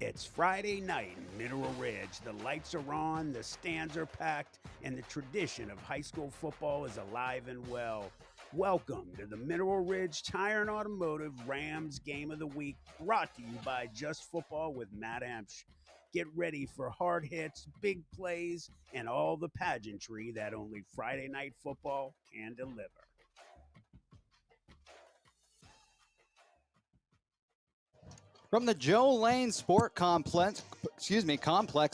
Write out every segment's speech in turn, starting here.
It's Friday night in Mineral Ridge. The lights are on, the stands are packed, and the tradition of high school football is alive and well. Welcome to the Mineral Ridge Tire and Automotive Rams Game of the Week, brought to you by Just Football with Matt Emch. Get ready for hard hits, big plays, and all the pageantry that only Friday night football can deliver. From the Joe Lane Sport Complex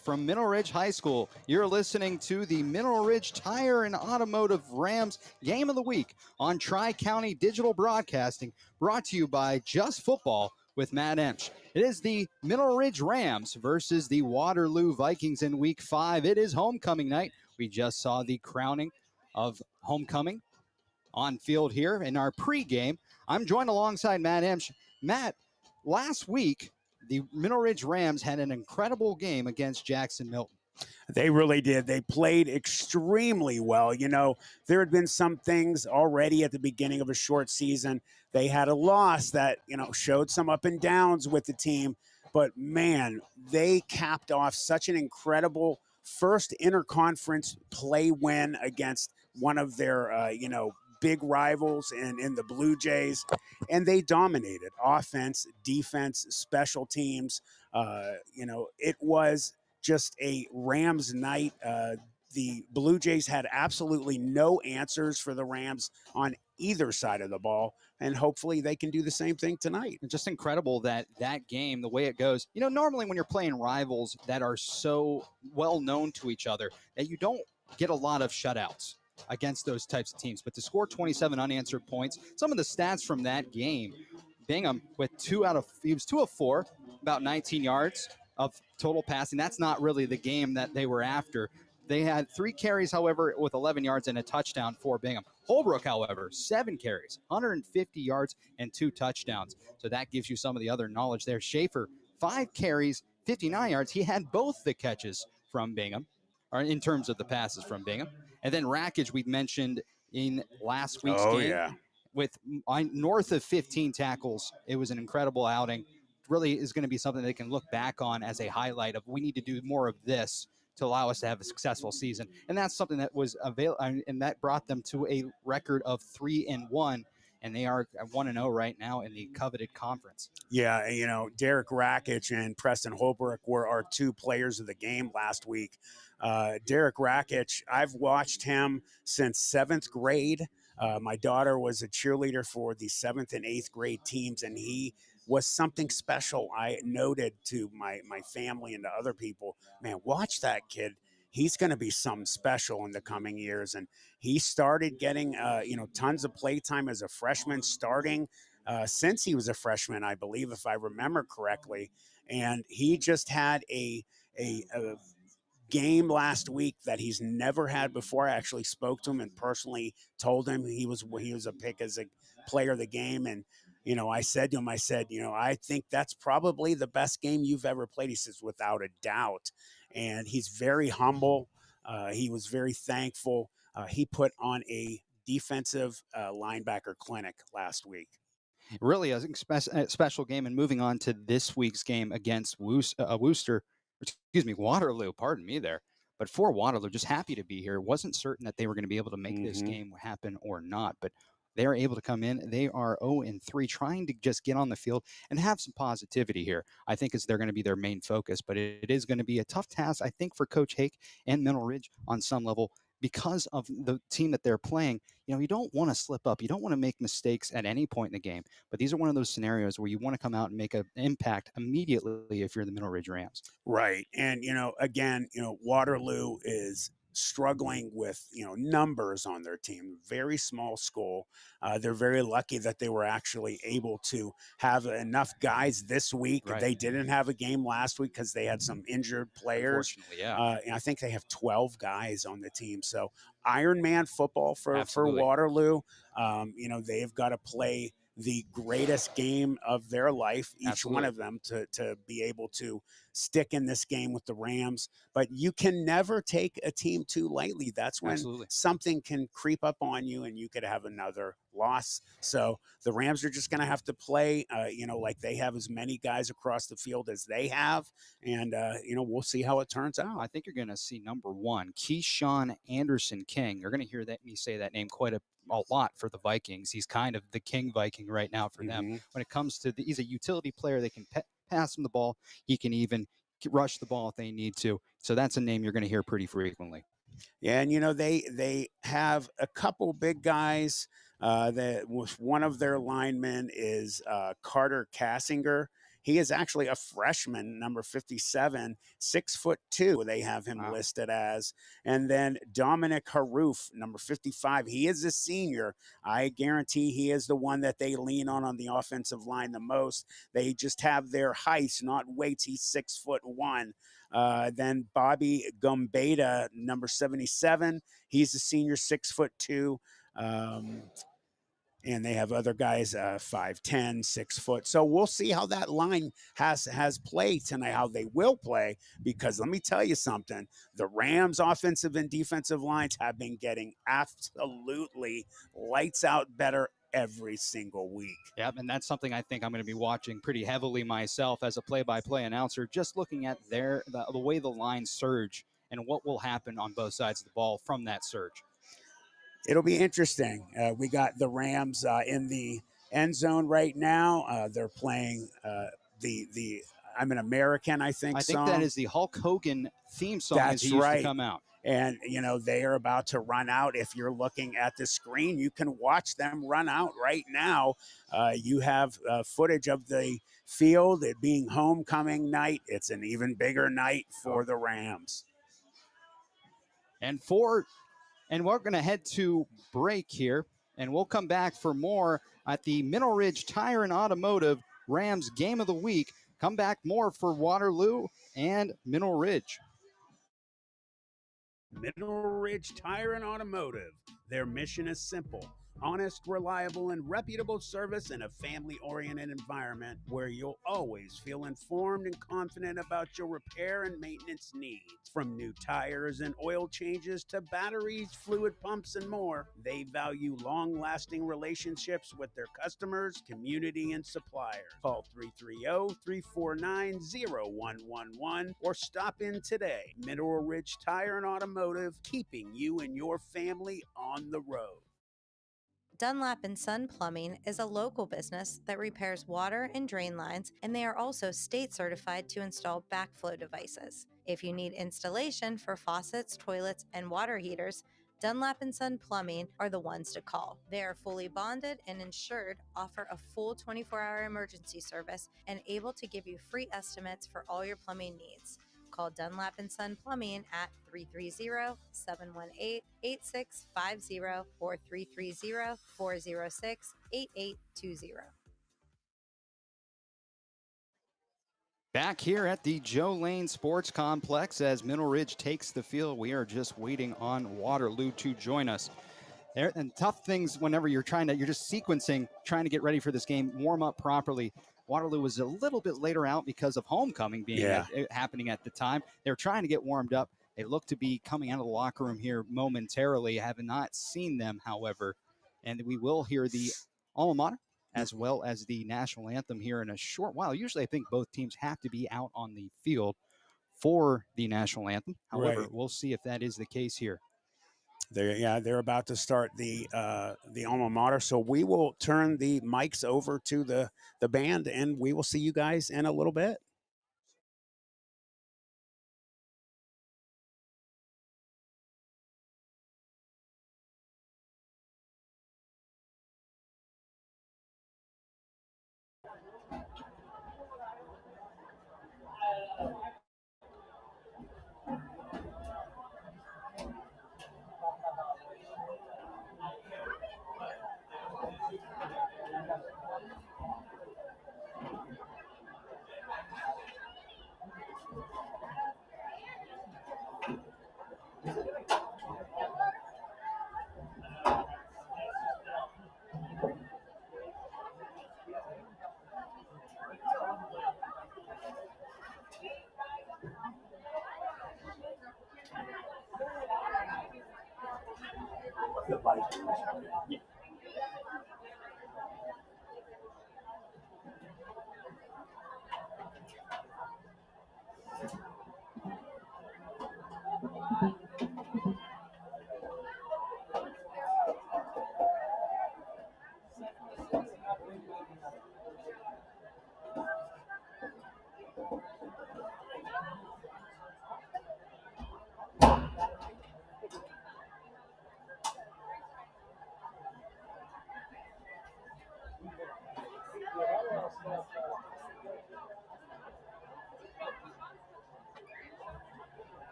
from Mineral Ridge High School, you're listening to the Mineral Ridge Tire and Automotive Rams Game of the Week on Tri-County Digital Broadcasting, brought to you by Just Football with Matt Emch. It is the Mineral Ridge Rams versus the Waterloo Vikings in Week 5. It is homecoming night. We just saw the crowning of homecoming on field here in our pregame. I'm joined alongside Matt Emch. Matt, last week, the Mineral Ridge Rams had an incredible game against Jackson Milton. They really did. They played extremely well. You know, there had been some things already at the beginning of a short season. They had a loss that, showed some up and downs with the team. But, man, they capped off such an incredible first interconference play win against one of their, big rivals in the Blue Jays, and they dominated offense, defense, special teams. It was just a Rams night. The Blue Jays had absolutely no answers for the Rams on either side of the ball, and hopefully they can do the same thing tonight. It's just incredible that game, the way it goes. Normally when you're playing rivals that are so well known to each other that you don't get a lot of shutouts against those types of teams, but to score 27 unanswered points, some of the stats from that game, Bingham with 2 of 4, about 19 yards of total passing. That's not really the game that they were after. They had 3 carries, however, with 11 yards and a touchdown for Bingham. Holbrook, however, 7 carries, 150 yards and 2 touchdowns. So that gives you some of the other knowledge there. Schaefer, 5 carries, 59 yards. He had both the catches from Bingham, or in terms of the passes from Bingham. And then Rackage, we mentioned in last week's game, with north of 15 tackles. It was an incredible outing. Really is going to be something they can look back on as a highlight of, we need to do more of this to allow us to have a successful season. And that's something that was available, and that brought them to a record of 3-1. And they are 1-0 right now in the coveted conference. Yeah, Derek Rackich and Preston Holbrook were our 2 players of the game last week. Derek Rackich, I've watched him since 7th grade. My daughter was a cheerleader for the 7th and 8th grade teams, and he was something special. I noted to my family and to other people, man, watch that kid. He's going to be something special in the coming years. And he started getting, tons of play time as a freshman, starting since he was a freshman, I believe, if I remember correctly. And he just had a game last week that he's never had before. I actually spoke to him and personally told him he was a pick as a player of the game. And, I said to him, I think that's probably the best game you've ever played. He says, without a doubt. And he's very humble. He was very thankful. He put on a defensive linebacker clinic last week. Really a special game. And moving on to this week's game against Waterloo, pardon me there. But for Waterloo, just happy to be here. Wasn't certain that they were going to be able to make this game happen or not, but they are able to come in. They are 0-3, trying to just get on the field and have some positivity here. I think they're going to be their main focus, but it is going to be a tough task, I think, for Coach Hake and Mineral Ridge on some level because of the team that they're playing. You don't want to slip up. You don't want to make mistakes at any point in the game, but these are one of those scenarios where you want to come out and make an impact immediately if you're the Mineral Ridge Rams. Right. And, again, Waterloo is struggling with, numbers on their team. Very small school. They're very lucky that they were actually able to have enough guys this week. Right. They didn't have a game last week because they had some injured players. Yeah. And I think they have 12 guys on the team. So Ironman football for Absolutely. Waterloo. They've got to play the greatest game of their life, each Absolutely. one of them, to be able to stick in this game with the Rams. But you can never take a team too lightly. That's when Absolutely. something can creep up on you and you could have another loss. So the Rams are just going to have to play, like they have as many guys across the field as they have. And, we'll see how it turns out. I think you're going to see number one, Keyshawn Anderson King. You're going to hear me say that name quite a lot for the Vikings. He's kind of the king Viking right now for them. When it comes to he's a utility player. They can pass him the ball. He can even rush the ball if they need to. So that's a name you're going to hear pretty frequently. Yeah, and they have a couple big guys. That one of their linemen is Carter Kassinger. He is actually a freshman, number 57, 6'2". They have him listed as. And then Dominic Haroof, number 55. He is a senior. I guarantee he is the one that they lean on the offensive line the most. They just have their heights, not weights. He's 6'1". Then Bobby Gumbeta, number 77. He's a senior, 6'2". And they have other guys, 5'10", 6 foot. So we'll see how that line has played tonight, how they will play, because let me tell you something. The Rams offensive and defensive lines have been getting absolutely lights out better every single week. Yep, and that's something I think I'm going to be watching pretty heavily myself as a play-by-play announcer, just looking at the way the lines surge and what will happen on both sides of the ball from that surge. It'll be interesting. We got the Rams in the end zone right now. They're playing the I'm an American, I think song. That is the Hulk Hogan theme song. That's as he used right. to come out. And, they are about to run out. If you're looking at the screen, you can watch them run out right now. You have footage of the field, it being homecoming night. It's an even bigger night for the Rams. And we're going to head to break here, and we'll come back for more at the Mineral Ridge Tire and Automotive Rams Game of the Week. Come back more for Waterloo and Mineral Ridge. Mineral Ridge Tire and Automotive. Their mission is simple: honest, reliable, and reputable service in a family-oriented environment where you'll always feel informed and confident about your repair and maintenance needs. From new tires and oil changes to batteries, fluid pumps, and more, they value long-lasting relationships with their customers, community, and suppliers. Call 330-349-0111 or stop in today. Mineral Ridge Tire and Automotive, keeping you and your family on the road. Dunlap & Son Plumbing is a local business that repairs water and drain lines, and they are also state certified to install backflow devices. If you need installation for faucets, toilets, and water heaters, Dunlap & Son Plumbing are the ones to call. They are fully bonded and insured, offer a full 24-hour emergency service, and able to give you free estimates for all your plumbing needs. Call Dunlap & Son Plumbing at 330-718-8650 or 330-406-8820. Back here at the Joe Lane Sports Complex as Mineral Ridge takes the field. We are just waiting on Waterloo to join us. And tough things whenever you're just sequencing, trying to get ready for this game, warm up properly. Waterloo was a little bit later out because of homecoming happening at the time. They were trying to get warmed up. They look to be coming out of the locker room here momentarily. I have not seen them, however. And we will hear the alma mater as well as the national anthem here in a short while. Usually I think both teams have to be out on the field for the national anthem. However, We'll see if that is the case here. They're about to start the alma mater. So we will turn the mics over to the band, and we will see you guys in a little bit.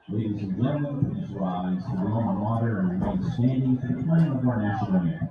Ladies and gentlemen, please rise to warm water and remain standing for the playing of our national anthem.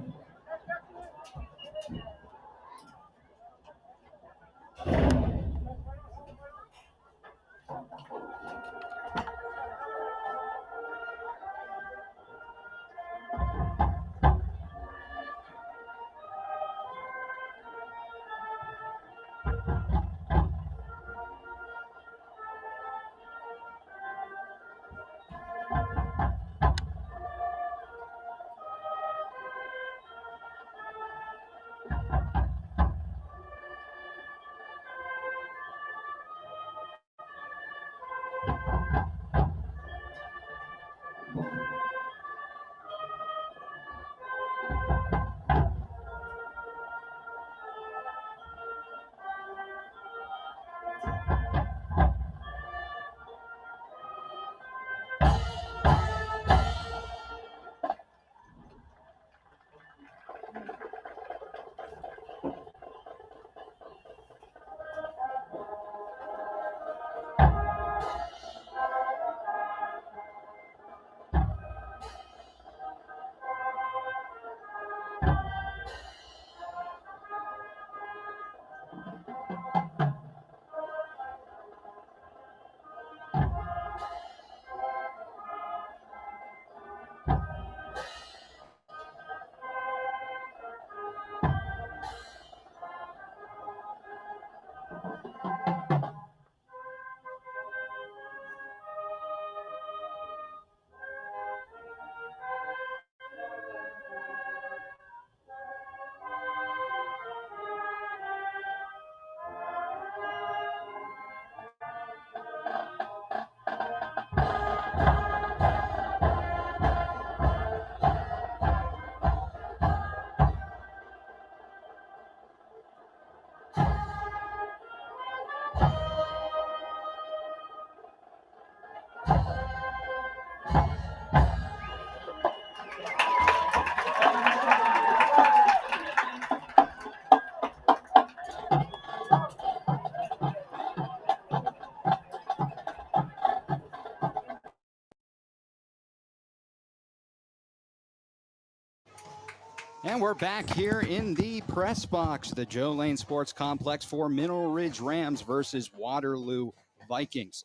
And we're back here in the press box, the Joe Lane Sports Complex for Mineral Ridge Rams versus Waterloo Vikings.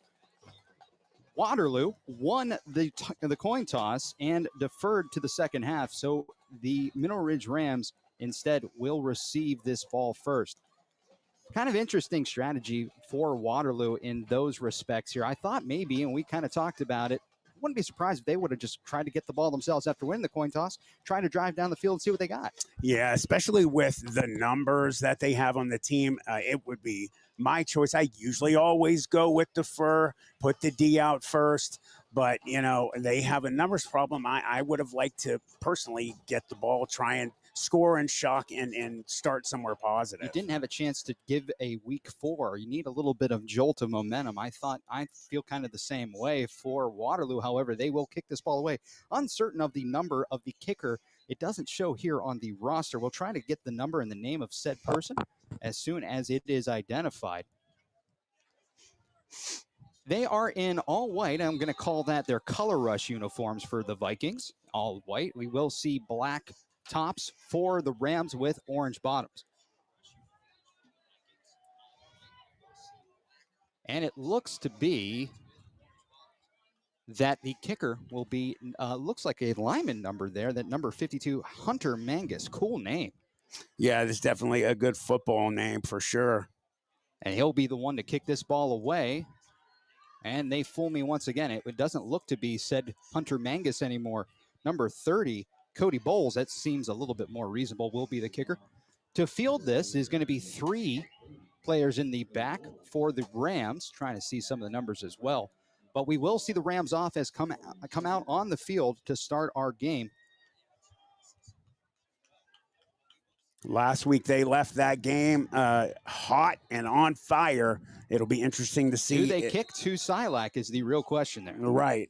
Waterloo won the coin toss and deferred to the second half, so the Mineral Ridge Rams instead will receive this ball first. Kind of interesting strategy for Waterloo in those respects here. I thought maybe, and we kind of talked about it, wouldn't be surprised if they would have just tried to get the ball themselves after winning the coin toss, trying to drive down the field and see what they got. Yeah, especially with the numbers that they have on the team, it would be my choice. I usually always go with defer, put the D out first. But, you know, they have a numbers problem. I would have liked to personally get the ball, try and score and shock and start somewhere positive. You didn't have a chance to give a week 4. You need a little bit of jolt of momentum. I feel kind of the same way for Waterloo. However, they will kick this ball away. Uncertain of the number of the kicker. It doesn't show here on the roster. We'll try to get the number and the name of said person as soon as it is identified. They are in all white. I'm going to call that their color rush uniforms for the Vikings. All white. We will see black tops for the Rams with orange bottoms. And it looks to be that the kicker will be, looks like a lineman number there, that number 52, Hunter Mangus. Cool name. Yeah, this is definitely a good football name for sure. And he'll be the one to kick this ball away. And they fool me once again. It doesn't look to be said Hunter Mangus anymore. Number 30, Cody Bowles, that seems a little bit more reasonable, will be the kicker. To field this is going to be 3 players in the back for the Rams, trying to see some of the numbers as well. But we will see the Rams offense come out on the field to start our game. Last week they left that game hot and on fire. It'll be interesting to see. Do they kick to Silac is the real question there. Right.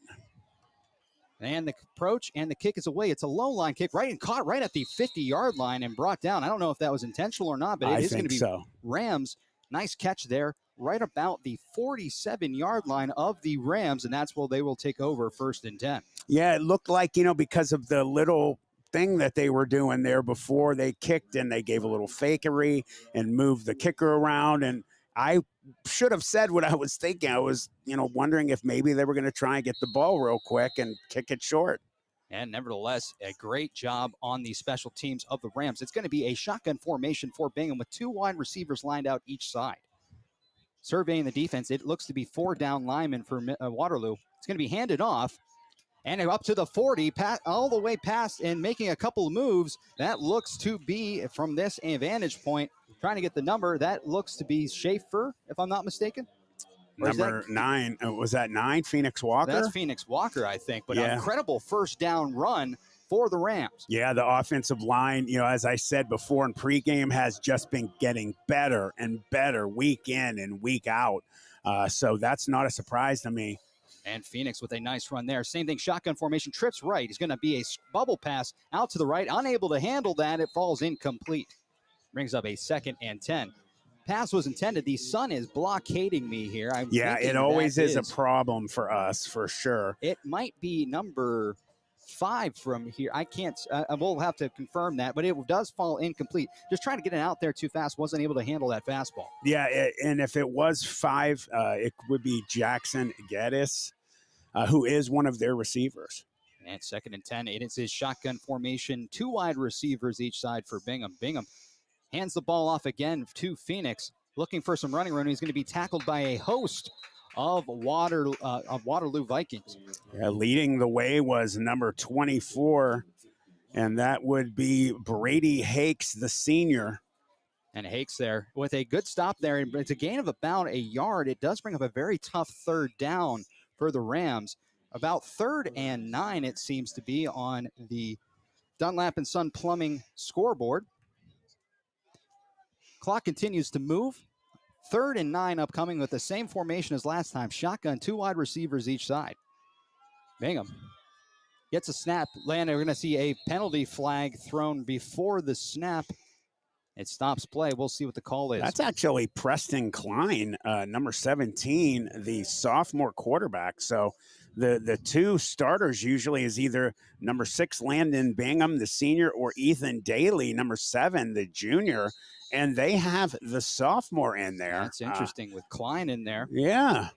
And the approach and the kick is away. It's a low line kick, right, and caught right at the 50-yard line and brought down. I don't know if that was intentional or not, but it is going to be so. Rams. Nice catch there, right about the 47-yard line of the Rams, and that's where they will take over 1st and 10. Yeah, it looked like, because of the little thing that they were doing there before they kicked, and they gave a little fakery and moved the kicker around. And I should have said what I was thinking. I was, wondering if maybe they were going to try and get the ball real quick and kick it short. And nevertheless, a great job on the special teams of the Rams. It's going to be a shotgun formation for Bingham with 2 wide receivers lined out each side. Surveying the defense, it looks to be 4 down linemen for Waterloo. It's going to be handed off. And up to the 40, all the way past and making a couple of moves. That looks to be, from this vantage point, trying to get the number. That looks to be Schaefer, if I'm not mistaken. Number 9. Was that 9, Phoenix Walker? That's Phoenix Walker, I think. But an incredible first down run for the Rams. Yeah, the offensive line, as I said before in pregame, has just been getting better and better week in and week out. So that's not a surprise to me. And Phoenix with a nice run there. Same thing, shotgun formation, trips right. He's going to be a bubble pass out to the right. Unable to handle that. It falls incomplete. Brings up a 2nd and 10. Pass was intended. The sun is blockading me here. It always is a problem for us, for sure. It might be number 5 from here. I can't, we'll have to confirm that, but it does fall incomplete. Just trying to get it out there too fast. Wasn't able to handle that fastball. Yeah, and if it was 5, it would be Jackson Geddes, who is one of their receivers. And 2nd and 10. It is his shotgun formation. 2 wide receivers each side for Bingham. Bingham hands the ball off again to Phoenix. Looking for some running room. He's going to be tackled by a host of Waterloo Vikings. Yeah, leading the way was number 24, and that would be Brady Hakes, the senior. And Hakes there with a good stop there. It's a gain of about a yard. It does bring up a very tough 3rd down for the Rams. About 3rd and 9, it seems to be, on the Dunlap and Son Plumbing scoreboard. Clock continues to move. 3rd and 9 upcoming with the same formation as last time. Shotgun, 2 wide receivers each side. Bingham gets a snap. We're going to see a penalty flag thrown before the snap. It stops play. We'll see what the call is. That's actually Preston Klein, number 17, the sophomore quarterback. So the 2 starters usually is either number 6, Landon Bingham, the senior, or Ethan Daly, number 7, the junior. And they have the sophomore in there. That's interesting with Klein in there. Yeah.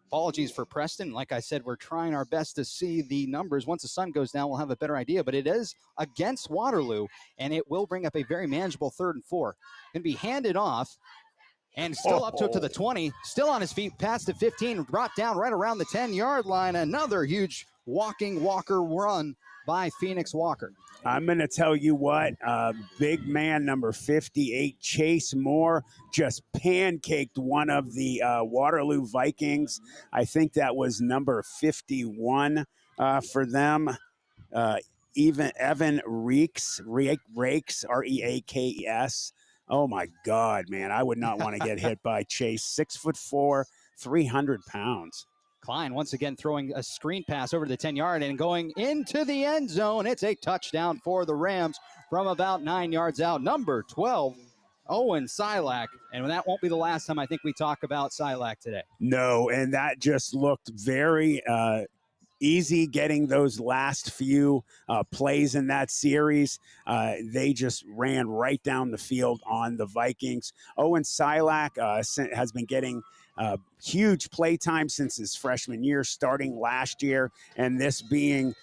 Apologies for Preston. Like I said, we're trying our best to see the numbers. Once the sun goes down, we'll have a better idea. But it is against Waterloo, and it will bring up a very manageable 3rd and 4. Going to be handed off, and still up to the 20. Still on his feet, past the 15, brought down right around the 10-yard line. Another huge Walker run by Phoenix Walker. I'm going to tell you what, big man number 58, Chase Moore, just pancaked one of the Waterloo Vikings. I think that was number 51 for them. Even Evan Reakes, Reakes. Oh, my God, man. I would not want to get hit by Chase. 6'4", 300 pounds. Klein once again throwing a screen pass over the 10-yard and going into the end zone. It's a touchdown for the Rams from about 9 yards out. Number 12, Owen Silak, and that won't be the last time I think we talk about Silak today. No, and that just looked very easy getting those last few plays in that series. They just ran right down the field on the Vikings. Owen Silak has been getting huge play time since his freshman year, starting last year, and this being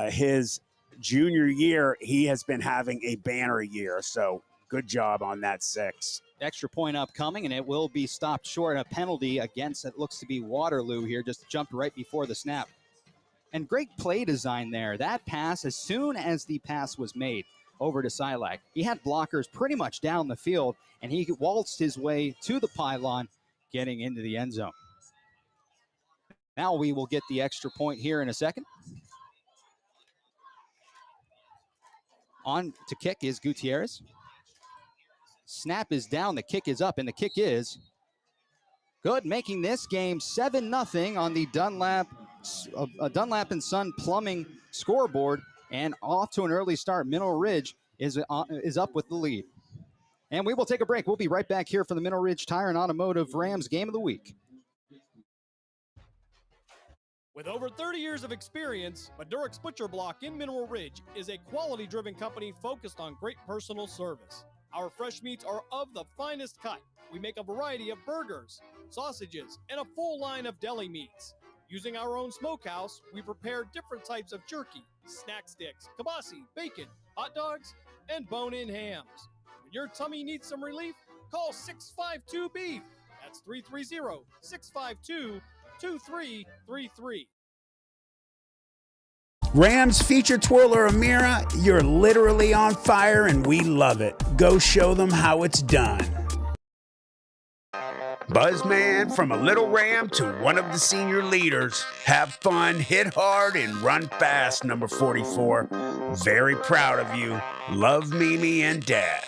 his junior year, he has been having a banner year. So good job on that 6. Extra point upcoming, and it will be stopped short. A penalty against, it looks to be Waterloo here, just jumped right before the snap. And great play design there. That pass, as soon as the pass was made over to Silak, he had blockers pretty much down the field, and he waltzed his way to the pylon, getting into the end zone. Now we will get the extra point here in a second. On to kick is Gutierrez. Snap is down, the kick is up, and the kick is good, making this game 7-0 on the Dunlap and Son Plumbing scoreboard, and off to an early start. Mineral Ridge is up with the lead. And we will take a break. We'll be right back here for the Mineral Ridge Tire and Automotive Rams Game of the Week. With over 30 years of experience, Madurix Butcher Block in Mineral Ridge is a quality-driven company focused on great personal service. Our fresh meats are of the finest cut. We make a variety of burgers, sausages, and a full line of deli meats. Using our own smokehouse, we prepare different types of jerky, snack sticks, kibasi, bacon, hot dogs, and bone-in hams. When your tummy needs some relief, call 652-BEEF. That's 330-652-2333. Rams feature twirler Amira, you're literally on fire and we love it. Go show them how it's done. Buzzman, from a little Ram to one of the senior leaders. Have fun, hit hard, and run fast, number 44. Very proud of you. Love Mimi and Dad.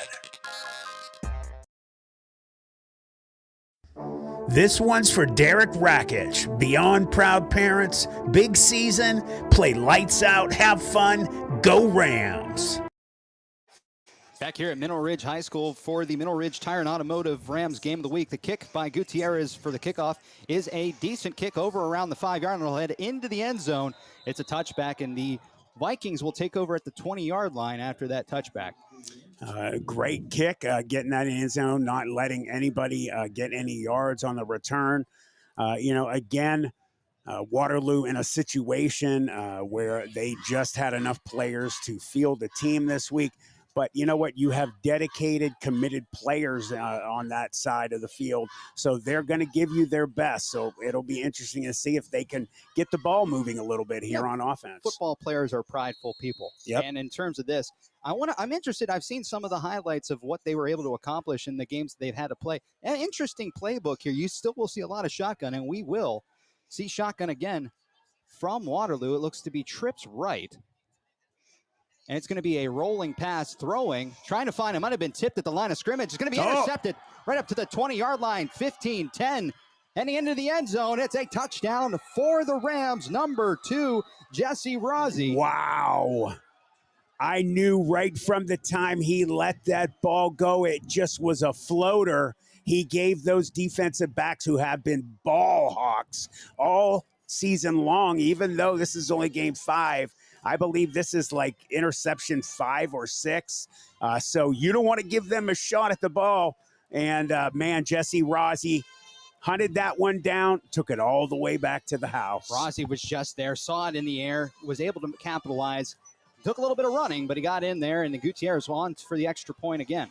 This one's for Derek Rakich. Beyond proud parents, big season, play lights out, have fun, go Rams. Back here at Mineral Ridge High School for the Mineral Ridge Tire and Automotive Rams Game of the Week. The kick by Gutierrez for the kickoff is a decent kick over around the 5-yard line. It'll head into the end zone. It's a touchback, and the Vikings will take over at the 20-yard line after that touchback. Great kick, getting that in the end zone, not letting anybody get any yards on the return. Again, Waterloo in a situation where they just had enough players to field a team this week. But you know what? You have dedicated, committed players on that side of the field. So they're going to give you their best. So it'll be interesting to see if they can get the ball moving a little bit here on offense. Football players are prideful people. Yep. And in terms of this, I'm interested. I've seen some of the highlights of what they were able to accomplish in the games they've had to play. An interesting playbook here. You still will see a lot of shotgun, and we will see shotgun again from Waterloo. It looks to be trips right. And it's going to be a rolling pass, throwing, trying to find, it might have been tipped at the line of scrimmage. It's going to be intercepted right up to the 20-yard line, 15, 10, and into the end zone. It's a touchdown for the Rams, number 2, Jesse Rossi. Wow. I knew right from the time he let that ball go, it just was a floater. He gave those defensive backs who have been ball hawks all season long, even though this is only game 5. I believe this is like interception 5 or 6. So you don't want to give them a shot at the ball. And, Jesse Rossi hunted that one down, took it all the way back to the house. Rossi was just there, saw it in the air, was able to capitalize. Took a little bit of running, but he got in there, and the Gutierrez on for the extra point again.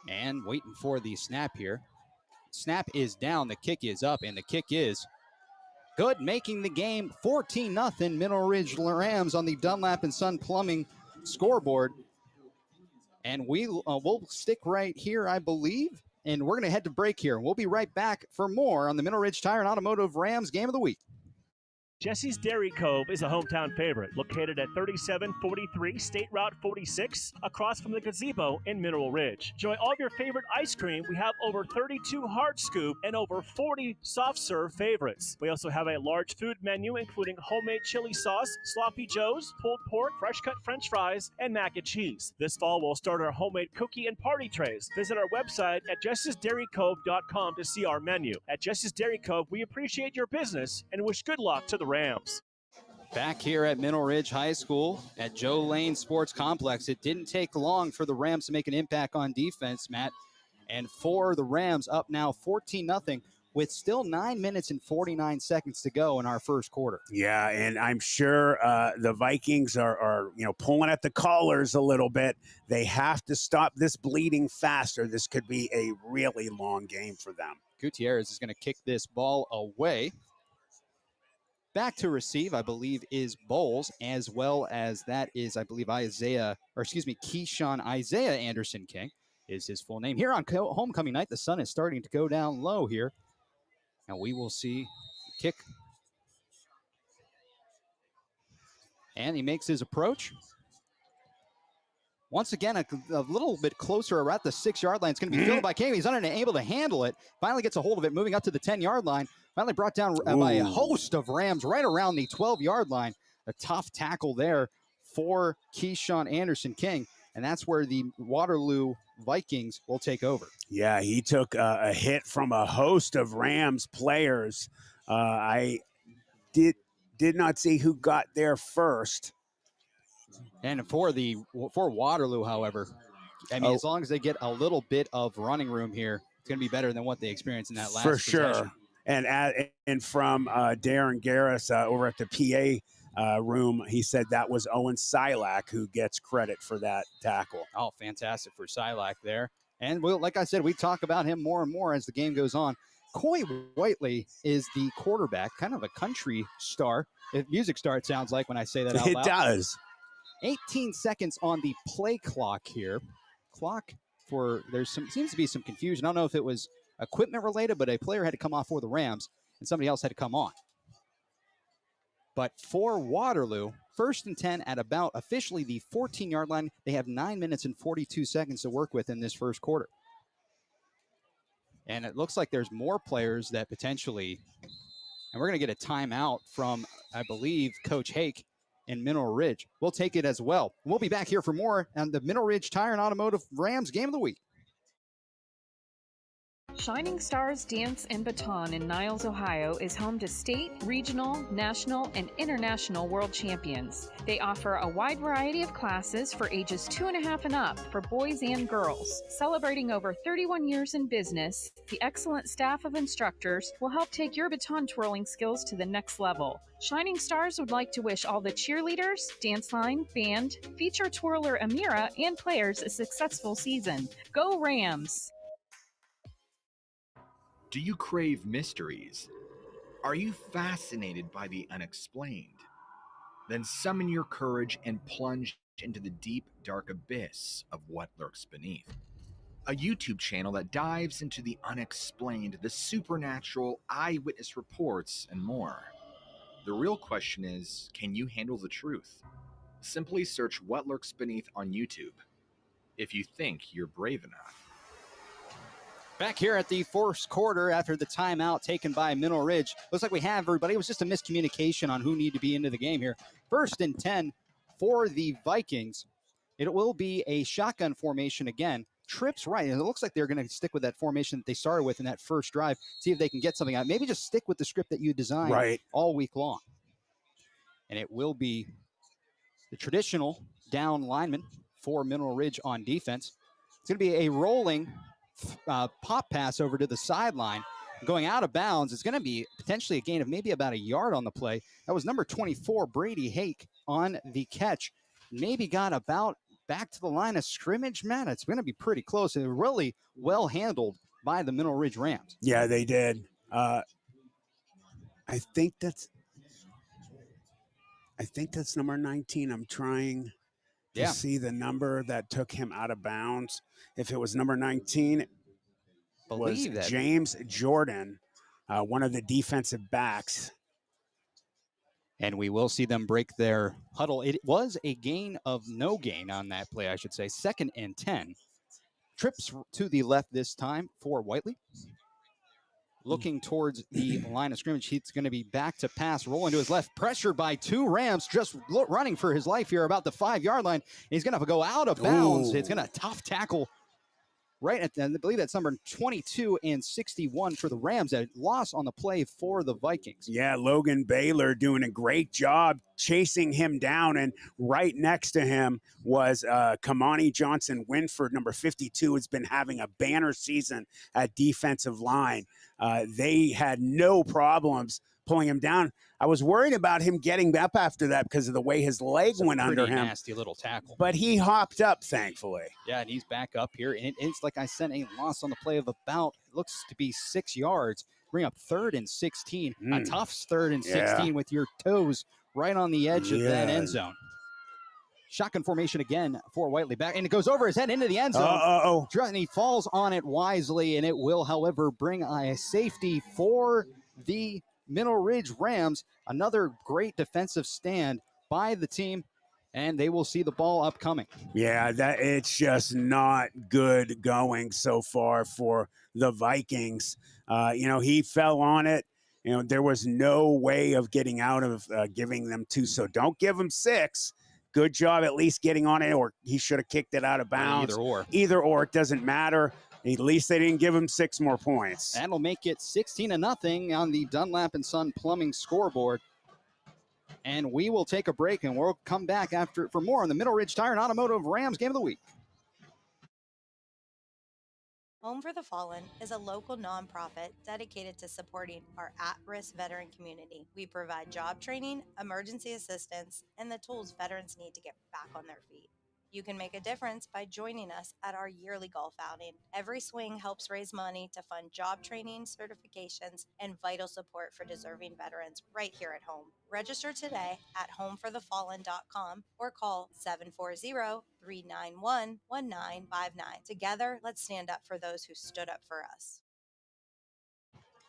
And waiting for the snap here. Snap is down, the kick is up, and the kick is good, making the game 14-0 Mineral Ridge Rams on the Dunlap and Son Plumbing scoreboard. And we'll stick right here, I believe, and we're going to head to break here. We'll be right back for more on the Mineral Ridge Tire and Automotive Rams Game of the Week. Jesse's Dairy Cove is a hometown favorite, located at 3743 State Route 46, across from the gazebo in Mineral Ridge. Enjoy all of your favorite ice cream. We have over 32 hard scoop and over 40 soft serve favorites. We also have a large food menu, including homemade chili sauce, sloppy joes, pulled pork, fresh cut French fries, and mac and cheese. This fall, we'll start our homemade cookie and party trays. Visit our website at jessesdairycove.com to see our menu. At Jesse's Dairy Cove, we appreciate your business and wish good luck to the Rams. Back here at Mineral Ridge High School at Joe Lane Sports Complex, it didn't take long for the Rams to make an impact on defense, Matt. And for the Rams, up now 14-0 with still 9 minutes and 49 seconds to go in our first quarter. Yeah, and I'm sure the Vikings are pulling at the collars a little bit. They have to stop this bleeding faster. This could be a really long game for them. Gutierrez is going to kick this ball away. Back to receive, I believe, is Bowles, as well as that is, I believe, Keyshawn Isaiah Anderson King is his full name. Here on homecoming night, the sun is starting to go down low here. And we will see kick. And he makes his approach. Once again, a little bit closer at the 6-yard line. It's going to be fielded by Cam. He's unable to handle it. Finally gets a hold of it, moving up to the 10-yard line. Finally brought down by a host of Rams right around the 12-yard line. A tough tackle there for Keyshawn Anderson King. And that's where the Waterloo Vikings will take over. Yeah, he took a hit from a host of Rams players. I did not see who got there first. And for Waterloo, however, I mean, as long as they get a little bit of running room here, it's going to be better than what they experienced in that last For sure. possession. And from Darren Garris over at the PA room, he said that was Owen Silak who gets credit for that tackle. Oh, fantastic for Silak there. And like I said, we talk about him more and more as the game goes on. Coy Whiteley is the quarterback, kind of a country star. Music star, it sounds like when I say that out loud. It does. 18 seconds on the play clock here. Seems to be some confusion. I don't know if it was equipment related, but a player had to come off for the Rams and somebody else had to come on. But for Waterloo, 1st and 10 at about officially the 14-yard line. They have 9 minutes and 42 seconds to work with in this first quarter. And it looks like there's more players that potentially, and we're going to get a timeout from, I believe, Coach Hake in Mineral Ridge. We'll take it as well. We'll be back here for more on the Mineral Ridge Tire and Automotive Rams Game of the Week. Shining Stars Dance and Baton in Niles, Ohio is home to state, regional, national, and international world champions. They offer a wide variety of classes for ages 2.5 and up for boys and girls. Celebrating over 31 years in business, the excellent staff of instructors will help take your baton twirling skills to the next level. Shining Stars would like to wish all the cheerleaders, dance line, band, feature twirler Amira, and players a successful season. Go Rams! Do you crave mysteries? Are you fascinated by the unexplained? Then summon your courage and plunge into the deep, dark abyss of what lurks beneath. A YouTube channel that dives into the unexplained, the supernatural, eyewitness reports, and more. The real question is, can you handle the truth? Simply search What Lurks Beneath on YouTube, if you think you're brave enough. Back here at the first quarter after the timeout taken by Mineral Ridge. Looks like we have everybody. It was just a miscommunication on who needed to be into the game here. 1st and 10 for the Vikings. It will be a shotgun formation again. Trips right. And it looks like they're going to stick with that formation that they started with in that first drive. See if they can get something out. Maybe just stick with the script that you designed all week long. And it will be the traditional down lineman for Mineral Ridge on defense. It's going to be a rolling pop pass over to the sideline. Going out of bounds, it's going to be potentially a gain of maybe about a yard on the play. That was number 24, Brady Hake, on the catch. Maybe got about back to the line of scrimmage, man. It's going to be pretty close. And really well handled by the Mineral Ridge Rams. Yeah, they did. I think that's number 19. I'm trying to see the number that took him out of bounds. If it was number 19, it was James Jordan, one of the defensive backs. And we will see them break their huddle. It was a gain of no gain on that play, I should say. 2nd and 10. Trips to the left this time for Whiteley. Looking towards the line of scrimmage. He's going to be back to pass, rolling to his left, pressured by 2 Rams, just running for his life here about the 5-yard line. He's going to go out of bounds. It's going to tough tackle right at, I believe that's number 22 and 61 for the Rams. A loss on the play for the Vikings. Yeah, Logan Baylor doing a great job chasing him down, and right next to him was Kamani Johnson-Winford, number 52, has been having a banner season at defensive line. They had no problems pulling him down. I was worried about him getting up after that because of the way his leg went under him. Nasty little tackle. But he hopped up, thankfully. Yeah, and he's back up here. And it's like I said, a loss on the play of about, looks to be 6 yards. Bring up 3rd and 16. A tough 3rd and 16 with your toes right on the edge of that end zone. Shotgun formation again for Whiteley. Back, and it goes over his head into the end zone. And he falls on it wisely, and it will, however, bring a safety for the Mineral Ridge Rams. Another great defensive stand by the team, and they will see the ball upcoming. Yeah, it's just not good going so far for the Vikings. He fell on it. There was no way of getting out of giving them 2. So don't give him 6. Good job at least getting on it, or he should have kicked it out of bounds. Either or, it doesn't matter. At least they didn't give him 6 more points. That'll make it 16-0 on the Dunlap & Son Plumbing scoreboard. And we will take a break, and we'll come back after for more on the Middle Ridge Tire and Automotive Rams Game of the Week. Home for the Fallen is a local nonprofit dedicated to supporting our at-risk veteran community. We provide job training, emergency assistance, and the tools veterans need to get back on their feet. You can make a difference by joining us at our yearly golf outing. Every swing helps raise money to fund job training, certifications, and vital support for deserving veterans right here at home. Register today at homeforthefallen.com or call 740-391-1959. Together, let's stand up for those who stood up for us.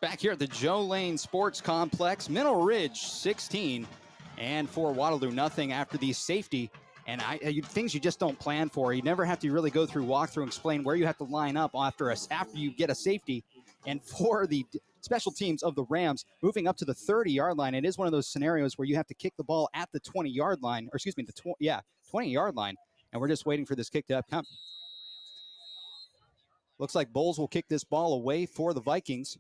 Back here at the Joe Lane Sports Complex, Mineral Ridge 16, and for Waterloo nothing after the safety. And things you just don't plan for. You never have to really go through walkthrough and explain where you have to line up after you get a safety. And for the special teams of the Rams, moving up to the 30-yard line, it is one of those scenarios where you have to kick the ball at the 20-yard line, or excuse me, the 20-yard line. And we're just waiting for this kick to come. Looks like Bowles will kick this ball away for the Vikings.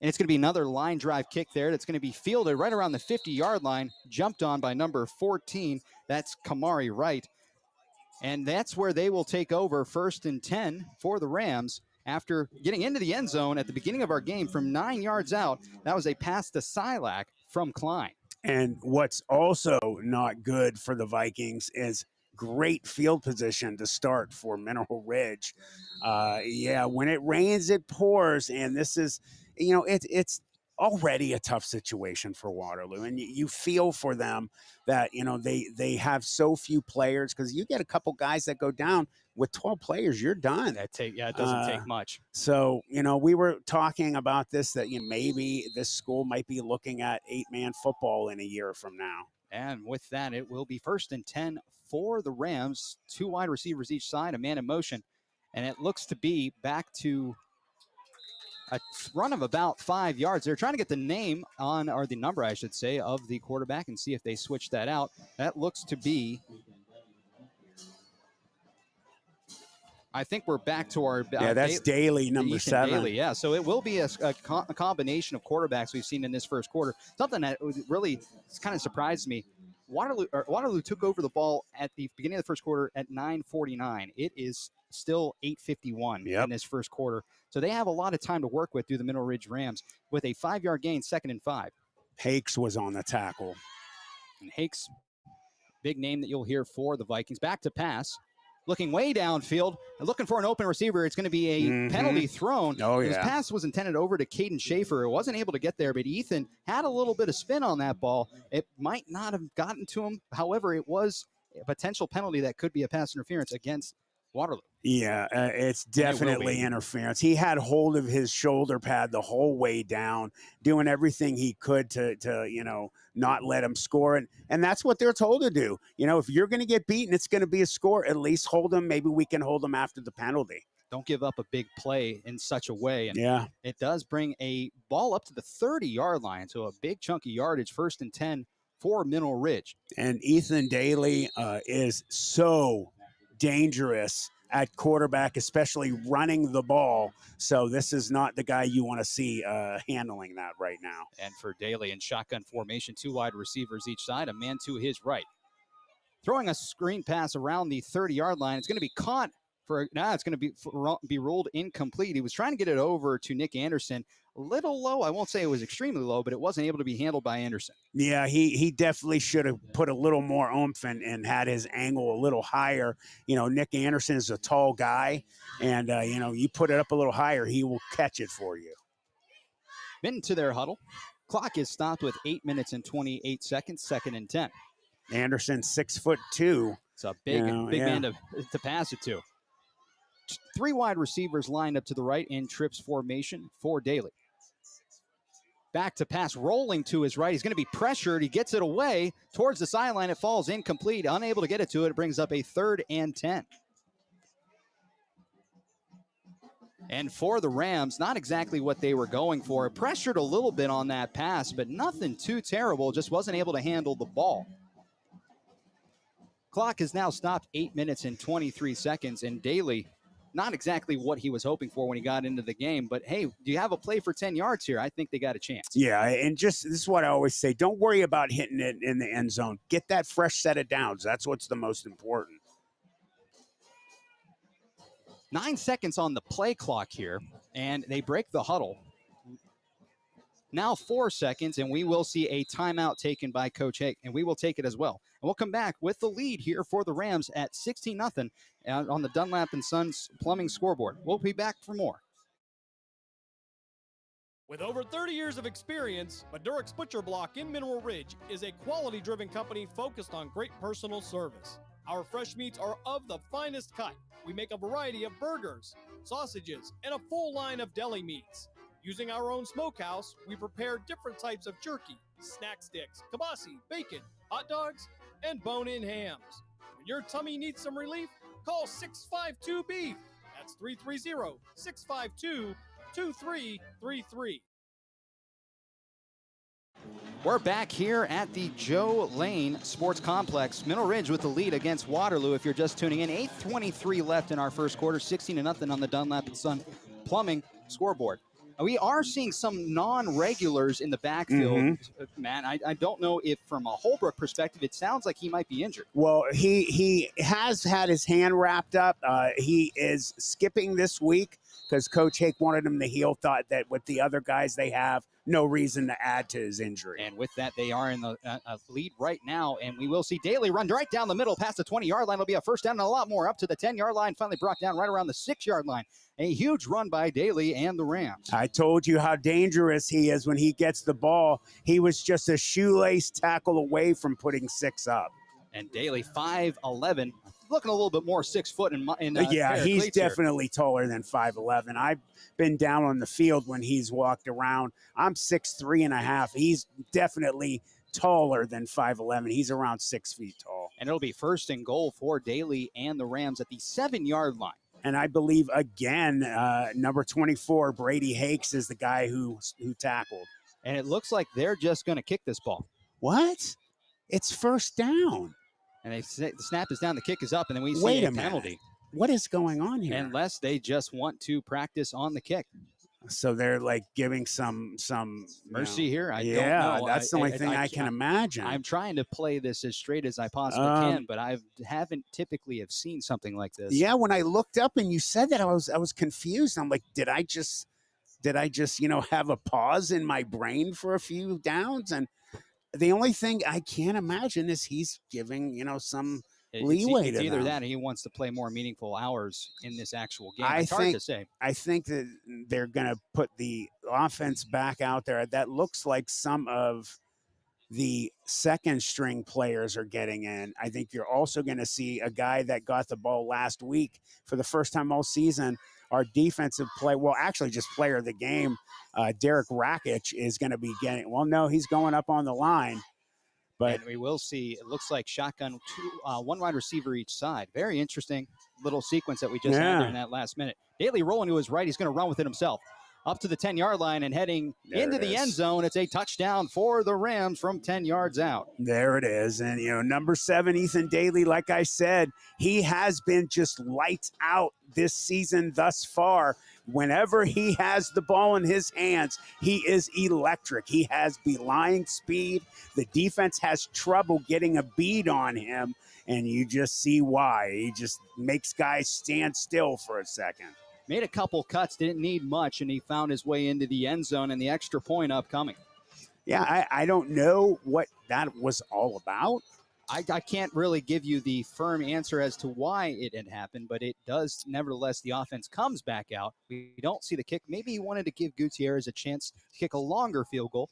And it's going to be another line drive kick there that's going to be fielded right around the 50-yard line, jumped on by number 14. That's Kamari Wright. And that's where they will take over 1st and 10 for the Rams after getting into the end zone at the beginning of our game from 9 yards out. That was a pass to Silac from Klein. And what's also not good for the Vikings is great field position to start for Mineral Ridge. When it rains, it pours, and this is – it's already a tough situation for Waterloo, and you feel for them that, they have so few players, because you get a couple guys that go down with 12 players, you're done. It doesn't take much. So, we were talking about this, that maybe this school might be looking at 8-man football in a year from now. And with that, it will be 1st and 10 for the Rams. 2 wide receivers each side, a man in motion, and it looks to be back to a run of about 5 yards. They're trying to get the name on, or the number, I should say, of the quarterback and see if they switch that out. That looks to be, I think we're back to our... that's Daly, number 7. Daly, yeah. So it will be a combination of quarterbacks we've seen in this first quarter. Something that really kind of surprised me. Waterloo took over the ball at the beginning of the first quarter at 9:49. It is still 8:51 in this first quarter. So they have a lot of time to work with through the Mineral Ridge Rams with a 5-yard gain, 2nd and 5. Hakes was on the tackle. And Hakes, big name that you'll hear for the Vikings. Back to pass. Looking way downfield, looking for an open receiver. It's going to be a penalty thrown. His pass was intended over to Caden Schaefer. It wasn't able to get there, but Ethan had a little bit of spin on that ball. It might not have gotten to him. However, it was a potential penalty that could be a pass interference against Waterloo. Yeah, it's definitely interference. He had hold of his shoulder pad the whole way down, doing everything he could to not let him score. And that's what they're told to do. If you're going to get beaten, it's going to be a score. At least hold him. Maybe we can hold him after the penalty. Don't give up a big play in such a way. And yeah, it does bring a ball up to the 30-yard line. So a big chunky yardage, 1st and 10 for Mineral Ridge. And Ethan Daly is so dangerous at quarterback, especially running the ball. So this is not the guy you want to see handling that right now. And for Daly in shotgun formation, 2 wide receivers each side, a man to his right. Throwing a screen pass around the 30-yard line. It's going to be caught. It's going to be ruled incomplete. He was trying to get it over to Nick Anderson. A little low. I won't say it was extremely low, but it wasn't able to be handled by Anderson. Yeah, he definitely should have put a little more oomph and had his angle a little higher. Nick Anderson is a tall guy, and, you put it up a little higher, he will catch it for you. Into their huddle. Clock is stopped with 8 minutes and 28 seconds, 2nd and 10. Anderson, 6'2". It's a big man to pass it to. 3 wide receivers lined up to the right in trips formation for Daly. Back to pass, rolling to his right. He's going to be pressured. He gets it away towards the sideline. It falls incomplete. Unable to get it to it. It brings up a 3rd and 10. And for the Rams, not exactly what they were going for. Pressured a little bit on that pass, but nothing too terrible. Just wasn't able to handle the ball. Clock is now stopped, 8 minutes and 23 seconds, and Daly, not exactly what he was hoping for when he got into the game, but hey, do you have a play for 10 yards here? I think they got a chance. Yeah, and this is what I always say. Don't worry about hitting it in the end zone. Get that fresh set of downs. That's what's the most important. 9 seconds on the play clock here, and they break the huddle. Now 4 seconds, and we will see a timeout taken by Coach Hake, and we will take it as well. And we'll come back with the lead here for the Rams at 16-0 on the Dunlap & Sons plumbing scoreboard. We'll be back for more. With over 30 years of experience, Madurix Butcher Block in Mineral Ridge is a quality-driven company focused on great personal service. Our fresh meats are of the finest cut. We make a variety of burgers, sausages, and a full line of deli meats. Using our own smokehouse, we prepare different types of jerky, snack sticks, kibasi, bacon, hot dogs, and bone-in hams. When your tummy needs some relief, call 652-BEEF. That's 330-652-2333. We're back here at the Joe Lane Sports Complex. Mineral Ridge with the lead against Waterloo. If you're just tuning in, 8:23 left in our first quarter, 16-0 on the Dunlap & Son plumbing scoreboard. We are seeing some non-regulars in the backfield, Matt. I don't know if from a Holbrook perspective, it sounds like he might be injured. Well, he has had his hand wrapped up. He is skipping this week because Coach Hake wanted him to heal, thought that with the other guys they have, no reason to add to his injury. And with that, they are in the lead right now, and we will see Daly run right down the middle past the 20-yard line. It'll be a first down and a lot more up to the 10-yard line, finally brought down right around the 6-yard line. A huge run by Daly and the Rams. I told you how dangerous he is when he gets the ball. He was just a shoelace tackle away from putting 6 up. And Daly, 5'11", looking a little bit more 6 foot in yeah, he's definitely taller than 5'11". I've been down on the field when he's walked around. I'm 6'3.5". He's definitely taller than 5'11". He's around 6 feet tall. And it'll be 1st and goal for Daly and the Rams at the 7-yard line. And I believe, again, number 24, Brady Hakes, is the guy who tackled. And it looks like they're just going to kick this ball. What? It's first down. And the snap is down, the kick is up, and then we see Wait a minute. penalty. What is going on here? Unless they just want to practice on the kick. So they're like giving some mercy here. I don't know. Yeah, that's the only thing I can imagine. I'm trying to play this as straight as I possibly can, but I haven't typically have seen something like this. Yeah, when I looked up and you said that, I was confused. I'm like, did I just have a pause in my brain for a few downs? And the only thing I can't imagine is he's giving some leeway it's to either them. that or he wants to play more meaningful hours in this actual game. It's hard to say. I think that they're going to put the offense back out there. That looks like some of the second string players are getting in. I think you're also going to see a guy that got the ball last week for the first time all season. Our defensive play, well, actually just player of the game, Derek Rakic is going to be getting, well, no, he's going up on the line. But and we will see, it looks like shotgun, one wide receiver each side. Very interesting little sequence that we just had there in that last minute. Daly rolling to his right. He's going to run with it himself. Up to the 10-yard line and heading into the end zone. It's a touchdown for the Rams from 10 yards out. There it is. And, you know, number 7, Ethan Daly, like I said, he has been just lights out this season thus far. Whenever he has the ball in his hands, he is electric. He has beeline speed. The defense has trouble getting a bead on him, and you just see why. He just makes guys stand still for a second. Made a couple cuts, didn't need much, and he found his way into the end zone and the extra point upcoming. Yeah, I don't know what that was all about. I can't really give you the firm answer as to why it had happened, but it does, nevertheless, the offense comes back out. We don't see the kick. Maybe he wanted to give Gutierrez a chance to kick a longer field goal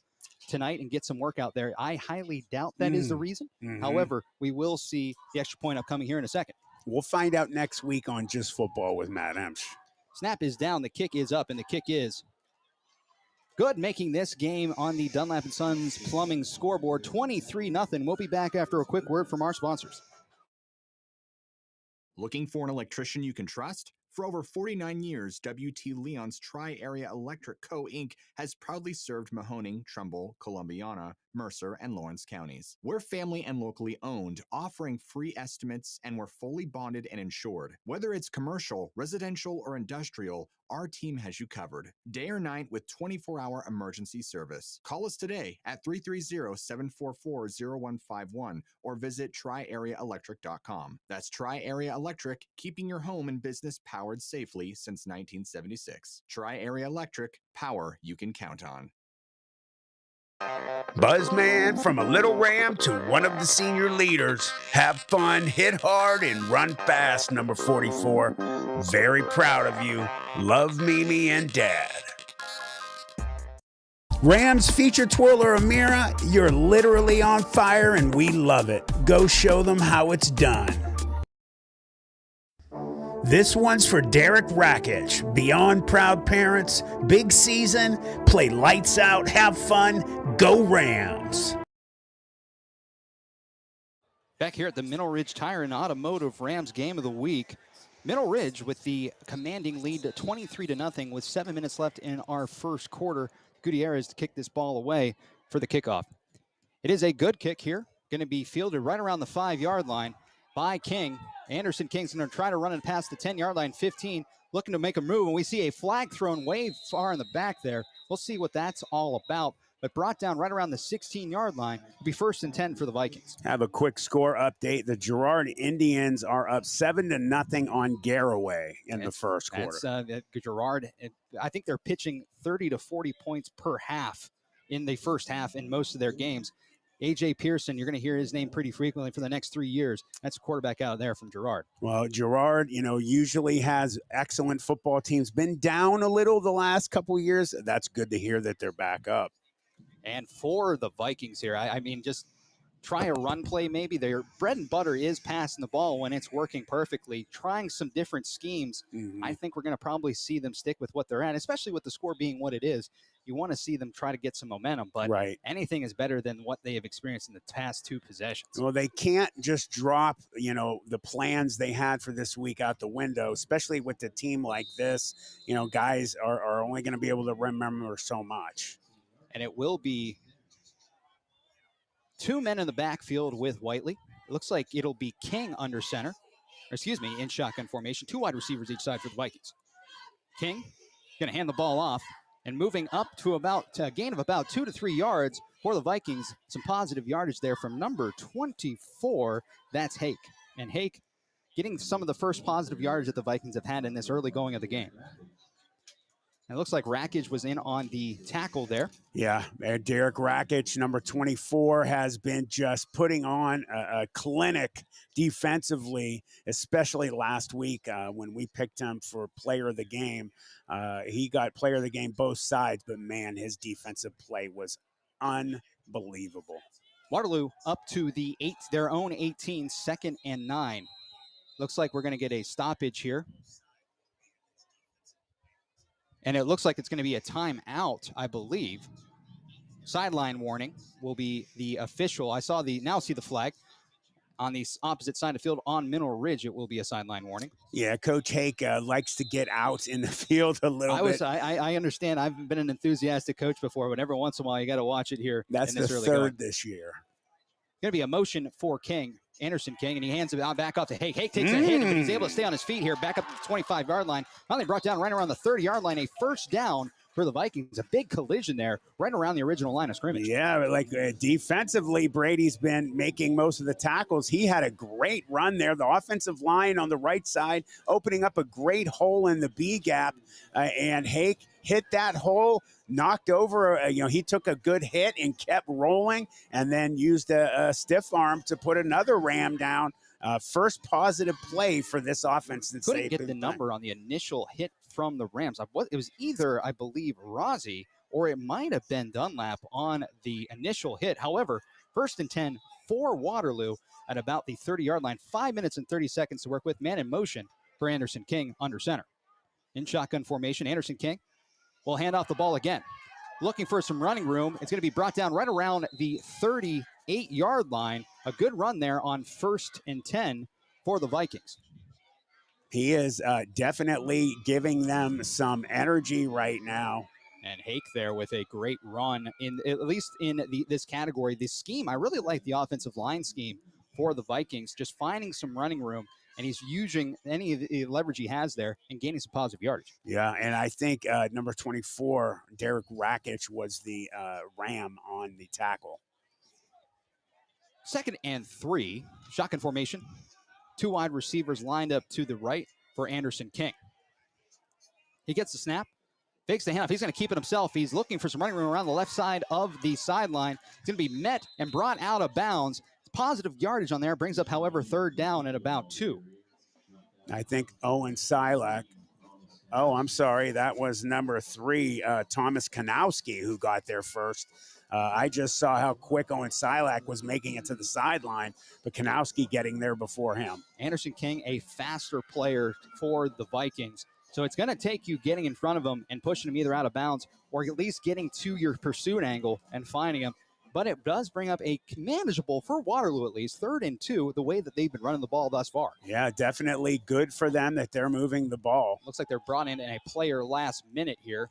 tonight and get some work out there. I highly doubt that is the reason. However, we will see the extra point upcoming here in a second. We'll find out next week on Just Football with Matt Emch. Snap is down, the kick is up, and the kick is good, making this game on the Dunlap & Sons Plumbing scoreboard 23-0. We'll be back after a quick word from our sponsors. Looking for an electrician you can trust? For over 49 years, W.T. Leon's Tri-Area Electric Co. Inc. has proudly served Mahoning, Trumbull, Columbiana, Mercer, and Lawrence counties. We're family and locally owned, offering free estimates, and we're fully bonded and insured. Whether it's commercial, residential, or industrial, our team has you covered, day or night with 24-hour emergency service. Call us today at 330-744-0151 or visit triareaelectric.com. That's Tri-Area Electric, keeping your home and business powered safely since 1976. Tri-Area Electric, power you can count on. Buzzman, from a little ram to one of the senior leaders. Have fun, hit hard, and run fast, number 44. Very proud of you. Love Mimi and Dad. Rams feature twirler Amira, you're literally on fire and we love it. Go show them how it's done. This one's for Derek Rakic. Beyond proud parents, big season, play lights out, have fun, go Rams. Back here at the Middle Ridge Tire and Automotive Rams game of the week. Middle Ridge with the commanding lead 23-0 with 7 minutes left in our first quarter. Gutierrez to kick this ball away for the kickoff. It is a good kick here. Going to be fielded right around the 5-yard line by King. Anderson King's going to try to run it past the 10-yard line, 15, looking to make a move, and we see a flag thrown way far in the back there. We'll see what that's all about, but brought down right around the 16-yard line. It'll be 1st and 10 for the Vikings. Have a quick score update. The Girard Indians are up 7-0 on Garraway in the first quarter. That's Girard. I think they're pitching 30 to 40 points per half in the first half in most of their games. A.J. Pearson, you're going to hear his name pretty frequently for the next 3 years. That's a quarterback out there from Girard. Well, Girard, usually has excellent football teams. Been down a little the last couple of years. That's good to hear that they're back up. And for the Vikings here, I mean, just try a run play maybe. Their bread and butter is passing the ball when it's working perfectly. Trying some different schemes. I think we're going to probably see them stick with what they're at, especially with the score being what it is. You want to see them try to get some momentum, but anything is better than what they have experienced in the past 2 possessions. Well, they can't just drop, the plans they had for this week out the window, especially with a team like this. Guys are only going to be able to remember so much. And it will be 2 men in the backfield with Whiteley. It looks like it'll be King under center. In shotgun formation. 2 wide receivers each side for the Vikings. King going to hand the ball off. And moving up to about a gain of about 2 to 3 yards for the Vikings. Some positive yardage there from number 24. That's Hake. And Hake getting some of the first positive yardage that the Vikings have had in this early going of the game. And it looks like Rakic was in on the tackle there. Yeah, Derek Rakic, number 24, has been just putting on a clinic defensively, especially last week when we picked him for player of the game. He got player of the game both sides, but, man, his defensive play was unbelievable. Waterloo up to their own 18, 2nd and 9. Looks like we're going to get a stoppage here. And it looks like it's going to be a timeout, I believe. Sideline warning will be the official. Now see the flag. On the opposite side of the field on Mineral Ridge, it will be a sideline warning. Yeah, Coach Hake likes to get out in the field a little bit. I understand. I've been an enthusiastic coach before, but every once in a while you got to watch it here. That's the third this year. Going to be a motion for Anderson King, and he hands it out back off to Hake. Hake takes a hit, but he's able to stay on his feet here, back up to the 25-yard line. Finally brought down right around the 30-yard line, a first down for the Vikings. A big collision there, right around the original line of scrimmage. Yeah, like defensively, Brady's been making most of the tackles. He had a great run there. The offensive line on the right side opening up a great hole in the B gap, and Hake hit that hole, knocked over, he took a good hit and kept rolling, and then used a stiff arm to put another ram down. First positive play for this offense. Couldn't get the number on the initial hit from the Rams. It was either, I believe, Rozzi or it might have been Dunlap on the initial hit. However, 1st and 10 for Waterloo at about the 30-yard line. 5 minutes and 30 seconds to work with. Man in motion for Anderson King under center. In shotgun formation, Anderson King will hand off the ball again. Looking for some running room. It's going to be brought down right around the 38-yard line. A good run there on 1st and 10 for the Vikings. He is definitely giving them some energy right now. And Hake there with a great run, at least in this category. This scheme, I really like the offensive line scheme for the Vikings, just finding some running room, and he's using any of the leverage he has there and gaining some positive yardage. Yeah, and I think number 24, Derek Rakich, was the ram on the tackle. 2nd and 3, shotgun formation. 2 wide receivers lined up to the right for Anderson King. He gets the snap, fakes the handoff. He's going to keep it himself. He's looking for some running room around the left side of the sideline. It's going to be met and brought out of bounds. Positive yardage on there. Brings up, however, 3rd down at about 2. I think Owen Silak. Oh, I'm sorry. That was number 3, Thomas Kanowski, who got there first. I just saw how quick Owen Silak was making it to the sideline, but Kanowski getting there before him. Anderson King, a faster player for the Vikings. So it's going to take you getting in front of him and pushing him either out of bounds or at least getting to your pursuit angle and finding him. But it does bring up a manageable, for Waterloo at least, 3rd and 2, the way that they've been running the ball thus far. Yeah, definitely good for them that they're moving the ball. Looks like they're brought in a player last minute here.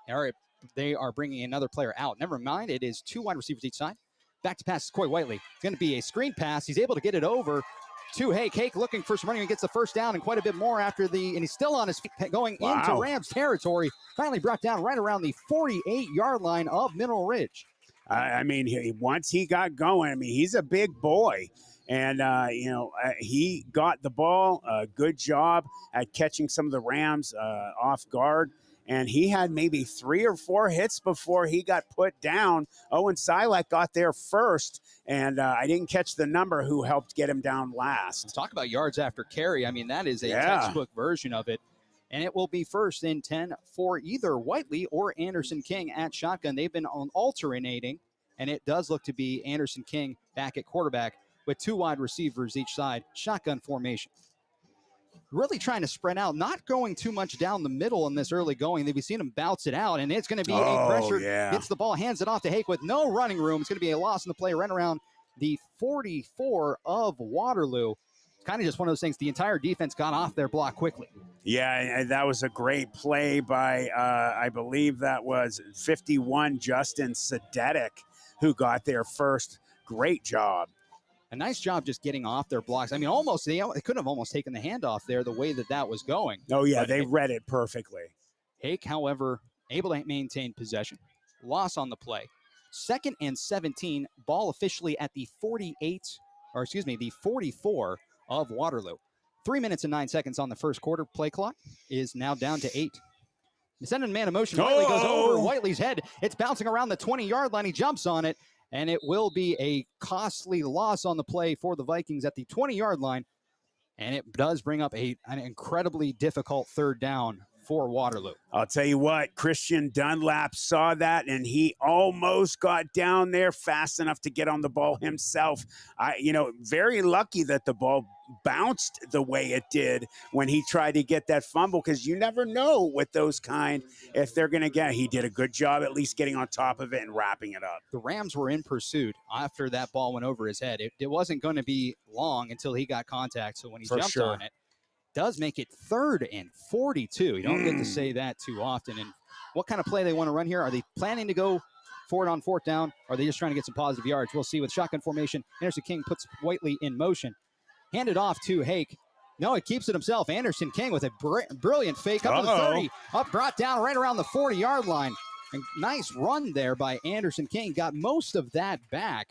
All right. They are bringing another player out. Never mind, it is 2 wide receivers each side. Back to pass, Coy Whiteley. It's going to be a screen pass. He's able to get it over to Hake. Hake looking for some running. He gets the first down and quite a bit more and he's still on his feet going into Rams territory. Finally brought down right around the 48-yard line of Mineral Ridge. Once he got going, he's a big boy. And, he got the ball. Good job at catching some of the Rams off guard. And he had maybe 3 or 4 hits before he got put down. Owen Silak got there first, and I didn't catch the number who helped get him down last. Let's talk about yards after carry. That is a textbook version of it. And it will be 1st and 10 for either Whiteley or Anderson King at shotgun. They've been alternating, and it does look to be Anderson King back at quarterback with 2 wide receivers each side, shotgun formation. Really trying to spread out, not going too much down the middle in this early going. We've seen him bounce it out, and it's going to be a pressure. Yeah. Gets the ball, hands it off to Hake with no running room. It's going to be a loss in the play right around the 44 of Waterloo. Kind of just one of those things. The entire defense got off their block quickly. Yeah, and that was a great play by, I believe that was 51, Justin Sedetic, who got there first. Great job. A nice job just getting off their blocks. Almost, they could have almost taken the handoff there the way that was going. Oh, yeah, they read it perfectly. Hake, however, able to maintain possession. Loss on the play. 2nd and 17, ball officially at the 44 of Waterloo. 3 minutes and 9 seconds on the first quarter. Play clock is now down to 8. Sending man in motion. Whiteley goes over Whiteley's head. It's bouncing around the 20-yard line. He jumps on it. And it will be a costly loss on the play for the Vikings at the 20-yard line. And it does bring up an incredibly difficult 3rd down for Waterloo. I'll tell you what, Christian Dunlap saw that, and he almost got down there fast enough to get on the ball himself. Very lucky that the ball bounced the way it did when he tried to get that fumble, because you never know with those kind if they're going to get. He did a good job at least getting on top of it and wrapping it up. The Rams were in pursuit after that ball went over his head. It wasn't going to be long until he got contact, so when he jumped on it, does make it 3rd and 42. You don't get to say that too often. And what kind of play they want to run here? Are they planning to go for it on 4th down? Or are they just trying to get some positive yards? We'll see with shotgun formation. Anderson King puts Whiteley in motion. Handed off to Hake. No, it keeps it himself. Anderson King with a brilliant fake up to the 30. Brought down right around the 40-yard line. And nice run there by Anderson King. Got most of that back,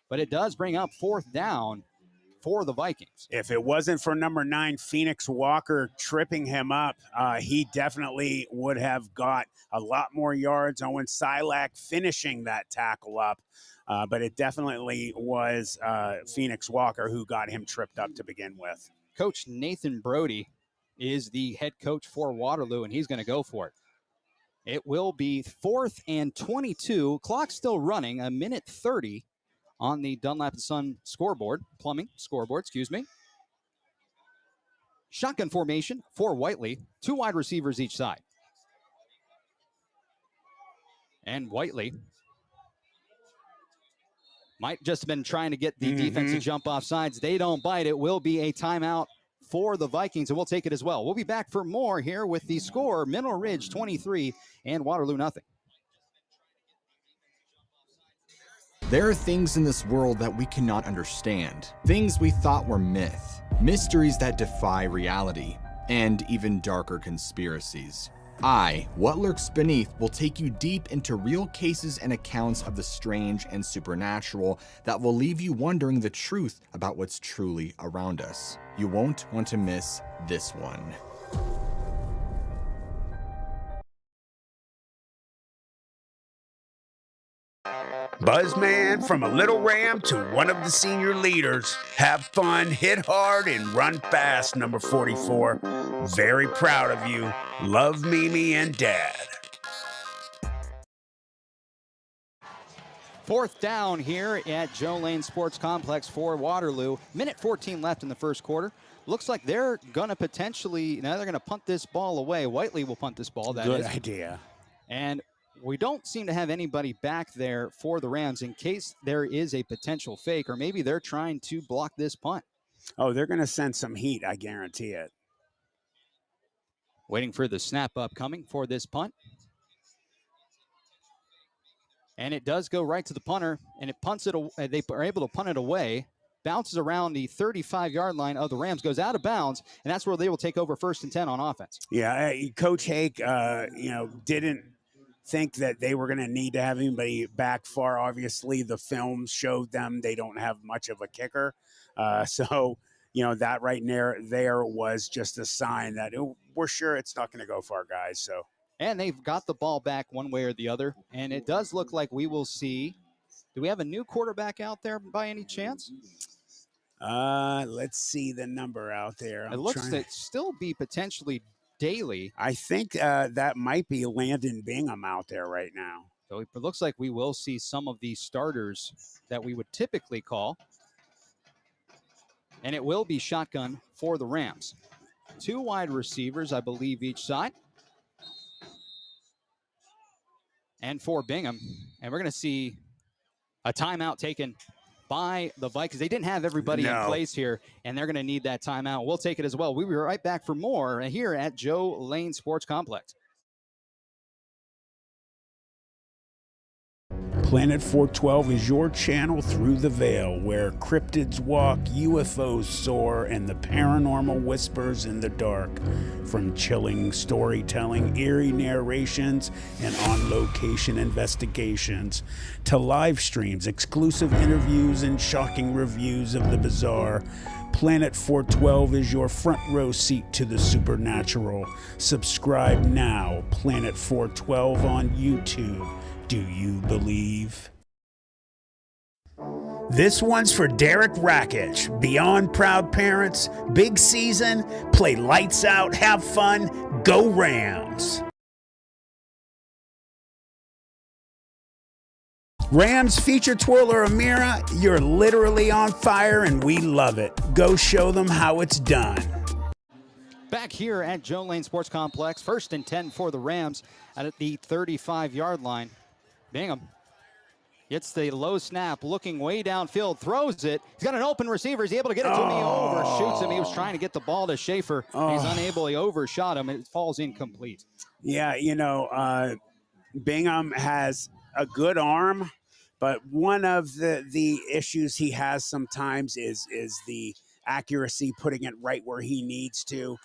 but it does bring up 4th down for the Vikings. If it wasn't for number 9, Phoenix Walker, tripping him up, he definitely would have got a lot more yards. Owen Silak finishing that tackle up. But it definitely was Phoenix Walker who got him tripped up to begin with. Coach Nathan Brody is the head coach for Waterloo, and he's going to go for it. It will be 4th and 22. Clock still running, 1:30 on the Dunlap & Son plumbing scoreboard, excuse me. Shotgun formation for Whiteley. 2 wide receivers each side. And Whiteley might just have been trying to get the defense to jump off sides. They don't bite. It will be a timeout for the Vikings, and we'll take it as well. We'll be back for more here with the score, Mineral Ridge 23 and Waterloo nothing. There are things in this world that we cannot understand. Things we thought were myth. Mysteries that defy reality. And even darker conspiracies. What Lurks Beneath, will take you deep into real cases and accounts of the strange and supernatural that will leave you wondering the truth about what's truly around us. You won't want to miss this one. Buzzman, from a little ram to one of the senior leaders. Have fun, hit hard, and run fast, number 44. Very proud of you. Love Mimi and Dad. 4th down here at Joe Lane Sports Complex for Waterloo. 1:14 left in the first quarter. Looks like they're going to potentially, now they're going to punt this ball away. Whiteley will punt this ball, that is. Good idea. And we don't seem to have anybody back there for the Rams in case there is a potential fake, or maybe they're trying to block this punt. Oh, they're going to send some heat, I guarantee it. Waiting for the snap upcoming for this punt. And it does go right to the punter, and it punts it. They are able to punt it away. Bounces around the 35-yard line of the Rams, goes out of bounds, and that's where they will take over 1st and 10 on offense. Yeah, Coach Hake, didn't think that they were going to need to have anybody back far. Obviously, the film showed them they don't have much of a kicker. So, that right there was just a sign that we're sure it's not going to go far, guys. So, and they've got the ball back one way or the other, and it does look like we will see. Do we have a new quarterback out there by any chance? Let's see the number out there. It looks to still be potentially Daly. I think that might be Landon Bingham out there right now. So it looks like we will see some of these starters that we would typically call. And it will be shotgun for the Rams. 2 wide receivers, I believe, each side. And for Bingham. And we're going to see a timeout taken by the Vikings. They didn't have everybody in place here, and they're going to need that timeout. We'll take it as well. We'll be right back for more here at Joe Lane Sports Complex. Planet 412 is your channel through the veil, where cryptids walk, UFOs soar, and the paranormal whispers in the dark. From chilling storytelling, eerie narrations, and on-location investigations, to live streams, exclusive interviews, and shocking reviews of the bizarre, Planet 412 is your front row seat to the supernatural. Subscribe now, Planet 412 on YouTube. Do you believe? This one's for Derek Rakich. Beyond proud parents, big season, play lights out, have fun, go Rams. Rams feature twirler Amira, you're literally on fire and we love it. Go show them how it's done. Back here at Joan Lane Sports Complex, 1st and 10 for the Rams at the 35-yard line. Bingham gets the low snap, looking way downfield, throws it. He's got an open receiver. He's able to get it to him. He overshoots him. He was trying to get the ball to Schaefer. He's unable. He overshot him. It falls incomplete. Yeah, Bingham has a good arm, but one of the issues he has sometimes is the accuracy, putting it right where he needs to.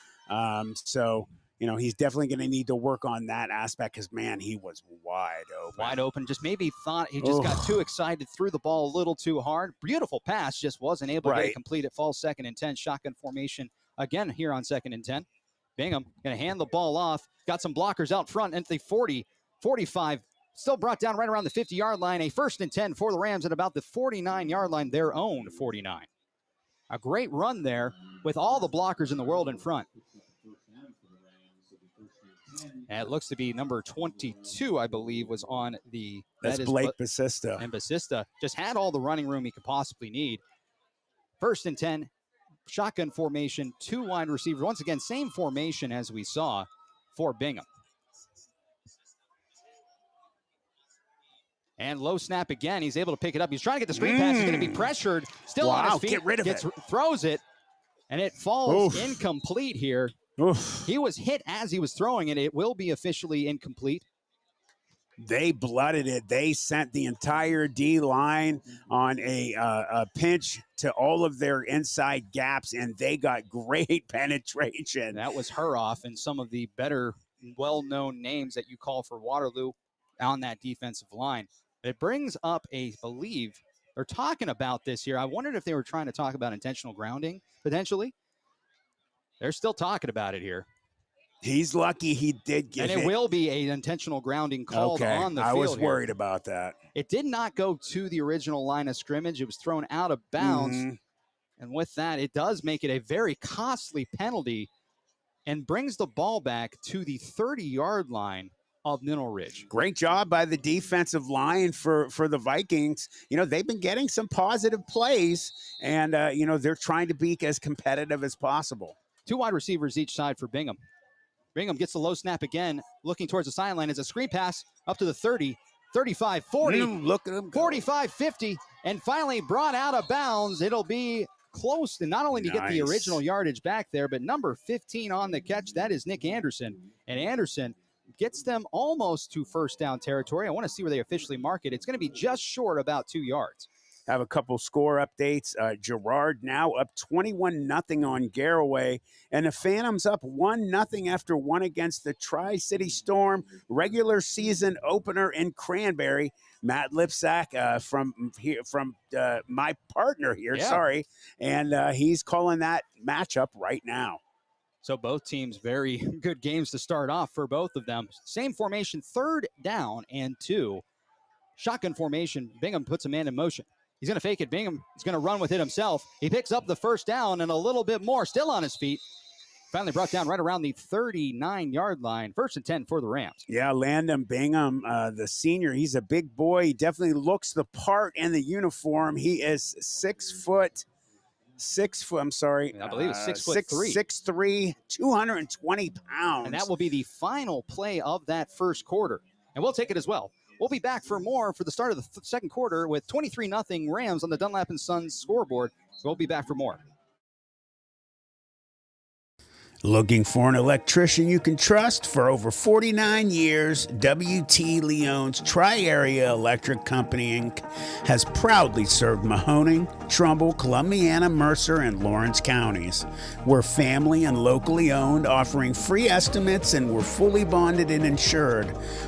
He's definitely going to need to work on that aspect because, man, he was wide open. Wide open. Just maybe thought he just got too excited, threw the ball a little too hard. Beautiful pass, just wasn't able to get it complete. It falls 2nd and 10. Shotgun formation again here on 2nd and 10. Bingham going to hand the ball off. Got some blockers out front at the 40, 45. Still brought down right around the 50-yard line. A 1st and 10 for the Rams at about the 49-yard line, their own 49. A great run there with all the blockers in the world in front. And it looks to be number 22, I believe, was on the... That's Blake Basista. And Basista just had all the running room he could possibly need. 1st and 10, shotgun formation, 2 wide receivers. Once again, same formation as we saw for Bingham. And low snap again. He's able to pick it up. He's trying to get the screen pass. He's going to be pressured. Still on his feet. Get rid of it. Throws it. And it falls incomplete here. He was hit as he was throwing it. It will be officially incomplete. They blooded it. They sent the entire D-line on a pinch to all of their inside gaps, and they got great penetration. That was Huroff and some of the better well-known names that you call for Waterloo on that defensive line. It brings up believe they're talking about this here. I wondered if they were trying to talk about intentional grounding, potentially. They're still talking about it here. He's lucky he did get it. And it will be an intentional grounding called on the field. I was worried about that. It did not go to the original line of scrimmage. It was thrown out of bounds. And with that, it does make it a very costly penalty and brings the ball back to the 30-yard line of Mineral Ridge. Great job by the defensive line for the Vikings. They've been getting some positive plays, and, they're trying to be as competitive as possible. 2 wide receivers each side for Bingham. Bingham gets the low snap again, looking towards the sideline. It's a screen pass up to the 30, 35, 40, look at him, 45, 50, and finally brought out of bounds. It'll be close to not only to get the original yardage back there, but number 15 on the catch. That is Nick Anderson. And Anderson gets them almost to first down territory. I want to see where they officially mark it. It's going to be just short about 2 yards. Have a couple score updates. Girard now up 21-0 on Garraway, and the Phantoms up 1-0 after one against the Tri-City Storm regular season opener in Cranberry. Matt Lipcsak from my partner here, and he's calling that matchup right now. So both teams, very good games to start off for both of them. Same formation, 3rd down and 2. Shotgun formation, Bingham puts a man in motion. He's going to fake it. Bingham is going to run with it himself. He picks up the first down and a little bit more, still on his feet. Finally brought down right around the 39-yard line. 1st and 10 for the Rams. Yeah, Landon Bingham, the senior, he's a big boy. He definitely looks the part in the uniform. He is 6 foot. I'm sorry. I believe it's 6'3". 6'3", 220 pounds. And that will be the final play of that first quarter. And we'll take it as well. We'll be back for more for the start of the second quarter with 23-0 Rams on the Dunlap & Sons scoreboard. We'll be back for more. Looking for an electrician you can trust? For over 49 years, W.T. Leone's Tri-Area Electric Company, Inc. has proudly served Mahoning, Trumbull, Columbiana, Mercer, and Lawrence counties. We're family and locally owned, offering free estimates, and we're fully bonded and insured.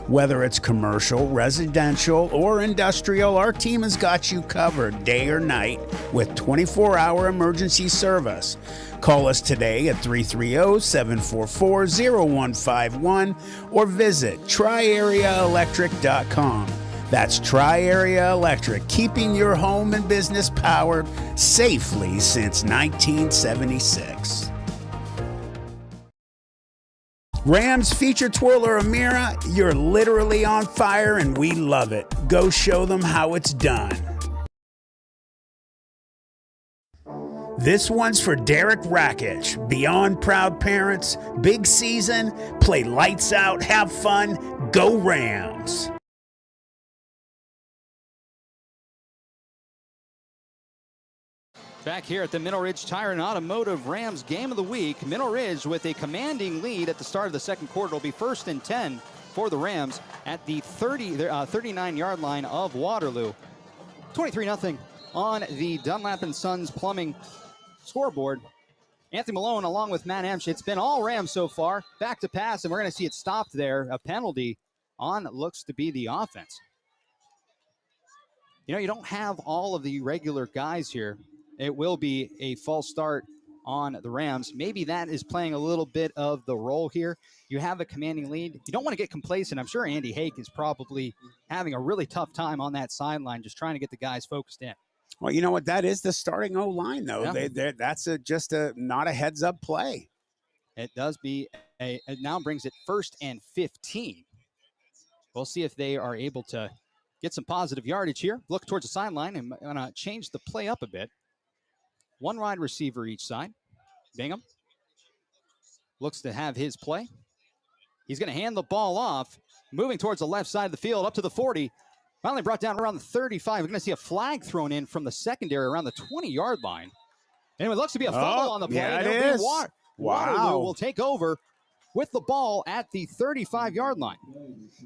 Whether it's commercial, residential, or industrial, our team has got you covered day or night with 24-hour emergency service. Call us today at 330-744-0151 or visit triareaelectric.com. That's Tri-Area Electric, keeping your home and business powered safely since 1976. Rams feature twirler Amira, you're literally on fire and we love it. Go show them how it's done. This one's for Derek Rakich. Beyond proud parents, big season, play lights out, have fun, go Rams. Back here at the Middle Ridge Tire and Automotive Rams game of the week. Middle Ridge with a commanding lead at the start of the second quarter. It'll be 1st and 10 for the Rams at the 39-yard line of Waterloo. 23-0 on the Dunlap & Sons Plumbing scoreboard. Anthony Malone along with Matt Emch. It's been all Rams so far. Back to pass, and we're going to see it stopped there. A penalty on looks to be the offense. You know, you don't have all of the regular guys here. It will be a false start on the Rams. Maybe that is playing a little bit of the role here. You have a commanding lead. You don't want to get complacent. I'm sure Andy Hake is probably having a really tough time on that sideline, just trying to get the guys focused in. Well, you know what? That is the starting O-line, though. Yeah. That's just not a heads-up play. It does be it now brings it 1st and 15. We'll see if they are able to get some positive yardage here. Look towards the sideline and going to change the play up a bit. One wide receiver each side. Bingham looks to have his play. He's going to hand the ball off, moving towards the left side of the field, up to the 40. Finally brought down around the 35. We're going to see a flag thrown in from the secondary around the 20-yard line. And it looks to be a fumble on the play. Yeah, it is. Waterloo will take over with the ball at the 35-yard line.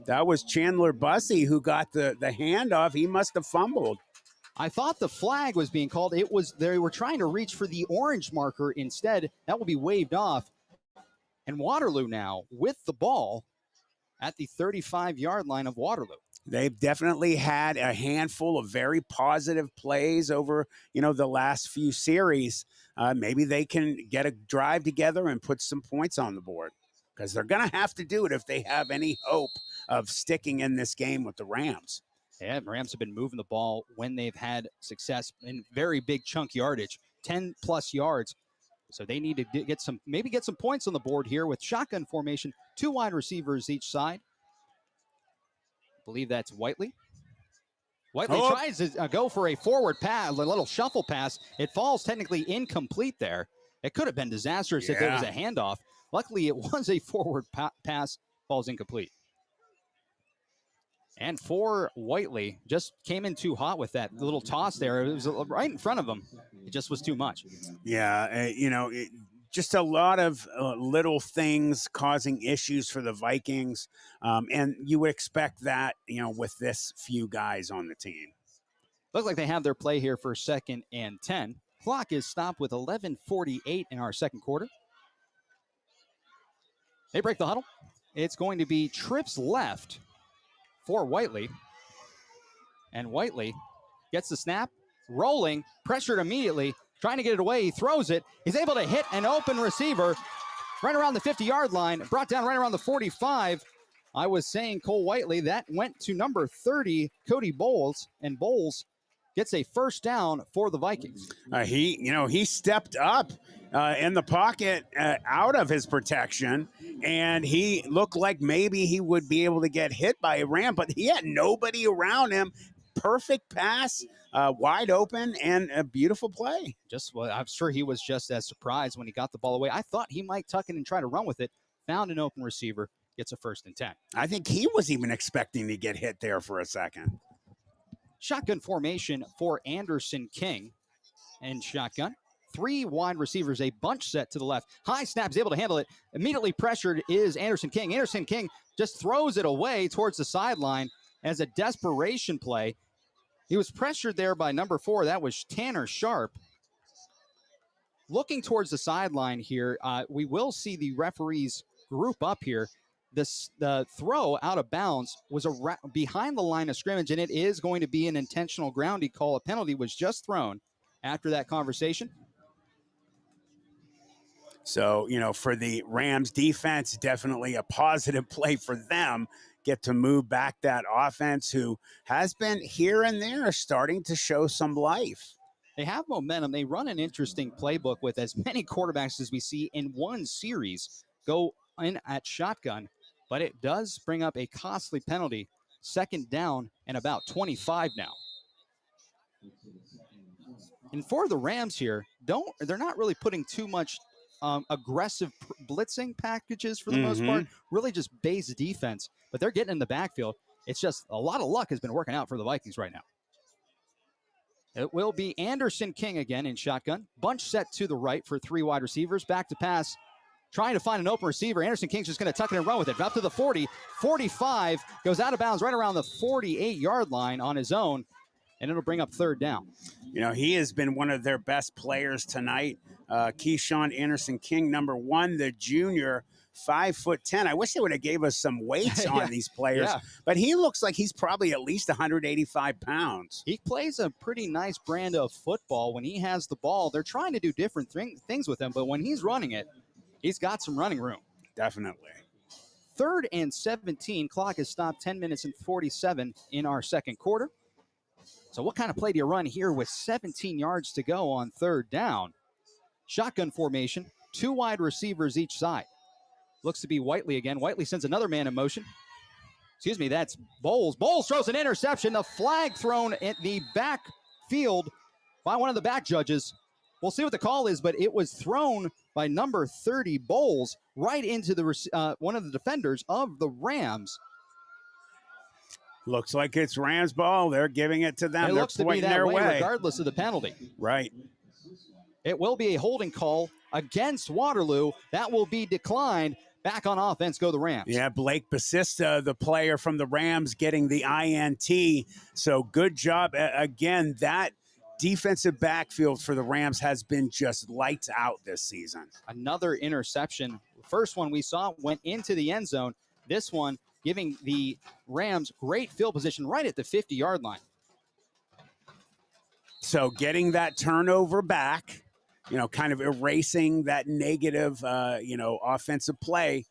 That was Chandler Bussey who got the handoff. He must have fumbled. I thought the flag was being called. It was, they were trying to reach for the orange marker instead. That will be waved off. And Waterloo now with the ball at the 35-yard line of Waterloo. They've definitely had a handful of very positive plays over, the last few series. Maybe they can get a drive together and put some points on the board, because they're going to have to do it if they have any hope of sticking in this game with the Rams. Yeah, Rams have been moving the ball when they've had success in very big chunk yardage, 10-plus yards. So they need to get some points on the board here with shotgun formation, 2 wide receivers each side. I believe that's Whiteley. Whiteley tries to go for a forward pass, a little shuffle pass. It falls technically incomplete there. It could have been disastrous if it was a handoff. Luckily, it was a forward pass, falls incomplete. And for Whiteley, just came in too hot with that little toss there. It was right in front of him. It just was too much. Yeah, just a lot of little things causing issues for the Vikings. And you would expect that, with this few guys on the team. Looks like they have their play here for 2nd and 10. Clock is stopped with 11:48 in our second quarter. They break the huddle. It's going to be trips left for Whiteley. And Whiteley gets the snap, rolling, pressured immediately, trying to get it away. He throws it. He's able to hit an open receiver right around the 50-yard line, brought down right around the 45. I was saying Cole Whiteley, that went to number 30, Cody Bowles, and Bowles gets a first down for the Vikings. He stepped up in the pocket out of his protection, and he looked like maybe he would be able to get hit by a Ram, but he had nobody around him. Perfect pass, wide open, and a beautiful play. I'm sure he was just as surprised when he got the ball away. I thought he might tuck it and try to run with it. Found an open receiver, gets a 1st and 10. I think he was even expecting to get hit there for a second. Shotgun formation for Anderson King. And shotgun. 3 wide receivers, a bunch set to the left. High snap is able to handle it. Immediately pressured is Anderson King. Anderson King just throws it away towards the sideline as a desperation play. He was pressured there by number 4. That was Tanner Sharp. Looking towards the sideline here, we will see the referees group up here. The throw out of bounds was behind the line of scrimmage, and it is going to be an intentional grounding call. A penalty was just thrown after that conversation. So, for the Rams defense, definitely a positive play for them, get to move back that offense, who has been here and there starting to show some life. They have momentum. They run an interesting playbook with as many quarterbacks as we see in one series go in at shotgun, but it does bring up a costly penalty. Second down and about 25 now. And for the Rams here, they're not really putting too much aggressive blitzing packages for the most part, really just base defense, but they're getting in the backfield. It's just a lot of luck has been working out for the Vikings right now. It will be Anderson King again in shotgun. Bunch set to the right for 3 wide receivers. Back to pass, trying to find an open receiver. Anderson King's just going to tuck it and run with it. Up to the 40, 45, goes out of bounds right around the 48-yard line on his own, and it'll bring up third down. You know, he has been one of their best players tonight. Keyshawn Anderson King, number 1, the junior, 5'10". I wish they would have gave us some weights on these players, but he looks like he's probably at least 185 pounds. He plays a pretty nice brand of football. When he has the ball, they're trying to do different things with him, but when he's running it, he's got some running room. Definitely. 3rd and 17. Clock has stopped 10 minutes and 47 in our second quarter. So what kind of play do you run here with 17 yards to go on third down? Shotgun formation, 2 wide receivers each side. Looks to be Whiteley again. Whiteley sends another man in motion. Excuse me, that's Bowles. Bowles throws an interception. The flag thrown at the backfield by one of the back judges. We'll see what the call is, but it was thrown by number 30, Bowles, right into the one of the defenders of the Rams. Looks like it's Rams ball. They're giving it to them. It looks to be that their way, regardless of the penalty. Right. It will be a holding call against Waterloo. That will be declined. Back on offense go the Rams. Yeah, Blake Basista, the player from the Rams, getting the INT. So good job. Again, that defensive backfield for the Rams has been just lights out this season. Another interception. First one we saw went into the end zone. This one giving the Rams great field position right at the 50-yard line. So getting that turnover back, you know, kind of erasing that negative, offensive play.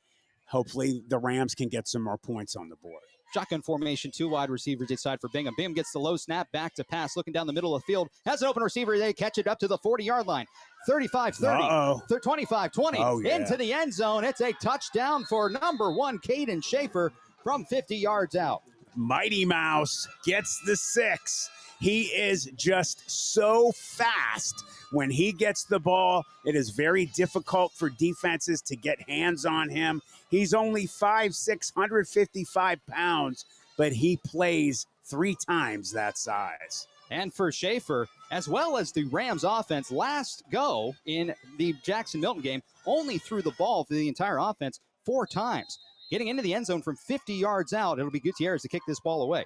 Hopefully the Rams can get some more points on the board. Shotgun formation, 2 wide receivers inside for Bingham. Bingham gets the low snap, back to pass, looking down the middle of the field. Has an open receiver. They catch it up to the 40-yard line. 35-30, 25-20, into the end zone. It's a touchdown for number 1, Caden Schaefer, from 50 yards out. Mighty Mouse gets the 6. He is just so fast. When he gets the ball, it is very difficult for defenses to get hands on him. He's only 5'6", 155 pounds, but he plays 3 times that size. And for Schaefer, as well as the Rams offense, last go in the Jackson-Milton game, only threw the ball for the entire offense 4 times. Getting into the end zone from 50 yards out, it'll be Gutierrez to kick this ball away.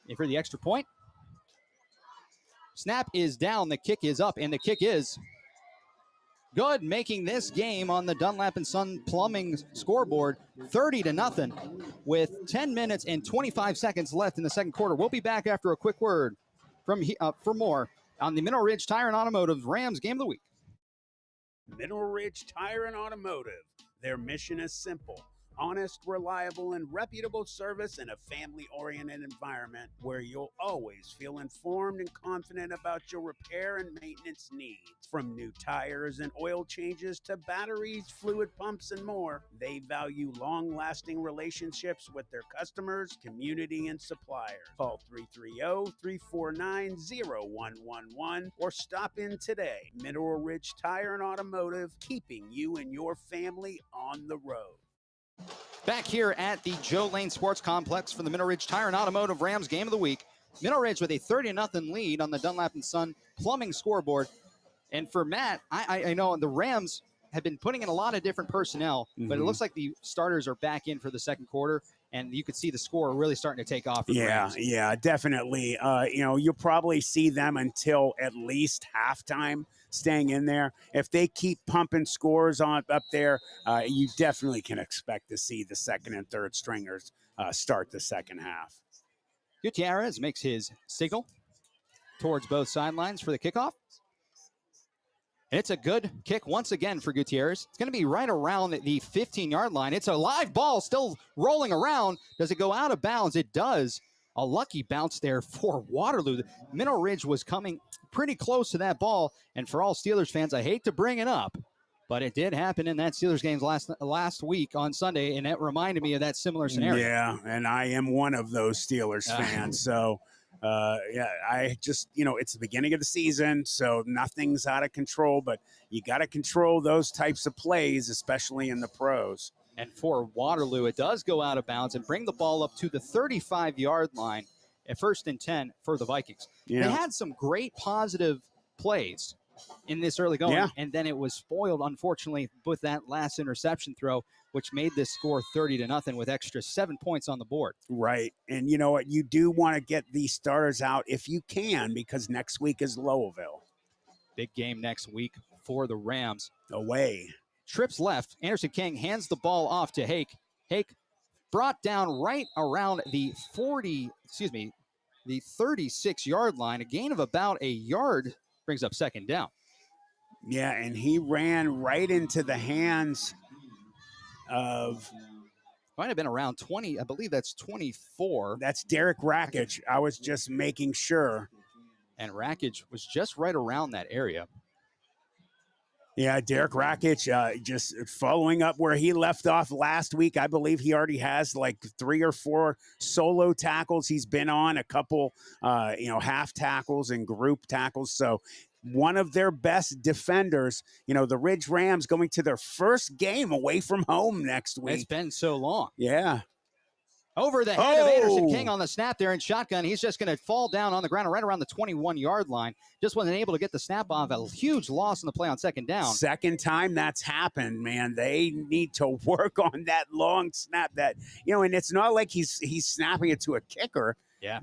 And for the extra point, snap is down, the kick is up, and the kick is good, making this game on the Dunlap & Son Plumbing scoreboard 30-0 with 10 minutes and 25 seconds left in the second quarter. We'll be back after a quick word for more on the Mineral Ridge Tire and Automotive Rams Game of the Week. Mineral Ridge Tire and Automotive. Their mission is simple. Honest, reliable, and reputable service in a family-oriented environment where you'll always feel informed and confident about your repair and maintenance needs. From new tires and oil changes to batteries, fluid pumps, and more, they value long-lasting relationships with their customers, community, and suppliers. Call 330-349-0111 or stop in today. Mineral Ridge Tire and Automotive, keeping you and your family on the road. Back here at the Joe Lane Sports Complex for the Mineral Ridge Tire and Automotive Rams Game of the Week. Mineral Ridge with a 30-0 lead on the Dunlap & Son Plumbing scoreboard. And for Matt, I know the Rams have been putting in a lot of different personnel, but it looks like the starters are back in for the second quarter, and you could see the score really starting to take off. For the Rams. Yeah, definitely. You'll probably see them until at least halftime, staying in there. If they keep pumping scores up there, you definitely can expect to see the second and third stringers start the second half. Gutierrez makes his signal towards both sidelines for the kickoff. And it's a good kick once again for Gutierrez. It's going to be right around the 15-yard line. It's a live ball still rolling around. Does it go out of bounds? It does. A lucky bounce there for Waterloo. Mineral Ridge was coming pretty close to that ball. And for all Steelers fans, I hate to bring it up, but it did happen in that Steelers game last week on Sunday, and it reminded me of that similar scenario. Yeah, and I am one of those Steelers fans. So, I just, it's the beginning of the season, so nothing's out of control, but you got to control those types of plays, especially in the pros. And for Waterloo, it does go out of bounds and bring the ball up to the 35-yard line at 1st and 10 for the Vikings. Yeah. They had some great positive plays in this early going, and then it was spoiled, unfortunately, with that last interception throw, which made this score 30-0 with extra 7 points on the board. Right. And you know what? You do want to get these starters out if you can, because next week is Lowellville. Big game next week for the Rams. Away. Trips left. Anderson King hands the ball off to Hake. Hake brought down right around the 36-yard line. A gain of about a yard brings up 2nd down. Yeah, and he ran right into the hands of... Might have been around 20. I believe that's 24. That's Derek Rackage. I was just making sure. And Rackage was just right around that area. Yeah, Derek Rackage, just following up where he left off last week. I believe he already has like 3 or 4 solo tackles. He's been on a couple, half tackles and group tackles. So one of their best defenders, the Ridge Rams going to their first game away from home next week. It's been so long. Yeah. Over the head of Anderson King on the snap there in shotgun. He's just going to fall down on the ground right around the 21-yard line. Just wasn't able to get the snap off. A huge loss in the play on 2nd down. Second time that's happened, man. They need to work on that long snap. That and it's not like he's snapping it to a kicker. Yeah.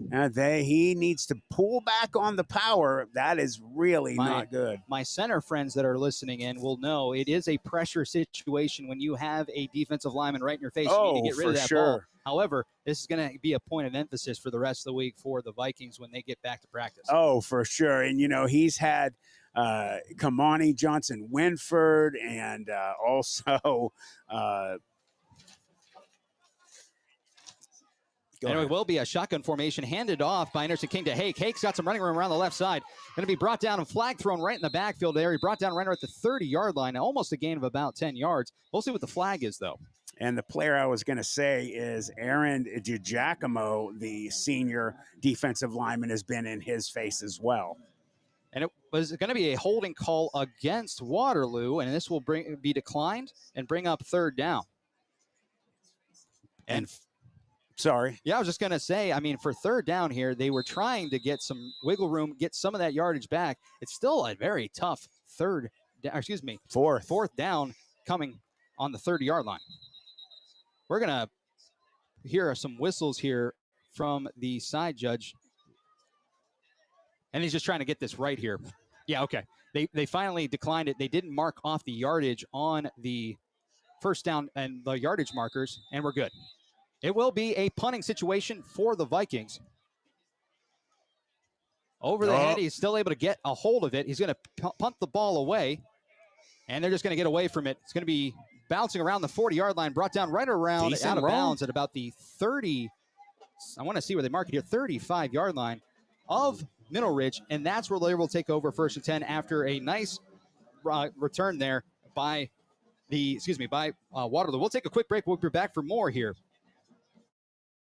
He needs to pull back on the power. That is really not good. My center friends that are listening in will know it is a pressure situation when you have a defensive lineman right in your face. You need to get rid of that ball. However, this is going to be a point of emphasis for the rest of the week for the Vikings when they get back to practice. Oh, for sure. And, he's had Kamani Johnson-Winford and also and it will be a shotgun formation handed off by Anderson King to Hake. Hake's got some running room around the left side. Going to be brought down and flag thrown right in the backfield there. He brought down right at the 30-yard line. Almost a gain of about 10 yards. We'll see what the flag is, though. And the player I was going to say is Aaron DiGiacomo, the senior defensive lineman, has been in his face as well. And it was going to be a holding call against Waterloo, and this will be declined and bring up 3rd down. And sorry. Yeah, I was just going to say, for 3rd down here, they were trying to get some wiggle room, get some of that yardage back. It's still a very tough fourth down coming on the 30-yard line. We're going to hear some whistles here from the side judge. And he's just trying to get this right here. Yeah, okay. They finally declined it. They didn't mark off the yardage on the 1st down and the yardage markers, and we're good. It will be a punting situation for the Vikings. Over the head, he's still able to get a hold of it. He's going to punt the ball away, and they're just going to get away from it. It's going to be bouncing around the 40-yard line, brought down right around out of bounds at about the 30. I want to see where they mark it here, 35-yard line of Mineral Ridge, and that's where they will take over 1st and 10 after a nice return there by Waterloo. We'll take a quick break. We'll be back for more here.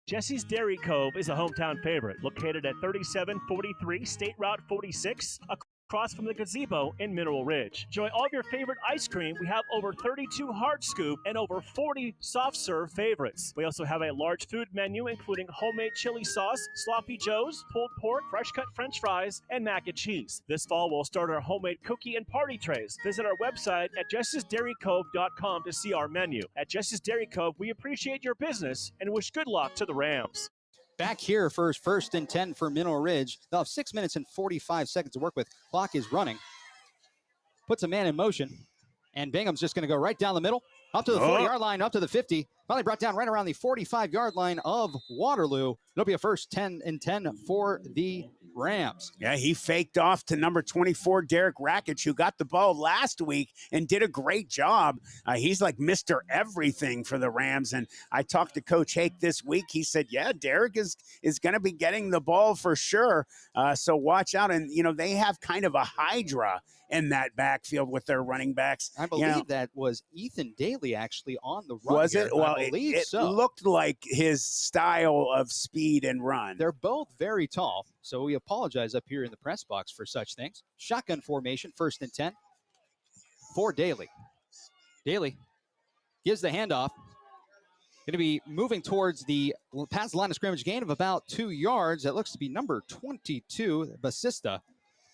Jesse's Dairy Cove is a hometown favorite, located at 3743 State Route 46, across from the gazebo in Mineral Ridge. Enjoy all of your favorite ice cream. We have over 32 hard scoop and over 40 soft serve favorites. We also have a large food menu, including homemade chili sauce, sloppy joes, pulled pork, fresh cut french fries, and mac and cheese. This fall, we'll start our homemade cookie and party trays. Visit our website at jessesdairycove.com to see our menu. At Jesse's Dairy Cove, we appreciate your business and wish good luck to the Rams. Back here for 1st and 10 for Mineral Ridge. They'll have 6 minutes and 45 seconds to work with. Clock is running. Puts a man in motion. And Bingham's just going to go right down the middle, up to the 40-yard line, up to the 50. Finally brought down right around the 45-yard line of Waterloo. It'll be a 1st 10 and 10 for the Rams. Yeah, he faked off to number 24, Derek Rakic, who got the ball last week and did a great job. He's like Mr. Everything for the Rams. And I talked to Coach Hake this week. He said, yeah, Derek is going to be getting the ball for sure. So watch out. And, they have kind of a hydra in that backfield with their running backs. I believe that was Ethan Daly actually on the run. Was it? Well, I believe it so. looked like his style of speed and run. They're both very tall, so we apologize up here in the press box for such things. Shotgun formation, 1st and 10 for Daly. Daly gives the handoff. Going to be moving towards the past line of scrimmage, gain of about 2 yards. That looks to be number 22, Basista,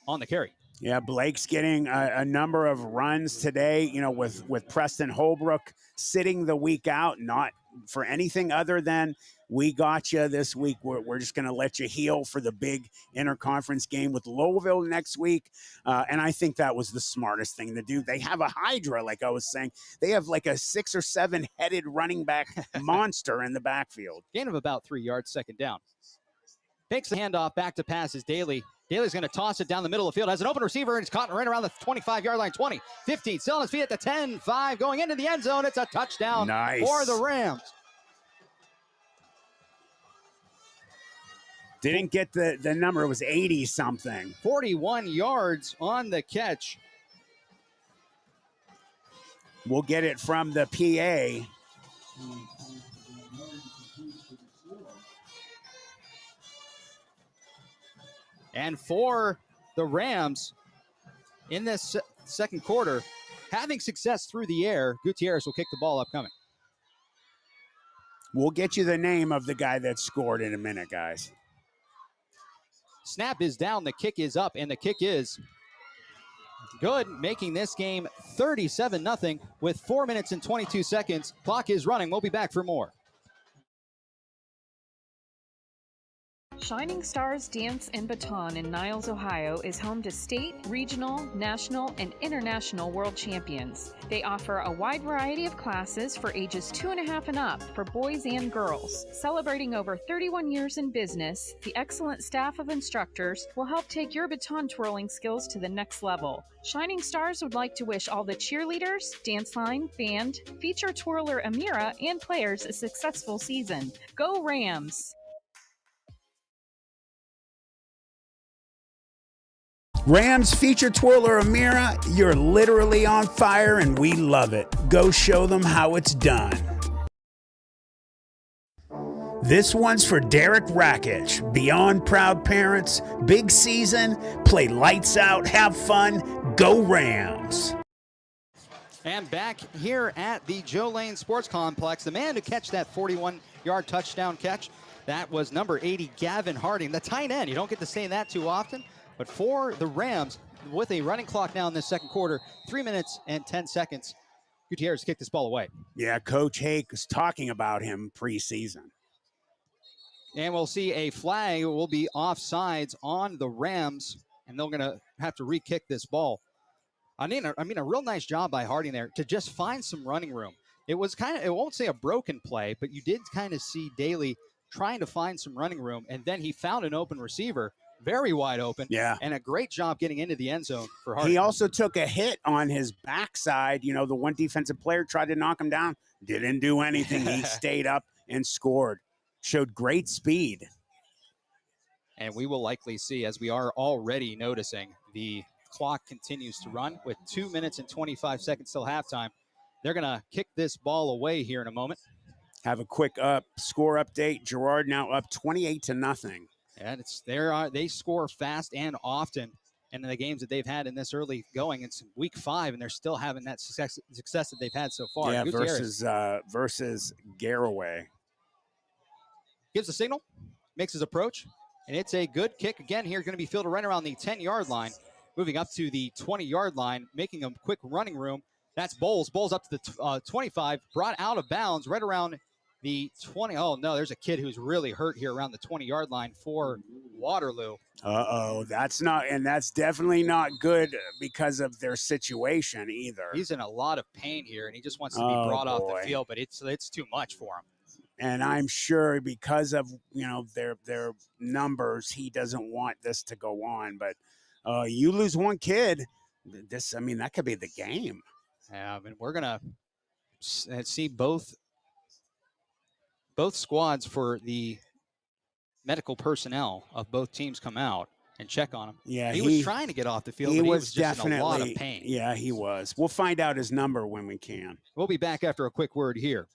on the carry. Yeah, Blake's getting a number of runs today, with Preston Holbrook sitting the week out, not for anything other than we got you this week. We're just going to let you heal for the big interconference game with Louisville next week. And I think that was the smartest thing to do. They have a hydra, like I was saying. They have like a 6 or 7 headed running back monster in the backfield. Gain of about 3 yards, 2nd down. Takes the handoff, back to passes. Daly's going to toss it down the middle of the field. Has an open receiver, and it's caught right around the 25-yard line. 20, 15, still on his feet at the 10, 5, going into the end zone. It's a touchdown for the Rams. Didn't get the number. It was 80-something. 41 yards on the catch. We'll get it from the PA. And for the Rams, in this second quarter, having success through the air, Gutierrez will kick the ball upcoming. We'll get you the name of the guy that scored in a minute, guys. Snap is down, the kick is up, and the kick is good, making this game 37-0 with 4 minutes and 22 seconds. Clock is running. We'll be back for more. Shining Stars Dance and Baton in Niles, Ohio is home to state, regional, national, and international world champions. They offer a wide variety of classes for ages 2.5 and up for boys and girls. Celebrating over 31 years in business, the excellent staff of instructors will help take your baton twirling skills to the next level. Shining Stars would like to wish all the cheerleaders, dance line, band, feature twirler Amira, and players a successful season. Go Rams! Rams feature twirler Amira, you're literally on fire and we love it. Go show them how it's done. This one's for Derek Rakic. Beyond proud parents, big season, play lights out, have fun, go Rams. And back here at the Joe Lane Sports Complex, the man to catch that 41-yard touchdown catch, that was number 80, Gavin Harding, the tight end. You don't get to say that too often. But for the Rams, with a running clock now in this second quarter, 3 minutes and 10 seconds, Gutierrez kicked this ball away. Yeah, Coach Hake was talking about him preseason. And we'll see a flag will be offsides on the Rams, and they're going to have to re-kick this ball. I mean, a real nice job by Harding there to just find some running room. It was kind of, it won't say a broken play, but you did kind of see Daly trying to find some running room, and then he found an open receiver. Very wide open. Yeah. And a great job getting into the end zone for Harding. He also took a hit on his backside. The one defensive player tried to knock him down. Didn't do anything. He stayed up and scored. Showed great speed. And we will likely see, as we are already noticing, the clock continues to run with 2 minutes and 25 seconds till halftime. They're going to kick this ball away here in a moment. Have a quick score update. Girard now up 28-0. And they score fast and often in the games that they've had in this early going. It's week 5, and they're still having that success that they've had so far. Yeah, versus Garraway. Gives the signal, makes his approach, and it's a good kick. Again, here going to be fielded right around the 10-yard line, moving up to the 20-yard line, making a quick running room. That's Bowles. Bowles up to the 25, brought out of bounds right around the 20. Oh, no, there's a kid who's really hurt here around the 20-yard line for Waterloo. That's definitely not good because of their situation either. He's in a lot of pain here, and he just wants to be brought off the field, but it's too much for him. And I'm sure because of, their numbers, he doesn't want this to go on. But you lose one kid, that could be the game. Yeah, I mean, we're gonna see both squads for the medical personnel of both teams come out and check on him. Yeah, he was trying to get off the field, but he was just definitely in a lot of pain. Yeah, he was. We'll find out his number when we can. We'll be back after a quick word here.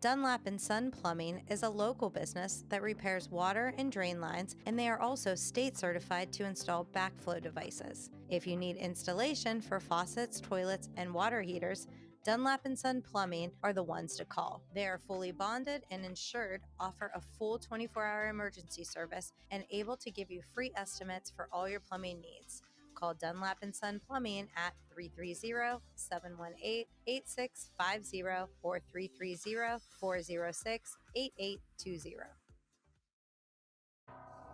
Dunlap and Son Plumbing is a local business that repairs water and drain lines, and they are also state certified to install backflow devices. If you need installation for faucets, toilets, and water heaters, Dunlap and Son Plumbing are the ones to call. They are fully bonded and insured, offer a full 24-hour emergency service, and able to give you free estimates for all your plumbing needs. Call Dunlap and Son Plumbing at 330-718-8650 or 330-406-8820.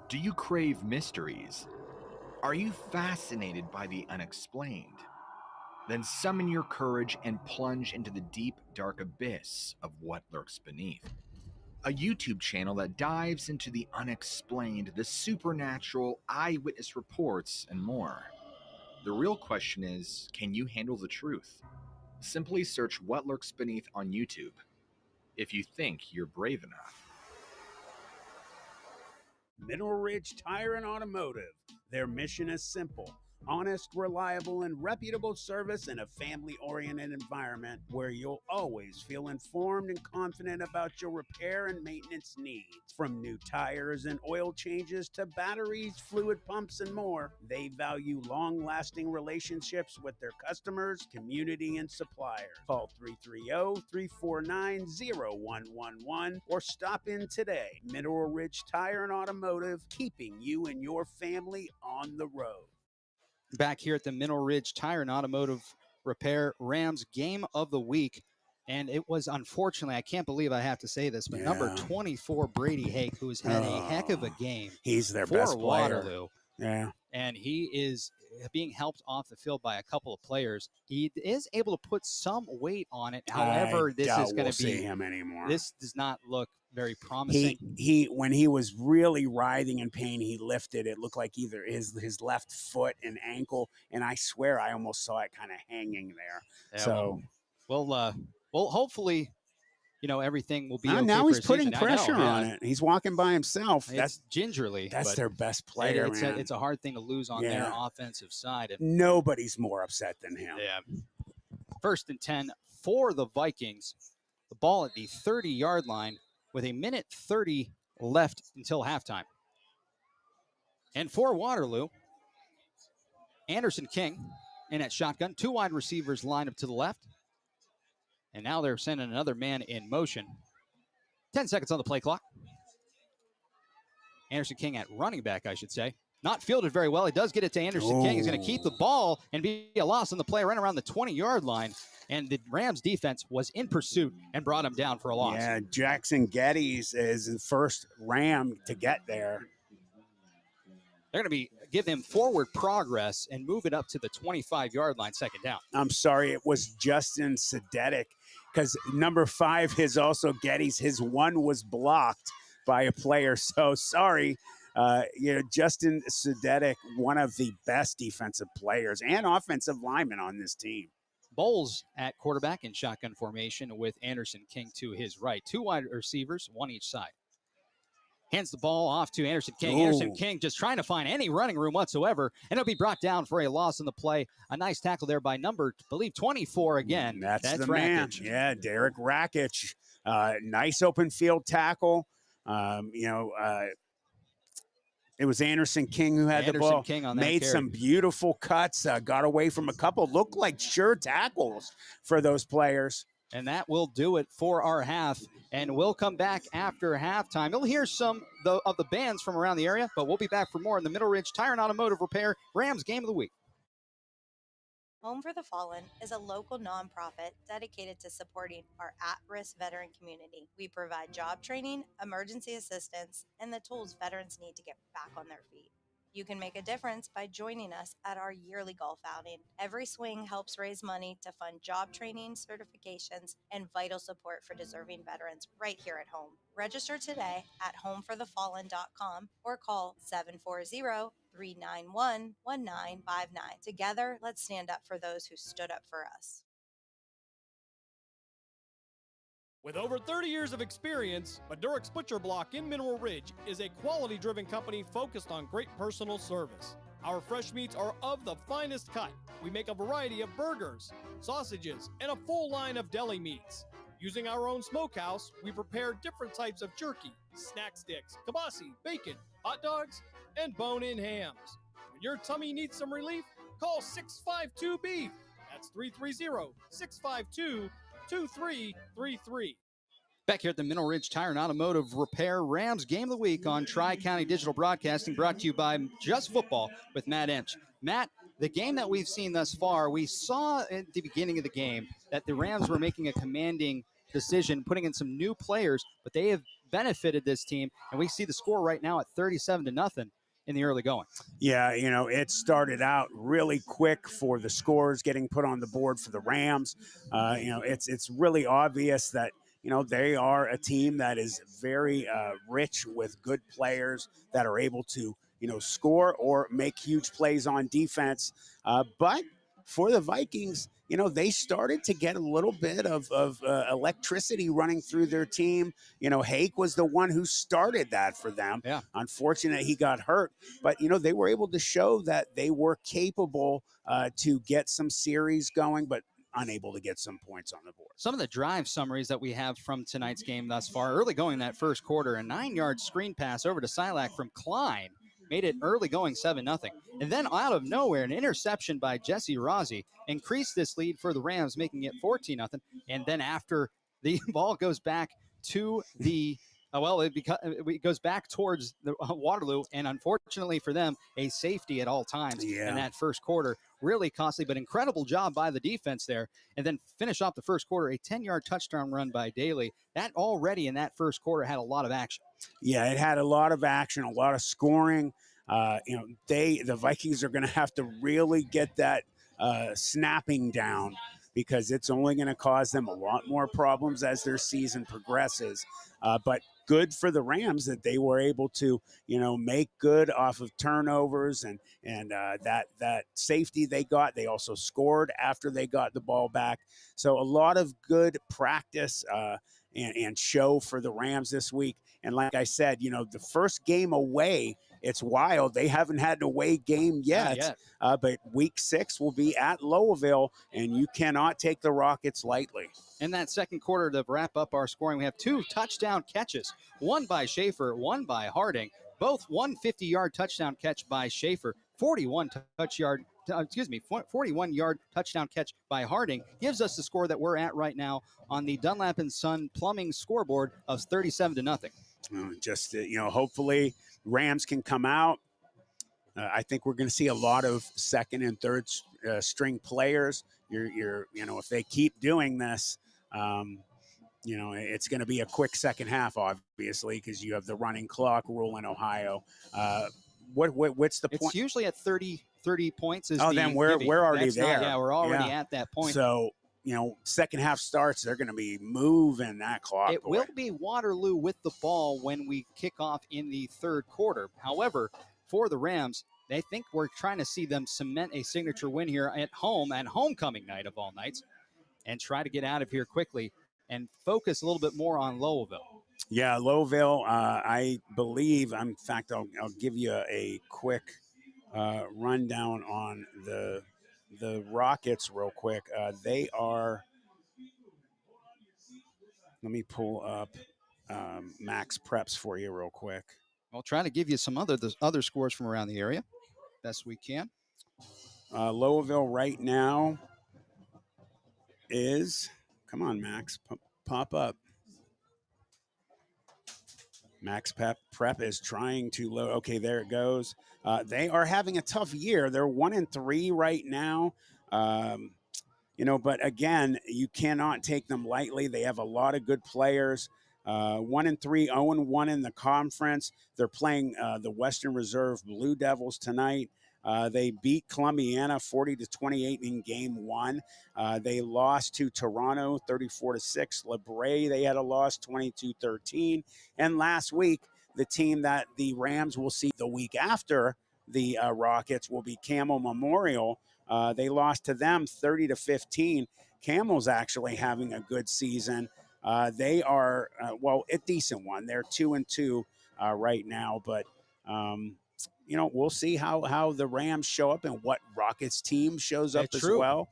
Do you crave mysteries? Are you fascinated by the unexplained? Then summon your courage and plunge into the deep, dark abyss of what lurks beneath. A YouTube channel that dives into the unexplained, the supernatural, eyewitness reports, and more. The real question is, can you handle the truth? Simply search What Lurks Beneath on YouTube, if you think you're brave enough. Mineral Ridge Tire and Automotive. Their mission is simple: honest, reliable, and reputable service in a family-oriented environment where you'll always feel informed and confident about your repair and maintenance needs. From new tires and oil changes to batteries, fluid pumps, and more, they value long-lasting relationships with their customers, community, and suppliers. Call 330-349-0111 or stop in today. Mineral Ridge Tire and Automotive, keeping you and your family on the road. Back here at the Mineral Ridge Tire and Automotive Repair Rams game of the week. And it was, unfortunately, I can't believe I have to say this, but number 24, Brady Hake, who's had a heck of a game. He's their for best player. Waterloo. Yeah. And he is being helped off the field by a couple of players. He is able to put some weight on it. However, this is going to be see him anymore. This does not look very promising. He when he was really writhing in pain, he lifted. It looked like either his left foot and ankle, and I swear I almost saw it kind of hanging there. Yeah, so well, hopefully, everything will be okay. Now he's putting season. pressure on it. He's walking by himself. That's gingerly. That's their best player. It's a hard thing to lose on their offensive side. And nobody's more upset than him. Yeah. 1st and 10 for the Vikings. The ball at the 30-yard line with 1:30 left until halftime. And for Waterloo, Anderson King in at shotgun. 2 wide receivers line up to the left. And now they're sending another man in motion. 10 seconds on the play clock. Anderson King at running back, I should say. Not fielded very well. He does get it to Anderson King. He's going to keep the ball and be a loss on the play right around the 20-yard line. And the Rams defense was in pursuit and brought him down for a loss. Yeah, Jackson Geddes is the first Ram to get there. They're going to give him forward progress and move it up to the 25-yard line, 2nd down. I'm sorry, it was Justin Sudetic, because number 5 is also Geddes. His one was blocked by a player. So sorry. Justin Sudetic, one of the best defensive players and offensive linemen on this team. Bowles at quarterback in shotgun formation with Anderson King to his right. 2 wide receivers, 1 each side. Hands the ball off to Anderson King. Anderson King just trying to find any running room whatsoever, and it'll be brought down for a loss in the play. A nice tackle there by number, I believe, 24 again. That's the Rakic. Man. Yeah, Derek Rakic. Nice open field tackle. It was Anderson King who had the ball. King on that made carry. some beautiful cuts, got away from a couple, looked like sure tackles for those players. And that will do it for our half. And we'll come back after halftime. You'll hear some of the bands from around the area, but we'll be back for more in the Middle Ridge Tire and Automotive Repair Rams Game of the Week. Home for the Fallen is a local nonprofit dedicated to supporting our at-risk veteran community. We provide job training, emergency assistance, and the tools veterans need to get back on their feet. You can make a difference by joining us at our yearly golf outing. Every swing helps raise money to fund job training, certifications, and vital support for deserving veterans right here at home. Register today at homeforthefallen.com or call 740-391-1959. Together, let's stand up for those who stood up for us. With over 30 years of experience, Madurix Butcher Block in Mineral Ridge is a quality-driven company focused on great personal service. Our fresh meats are of the finest cut. We make a variety of burgers, sausages, and a full line of deli meats. Using our own smokehouse, we prepare different types of jerky, snack sticks, kibasi, bacon, hot dogs, and bone-in hams. When your tummy needs some relief, call 652-BEEF. That's 330-652-2333. Back here at the Mineral Ridge Tire and Automotive Repair Rams Game of the Week on Tri-County Digital Broadcasting, brought to you by Just Football with Matt Emch. Matt, the game that we've seen thus far, we saw at the beginning of the game that the Rams were making a commanding decision, putting in some new players, but they have benefited this team, and we see the score right now at 37-0 in the early going. Yeah, it started out really quick for the scores getting put on the board for the Rams. It's really obvious that they are a team that is very rich with good players that are able to, score or make huge plays on defense. But for the Vikings, they started to get a little bit of electricity running through their team. Hake was the one who started that for them. Yeah. Unfortunately, he got hurt. But, they were able to show that they were capable to get some series going, but unable to get some points on the board. Some of the drive summaries that we have from tonight's game thus far, early going in that first quarter, a 9-yard screen pass over to Silak from Klein made it early going 7-0. And then out of nowhere, an interception by Jesse Rossi increased this lead for the Rams, making it 14-0. And then after the ball goes back to the it goes back towards the Waterloo, and unfortunately for them, a safety at all times in that first quarter. Really costly, but incredible job by the defense there. And then finish off the first quarter, a 10-yard touchdown run by Daly. That already in that first quarter had a lot of action. Yeah, it had a lot of action, a lot of scoring. The Vikings are going to have to really get that snapping down, because it's only going to cause them a lot more problems as their season progresses. But good for the Rams that they were able to, make good off of turnovers and that safety they got. They also scored after they got the ball back. So a lot of good practice and show for the Rams this week. And like I said, the first game away, it's wild. They haven't had an away game yet. But week 6 will be at Louisville, and you cannot take the Rockets lightly. In that second quarter, to wrap up our scoring, we have 2 touchdown catches, one by Schaefer, one by Harding, both 150-yard touchdown catch by Schaefer, 41-yard touchdown catch by Harding, gives us the score that we're at right now on the Dunlap & Son Plumbing scoreboard of 37-0. Just, hopefully Rams can come out. I think we're going to see a lot of second and third string players. If they keep doing this, it's going to be a quick second half, obviously, because you have the running clock rule in Ohio. What's the point? It's usually at 30 points. Then we're already there. We're already at that point. So, second half starts, they're going to be moving that clock. It will be Waterloo with the ball when we kick off in the third quarter. However, for the Rams, they think we're trying to see them cement a signature win here at home, and homecoming night of all nights, and try to get out of here quickly and focus a little bit more on Louisville. Yeah, Louisville, I believe, in fact, I'll give you a quick rundown on the Rockets real quick. They are, let me pull up Max Preps for you real quick. I'll try to give you some other scores from around the area, best we can. Louisville right now is, come on, Max, pop up. Max Prep is trying to load. Okay, there it goes. They are having a tough year. They're 1-3 right now. But again, you cannot take them lightly. They have a lot of good players. 1-3, 0-1 in the conference. They're playing the Western Reserve Blue Devils tonight. They beat Columbiana 40-28 in game 1. They lost to Toronto 34-6. LeBray, they had a loss 22-13. And last week, the team that the Rams will see the week after the Rockets will be Camel Memorial. They lost to them 30-15. Camel's actually having a good season. They are, a decent one. They're 2-2 right now, but we'll see how the Rams show up and what Rockets team shows up as well.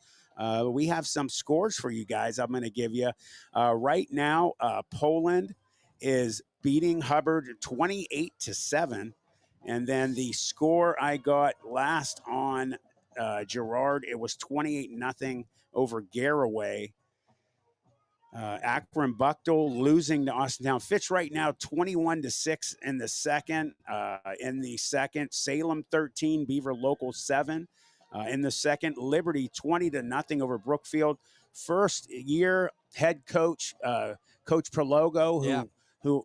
We have some scores for you guys I'm going to give you. Right now, Poland is beating Hubbard 28-7. And then the score I got last on Girard, it was 28-0 over Garaway. Akron Buchtel losing to Austintown. Fitch right now 21-6 in the second. Salem 13, Beaver Local 7. In the second, Liberty 20-0 over Brookfield. First year head coach, Coach Prologo, who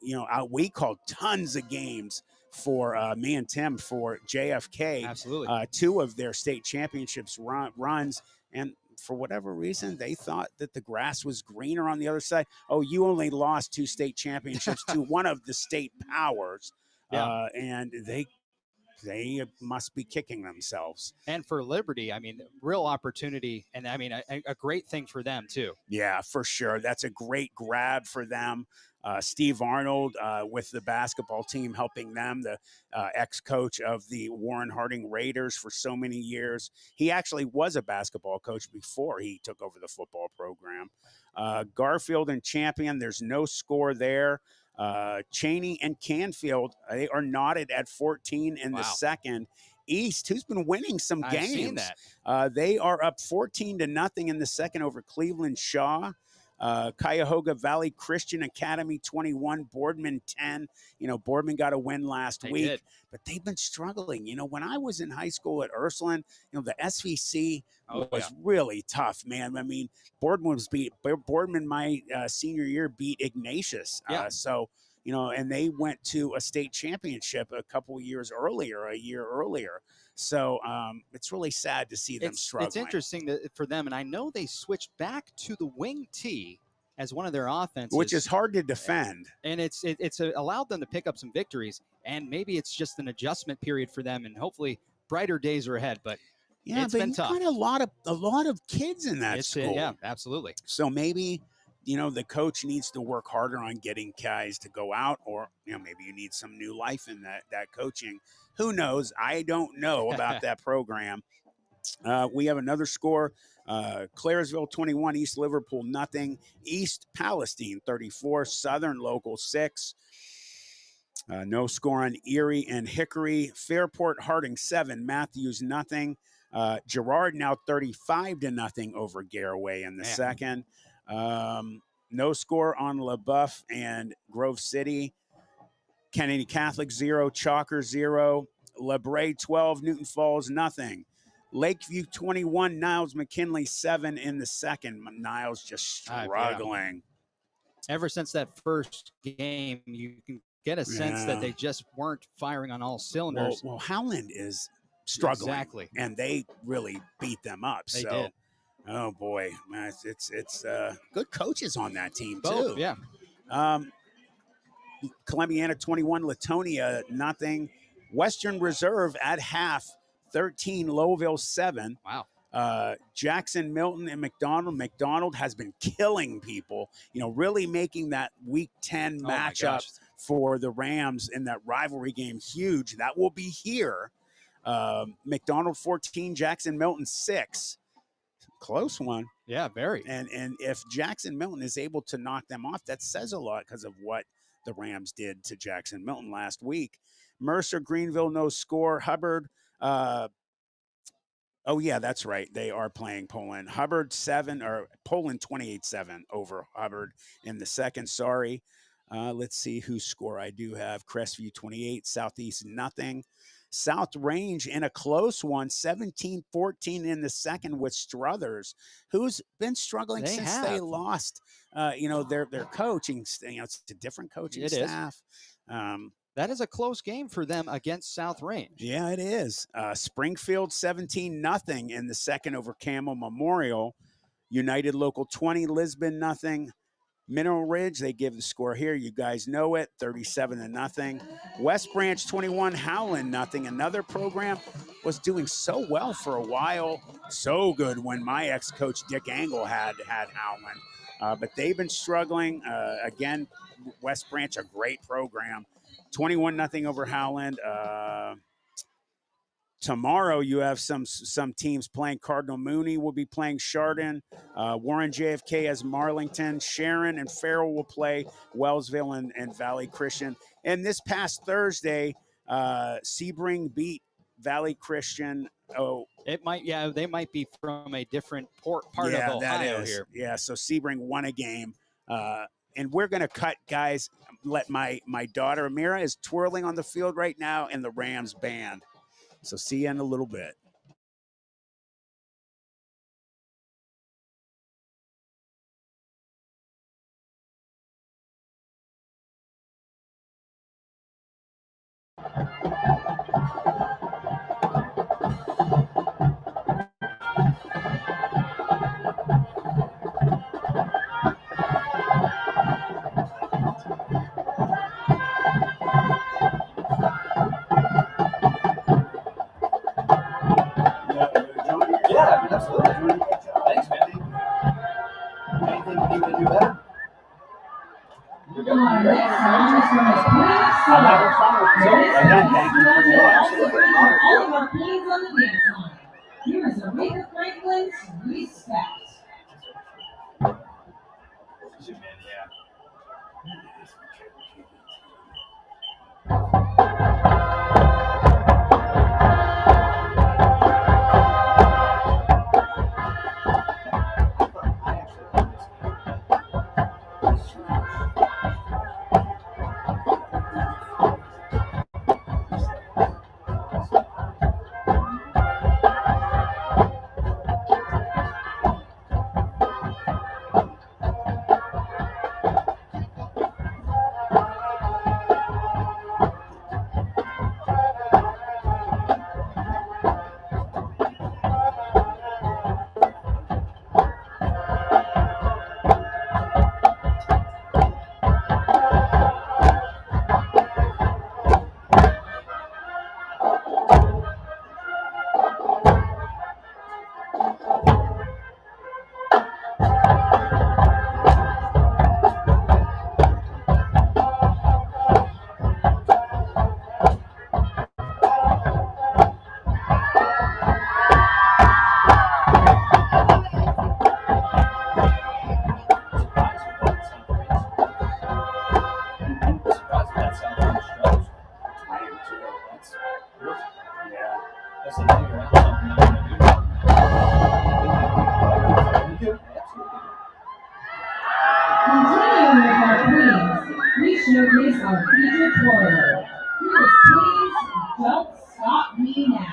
we called tons of games for me and Tim for JFK. Absolutely. 2 of their state championships runs, and for whatever reason, they thought that the grass was greener on the other side. Oh, you only lost 2 state championships to one of the state powers. And they must be kicking themselves. And for Liberty, I mean, real opportunity, and I mean, a great thing for them too. Yeah, for sure. That's a great grab for them. Steve Arnold with the basketball team, helping them, the ex-coach of the Warren Harding Raiders for so many years. He actually was a basketball coach before he took over the football program. Garfield and Champion, there's no score there. Cheney and Canfield, they are knotted at 14 in the second. East, who's been winning some games. I've seen that. They are up 14-0 in the second over Cleveland Shaw. Cuyahoga Valley Christian Academy 21, Boardman 10. Boardman got a win last week, but they've been struggling. When I was in high school at Ursuline, the SVC was really tough, man. I mean, Boardman my senior year beat Ignatius. And they went to a state championship a year earlier. So it's really sad to see them struggling. It's interesting for them, and I know they switched back to the wing tee as one of their offenses, which is hard to defend. And it's allowed them to pick up some victories, and maybe it's just an adjustment period for them, and hopefully brighter days are ahead. But it's been tough. Got a lot of kids in that school. Yeah, absolutely. So maybe the coach needs to work harder on getting guys to go out, or maybe you need some new life in that coaching. Who knows? I don't know about that program. We have another score. Claresville 21, East Liverpool nothing. East Palestine 34, Southern Local 6. No score on Erie and Hickory. Fairport Harding 7, Matthews nothing. Girard now 35-0 over Garaway in the second. No score on LaBeouf and Grove City. Kennedy Catholic 0, Chalker 0. LeBray 12, Newton Falls nothing. Lakeview 21, Niles McKinley 7 in the second. Niles just struggling. Ever since that first game, you can get a sense that they just weren't firing on all cylinders. Well, Howland is struggling. Exactly. And they really beat them up. They did. Oh, boy. It's good coaches on that team, Both, too. Yeah. Columbiana 21, Latonia nothing. Western Reserve at half, 13, Lowville 7. Wow. Jackson, Milton, and McDonald. McDonald has been killing people, really making that Week 10 matchup for the Rams in that rivalry game huge. That will be here. McDonald 14, Jackson, Milton 6. Close one. Yeah, very. And if Jackson Milton is able to knock them off, that says a lot because of what the Rams did to Jackson Milton last week. Mercer, Greenville, no score. Hubbard, that's right. They are playing Poland. Hubbard 7, or Poland 28-7 over Hubbard in the second. Sorry. Let's see whose score I do have. Crestview 28, Southeast nothing. South Range in a close one, 17-14 in the second with Struthers, who's been struggling since they lost, their coaching. It's a different coaching staff. That is a close game for them against South Range. Yeah, it is. Springfield 17-0 in the second over Camel Memorial. United Local 20, Lisbon nothing. Mineral Ridge, they give the score here. You guys know it, 37-0. West Branch 21, Howland nothing. Another program was doing so well for a while, so good when my ex-coach Dick Angle had Howland, but they've been struggling. Again, West Branch, a great program, 21-0 over Howland. Tomorrow, you have some teams playing. Cardinal Mooney will be playing Chardon. Warren JFK has Marlington. Sharon and Farrell will play Wellsville and Valley Christian. And this past Thursday, Sebring beat Valley Christian. Oh, they might be from a different part of Ohio here. Yeah, so Sebring won a game. And we're going to cut, guys. Let my daughter, Amira, is twirling on the field right now in the Rams band. So see you in a little bit. Yeah, absolutely. Thanks, Mandy. Anything you need to do better? You're going to be great. I'm having fun with you. Again, thank you for doing absolutely. All of our queens on the dance line. Here is Aretha Franklin's Respect. Showcase our featured twirler. Here is Please Don't Stop Me Now.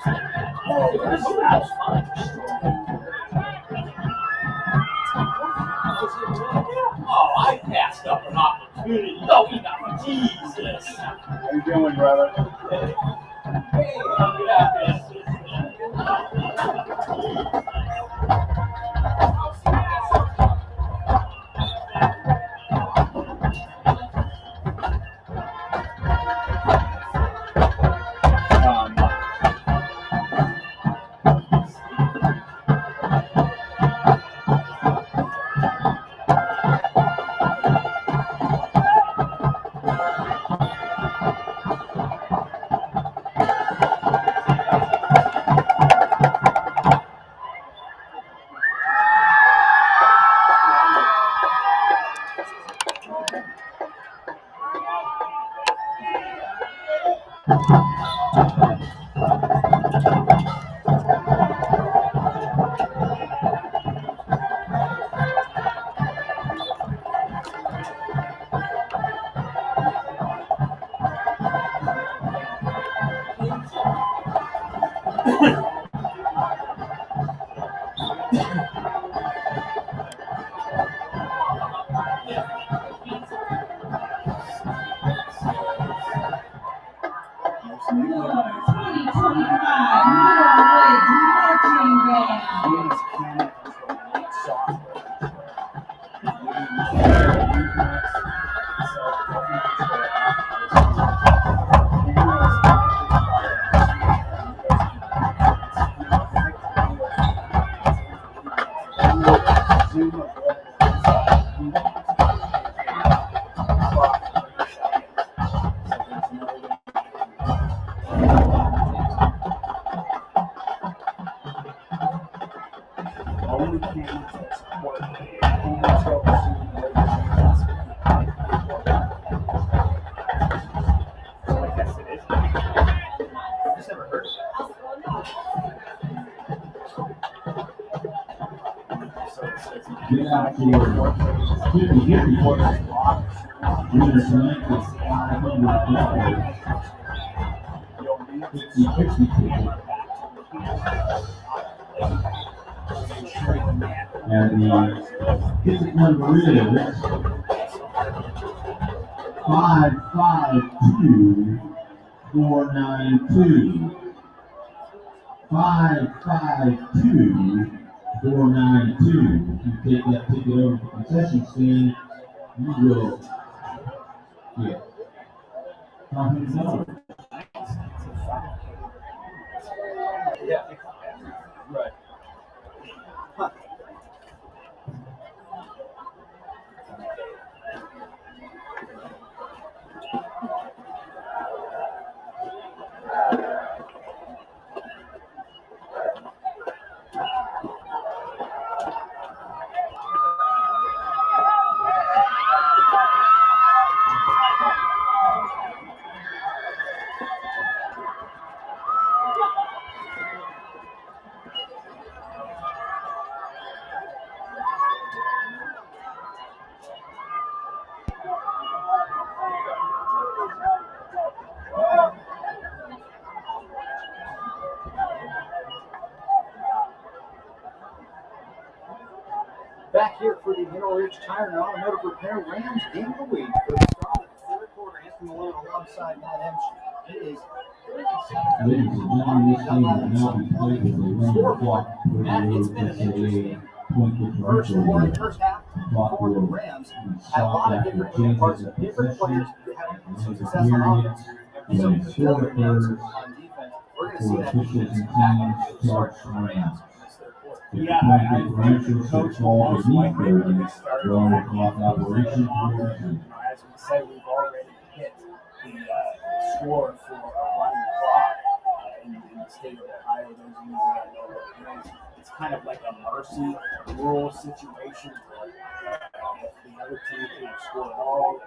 Oh, I passed up an opportunity. Oh, Jesus. How you doing, brother? Hey, good afternoon. Get out for keep the hit before this block. Winner tonight is and the ticket number is 552492. 552492. If you take that ticket over to the concession stand, you will get $500. Yeah. Right. Huh. Back here for the Mineral Ridge Tire and Automotive Repair Rams game of the week for the start of the third quarter. Anthony Malone alongside Matt Emch. It is 37. Ladies and gentlemen, this game will now be played with a running clock for the Matt, it's been an interesting point first differential. first half for the Rams. Had a lot of different moving parts, different players having some success on offense, and some failure on defense. We're going to see that start for the Rams. Yeah, I think Coach will most likely get started on the clock operation. As we said, we've already hit the score for a running clock in the state of Ohio. Those of you that know what it is, it's kind of like a mercy rule situation where if the other team can't score at all,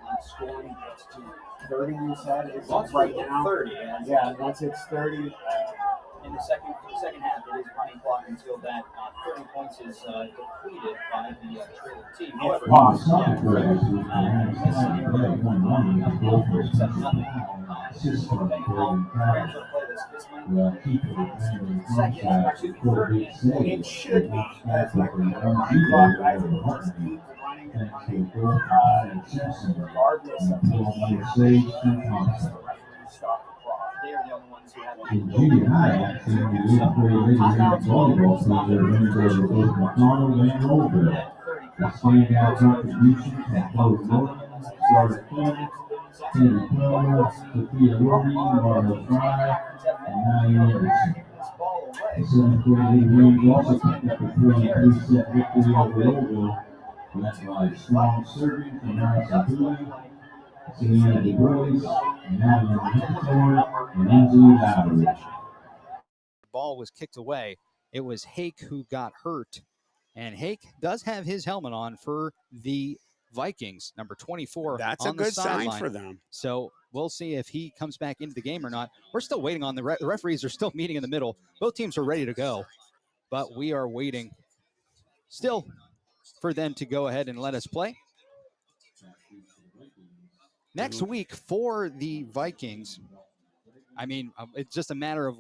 one scoring gets to 30, you said, is right now. 30. Yeah, once it's 30. In the second half, it is running clock until that 30 points is depleted by the trailing team. However, Rams are going to play the keeper defending contact for a big save. It should be because the running clock guys are the first team running and running, regardless of the saves and contact. They are the only ones who have in junior high action, the 8th grade volleyball team are members of both McDonald and Rollville. The standout contributions from Chloe Williams, Sarah Kim, Teddy Plummer, Sophia Roby, Marlo Fry, and Nye Anderson. The 7th grade Wings also picked up a 23-set victory over Rollville, led by strong serving from Madison Bowie, Sienna DeBois, Madeline Hector, and Lindsay Lowry. Ball was kicked away. It was Hake who got hurt. And Hake does have his helmet on for the Vikings, number 24. That's on a good the sign sideline. for them. So we'll see if he comes back into the game or not. We're still waiting on the referees are still meeting in the middle. Both teams are ready to go, but we are waiting still for them to go ahead and let us play. Next week for the Vikings, I mean, it's just a matter of,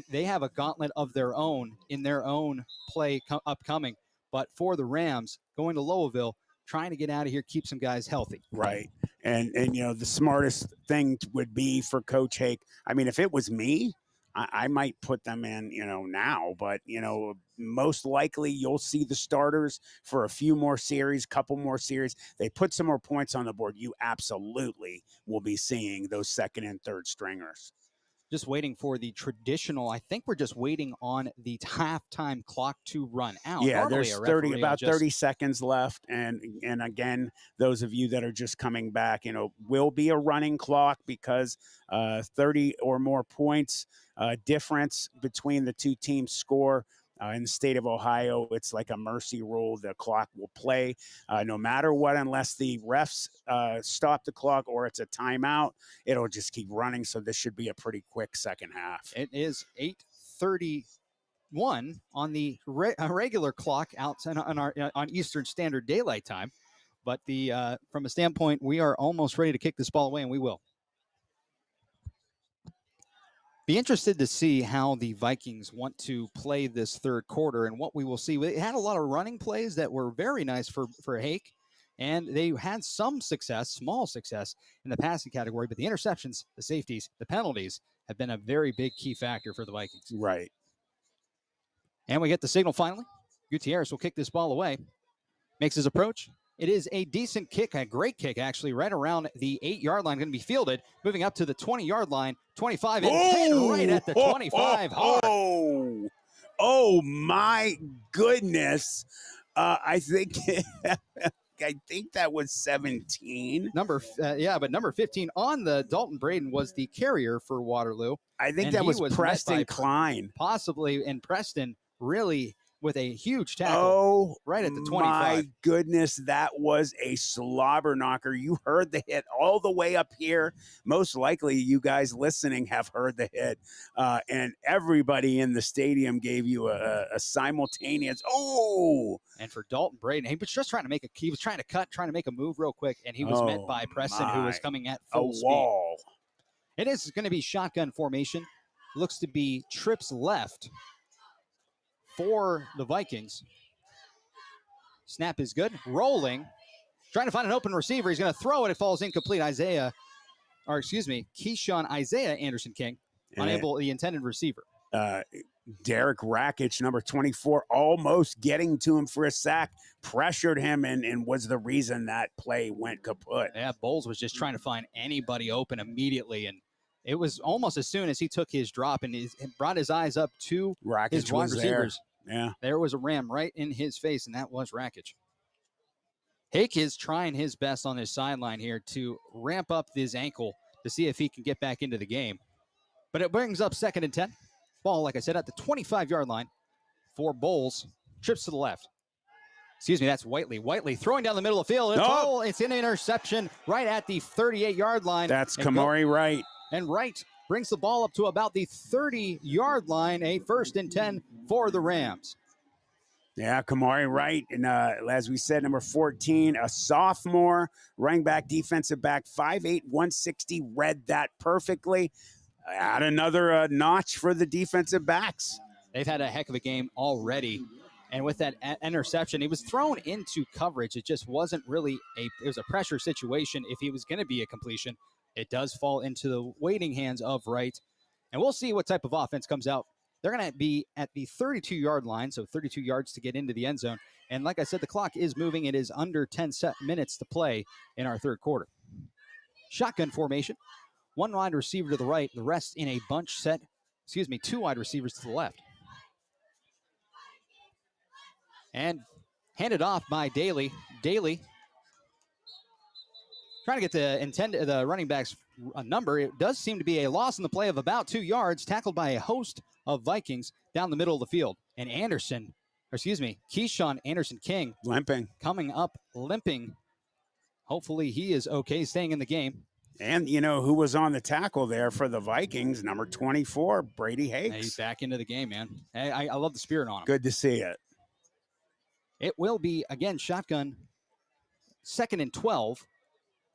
they have a gauntlet of their own in their own play upcoming. But for the Rams, going to Louisville, trying to get out of here, keep some guys healthy. Right. And the smartest thing would be for Coach Hake. I mean, if it was me, I might put them in, now. But, most likely you'll see the starters for a few more series, couple more series. They put some more points on the board. You absolutely will be seeing those second and third stringers. Just waiting for the traditional. I think we're just waiting on the halftime clock to run out. Yeah, Normally there's about 30 seconds left. And again, those of you that are just coming back, will be a running clock because 30 or more points difference between the two teams score. In the state of Ohio, it's like a mercy rule. The clock will play no matter what, unless the refs stop the clock or it's a timeout. It'll just keep running. So this should be a pretty quick second half. It is 8:31 on the regular clock out on Eastern Standard Daylight Time. But from a standpoint, we are almost ready to kick this ball away, and we will. Be interested to see how the Vikings want to play this third quarter and what we will see. They had a lot of running plays that were very nice for Hake, and they had some success, small success, in the passing category. But the interceptions, the safeties, the penalties have been a very big key factor for the Vikings. Right. And we get the signal finally. Gutierrez will kick this ball away. Makes his approach. It is a decent kick, a great kick, actually, right around the 8-yard line. Going to be fielded, moving up to the 20-yard line, 25, and 10 right at the 25 hard. Oh, my goodness. I think that was 17. But number 15 on the Dalton Braden was the carrier for Waterloo. I think that was Preston Klein. Possibly, and Preston really with a huge tackle right at the 25. My goodness, that was a slobber knocker. You heard the hit all the way up here. Most likely you guys listening have heard the hit. And everybody in the stadium gave you a simultaneous, And for Dalton Braden, he was just trying to trying to make a move real quick, and he was met by Preston, who was coming at full speed. It is going to be shotgun formation. Looks to be trips left for the Vikings. Snap is good. Rolling. Trying to find an open receiver. He's going to throw it. It falls incomplete. Keyshawn Isaiah Anderson King. Unable, the intended receiver. Derek Rakic, number 24, almost getting to him for a sack, pressured him and was the reason that play went kaput. Yeah, Bowles was just trying to find anybody open immediately, and it was almost as soon as he took his drop and brought his eyes up to his wide receivers. Yeah. There was a ram right in his face, and that was Rakic. Hake is trying his best on his sideline here to ramp up his ankle to see if he can get back into the game. But it brings up 2nd and 10. Ball, like I said, at the 25-yard line for Bowles. Trips to the left. Excuse me, that's Whiteley. Whiteley throwing down the middle of the field. It's an interception right at the 38-yard line. That's Kamari Wright. And Wright brings the ball up to about the 30-yard line, a 1st and 10 for the Rams. Yeah, Kamari Wright, and as we said, number 14, a sophomore, running back, defensive back, 5'8", 160, read that perfectly. add another notch for the defensive backs. They've had a heck of a game already. And with that interception, he was thrown into coverage. It just wasn't really it was a pressure situation. If he was going to be a completion, it does fall into the waiting hands of Wright. And we'll see what type of offense comes out. They're going to be at the 32-yard line, so 32 yards to get into the end zone. And like I said, the clock is moving. It is under 10 minutes to play in our third quarter. Shotgun formation. One wide receiver to the right, the rest in a bunch set. Two wide receivers to the left. And handed off by Daly. Daly trying to get the running back's number. It does seem to be a loss in the play of about 2 yards, tackled by a host of Vikings down the middle of the field. And Keyshawn Anderson-King limping, coming up limping. Hopefully he is okay, staying in the game. And you know who was on the tackle there for the Vikings? Number 24, Brady Hakes. He's back into the game, man. I love the spirit on him. Good to see it. It will be, again, shotgun, 2nd and 12.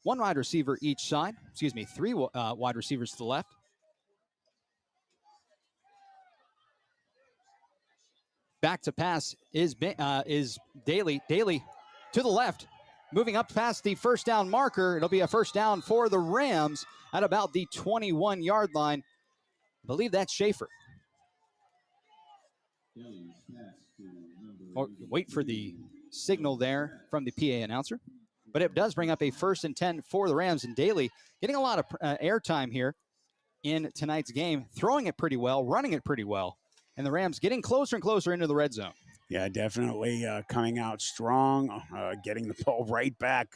One wide receiver each side. 3 wide receivers to the left. Back to pass is Daly. Daly to the left, moving up past the first down marker. It'll be a first down for the Rams at about the 21-yard line. I believe that's Schaefer. Or wait for the signal there from the PA announcer. But it does bring up a 1st and 10 for the Rams. And Daly getting a lot of airtime here in tonight's game, throwing it pretty well, running it pretty well. And the Rams getting closer and closer into the red zone. Yeah, definitely coming out strong, getting the ball right back.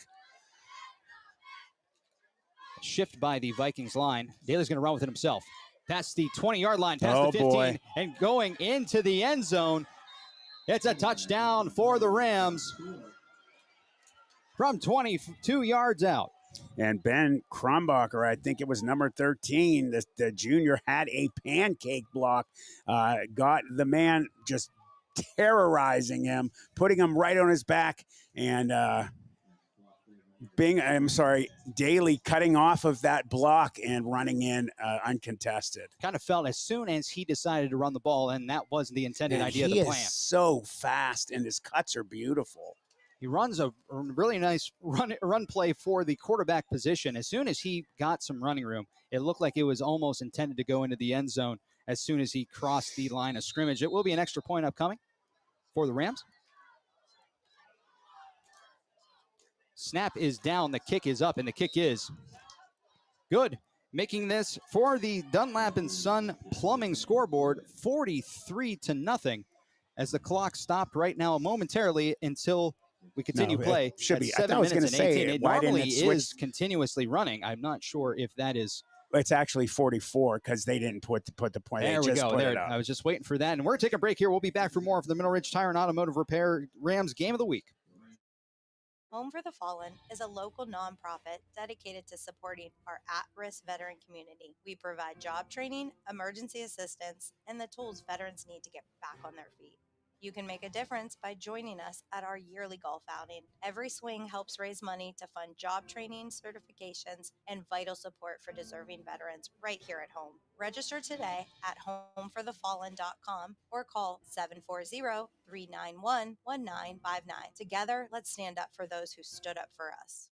Shift by the Vikings line. Daly's going to run with it himself. Past the 20-yard line, past the 15, boy. And going into the end zone. It's a touchdown for the Rams from 22 yards out. And Ben Krumbacher, I think it was number 13, the junior, had a pancake block, got the man just terrorizing him, putting him right on his back, and Daly cutting off of that block and running in uncontested. Kind of felt as soon as he decided to run the ball, and that wasn't the intended idea of the plan. He is so fast, and his cuts are beautiful. He runs a really nice run play for the quarterback position. As soon as he got some running room, it looked like it was almost intended to go into the end zone as soon as he crossed the line of scrimmage. It will be an extra point upcoming for the Rams. Snap is down, the kick is up, and the kick is good. Making this for the Dunlap & Son Plumbing scoreboard 43-0 as the clock stopped right now momentarily until we continue play. It should at be. 7 I was minutes going to and say, 18. It why didn't normally it switch? is continuously running. I'm not sure if that is. It's actually 44 because they didn't put the point. There they we just go. Put There, it up. I was just waiting for that. And we're taking a break here. We'll be back for more of the Middle Ridge Tire and Automotive Repair Rams Game of the Week. Home for the Fallen is a local nonprofit dedicated to supporting our at-risk veteran community. We provide job training, emergency assistance, and the tools veterans need to get back on their feet. You can make a difference by joining us at our yearly golf outing. Every swing helps raise money to fund job training, certifications, and vital support for deserving veterans right here at home. Register today at homeforthefallen.com or call 740-391-1959. Together, let's stand up for those who stood up for us.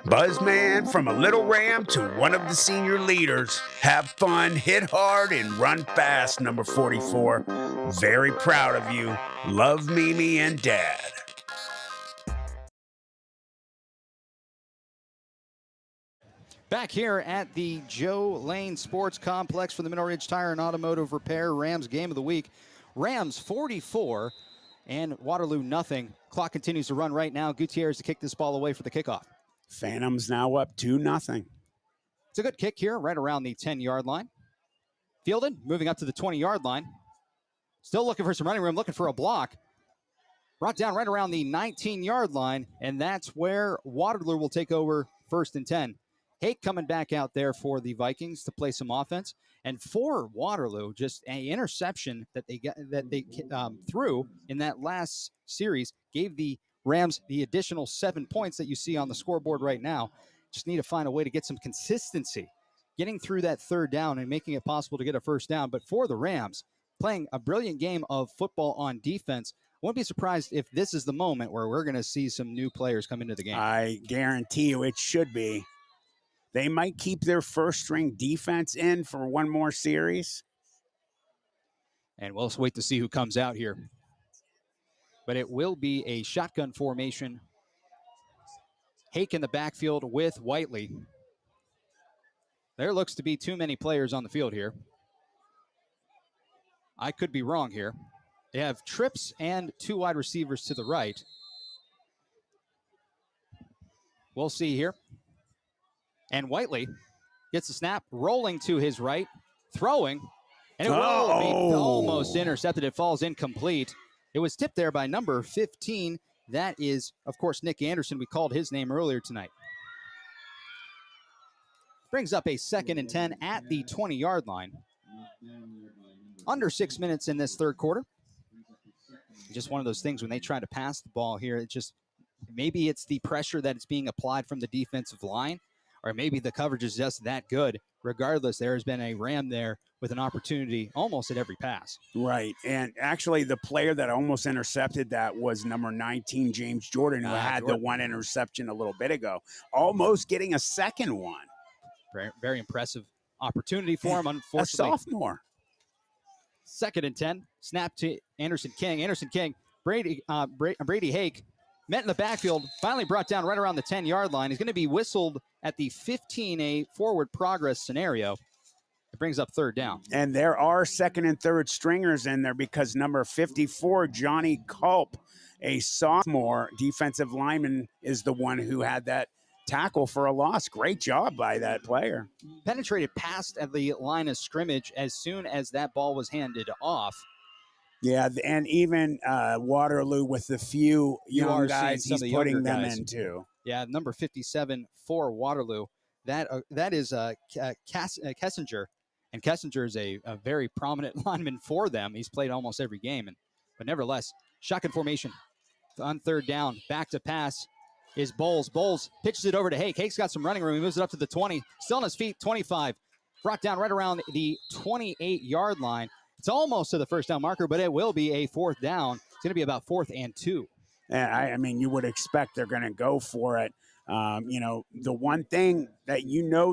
Buzzman, from a little Ram to one of the senior leaders. Have fun, hit hard, and run fast, number 44. Very proud of you. Love Mimi and Dad. Back here at the Joe Lane Sports Complex for the Middle Ridge Tire and Automotive Repair Rams Game of the Week. Rams 44 and Waterloo nothing. Clock continues to run right now. Gutierrez to kick this ball away for the kickoff. Phantoms now up 2-0. It's a good kick here, right around the 10-yard line. Fielded, moving up to the 20-yard line. Still looking for some running room, looking for a block. Brought down right around the 19-yard line, and that's where Waterloo will take over 1st and 10. Hake coming back out there for the Vikings to play some offense. And for Waterloo, just an interception that they threw in that last series gave the Rams the additional 7 points that you see on the scoreboard right now. Just need to find a way to get some consistency, getting through that third down and making it possible to get a first down. But for the Rams, playing a brilliant game of football on defense, I won't be surprised if this is the moment where we're going to see some new players come into the game. I guarantee you it should be. They might keep their first-string defense in for one more series. And we'll wait to see who comes out here. But it will be a shotgun formation. Hake in the backfield with Whiteley. There looks to be too many players on the field here. I could be wrong here. They have trips and 2 wide receivers to the right. We'll see here. And Whiteley gets the snap, rolling to his right, throwing, and it will be almost intercepted. It falls incomplete. It was tipped there by number 15. That is, of course, Nick Anderson. We called his name earlier tonight. Brings up a 2nd and 10 at the 20-yard line. Under 6 minutes in this third quarter. Just one of those things when they try to pass the ball here, it just, maybe it's the pressure that is being applied from the defensive line, or maybe the coverage is just that good. Regardless, there has been a Ram there with an opportunity almost at every pass. Right. And actually, the player that almost intercepted that was number 19, James Jordan, who had the one interception a little bit ago, almost getting a second one. Very, very impressive opportunity for him, unfortunately. A sophomore. 2nd and 10. Snap to Anderson King. Anderson King, Brady Hake, met in the backfield, finally brought down right around the 10-yard line. He's going to be whistled at the 15, a forward progress scenario. It brings up 3rd down. And there are 2nd and 3rd stringers in there because number 54, Johnny Culp, a sophomore defensive lineman, is the one who had that tackle for a loss. Great job by that player. Penetrated past at the line of scrimmage as soon as that ball was handed off. Yeah, and even Waterloo with the few young guys, he's putting them in too. Yeah, number 57 for Waterloo. That is Kessinger, and Kessinger is a very prominent lineman for them. He's played almost every game, but nevertheless, shotgun formation on 3rd down. Back to pass is Bowles. Bowles pitches it over to Hake. Hake's got some running room. He moves it up to the 20. Still on his feet, 25. Brought down right around the 28-yard line. It's almost to the first down marker, but it will be a 4th down. It's going to be about 4th and 2. I mean, you would expect they're going to go for it. The one thing that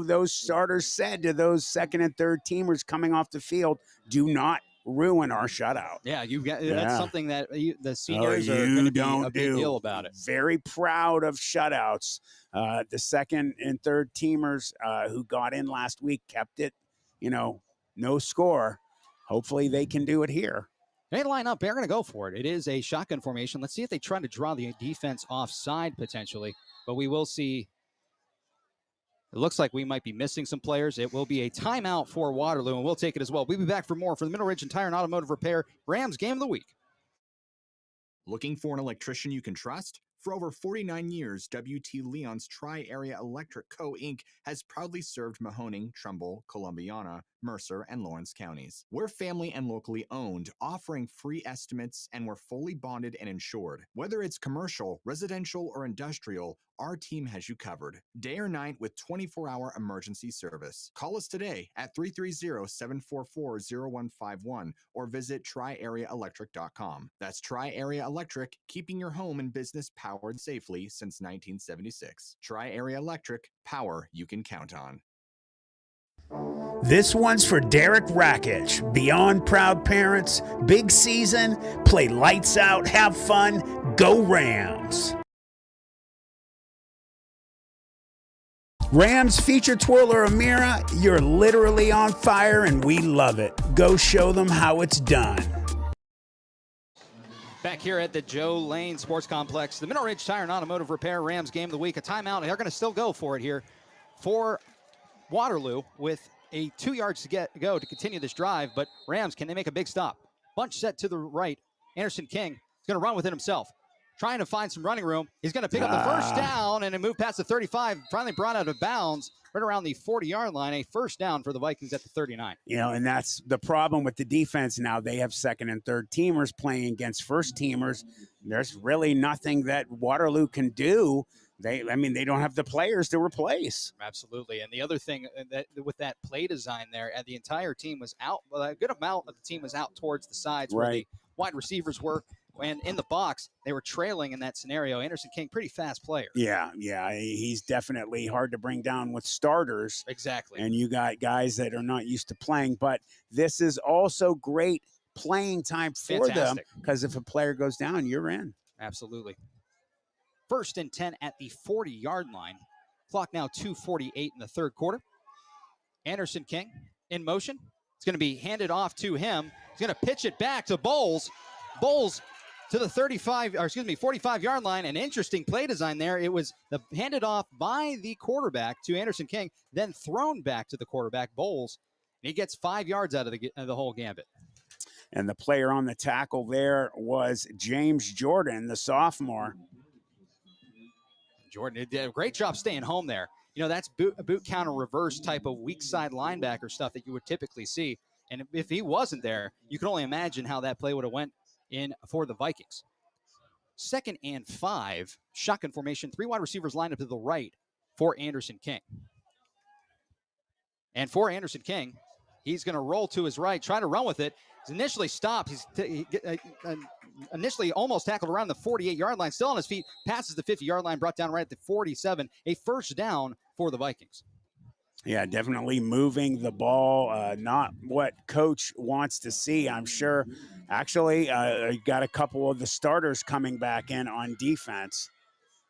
those starters said to those 2nd and 3rd teamers coming off the field, do not ruin our shutout. Yeah, that's something that the seniors are going to be a big deal about it. Very proud of shutouts. The 2nd and 3rd teamers who got in last week kept it, no score. Hopefully they can do it here. They line up. They're going to go for it. It is a shotgun formation. Let's see if they try to draw the defense offside potentially. But we will see. It looks like we might be missing some players. It will be a timeout for Waterloo, and we'll take it as well. We'll be back for more for the Middle Ridge and Tire and Automotive Repair Rams Game of the Week. Looking for an electrician you can trust? For over 49 years, W.T. Leon's Tri-Area Electric Co. Inc. has proudly served Mahoning, Trumbull, Columbiana, Mercer, and Lawrence counties. We're family and locally owned, offering free estimates, and we're fully bonded and insured. Whether it's commercial, residential, or industrial, our team has you covered, day or night with 24-hour emergency service. Call us today at 330-744-0151 or visit triareaelectric.com. That's Tri-Area Electric, keeping your home and business powered safely since 1976. Tri-Area Electric, power you can count on. This one's for Derek Rakich. Beyond proud parents, big season, play lights out, have fun, go Rams. Rams feature twirler Amira, you're literally on fire and we love it. Go show them how it's done. Back here at the Joe Lane Sports Complex, the Middle Ridge Tire and Automotive Repair Rams Game of the Week. A timeout, and they're going to still go for it here for Waterloo with a 2 yards to go to continue this drive, but Rams, can they make a big stop? Bunch set to the right. Anderson King is going to run with it himself, trying to find some running room. He's going to pick up the first down and move past the 35, finally brought out of bounds right around the 40-yard line, a first down for the Vikings at the 39. You know, and that's the problem with the defense now. They have second and third teamers playing against first teamers. There's really nothing that Waterloo can do. They don't have the players to replace. Absolutely. And the other thing that with that play design there, the entire team was out. Well, a good amount of the team was out towards the sides where the wide receivers were. And in the box, they were trailing in that scenario. Anderson King, pretty fast player. Yeah. He's definitely hard to bring down with starters. Exactly. And you got guys that are not used to playing. But this is also great playing time for them, because if a player goes down, you're in. Absolutely. First and 10 at the 40-yard line. Clock now 2:48 in the third quarter. Anderson King in motion. It's going to be handed off to him. He's going to pitch it back to Bowles. Bowles to the 45-yard line. An interesting play design there. It was handed off by the quarterback to Anderson King, then thrown back to the quarterback, Bowles. And he gets 5 yards out of the whole gambit. And the player on the tackle there was James Jordan, the sophomore. Jordan did a great job staying home there. You know, that's boot counter reverse type of weak side linebacker stuff that you would typically see. And if he wasn't there, you can only imagine how that play would have went in for the Vikings. 2nd and 5, shotgun formation, 3 wide receivers lined up to the right for Anderson King. And for Anderson King, he's going to roll to his right, try to run with it. He's initially stopped. He's initially almost tackled around the 48-yard line, still on his feet, passes the 50-yard line, brought down right at the 47. A first down for the Vikings. Yeah, definitely moving the ball. Not what coach wants to see, I'm sure. Actually, got a couple of the starters coming back in on defense.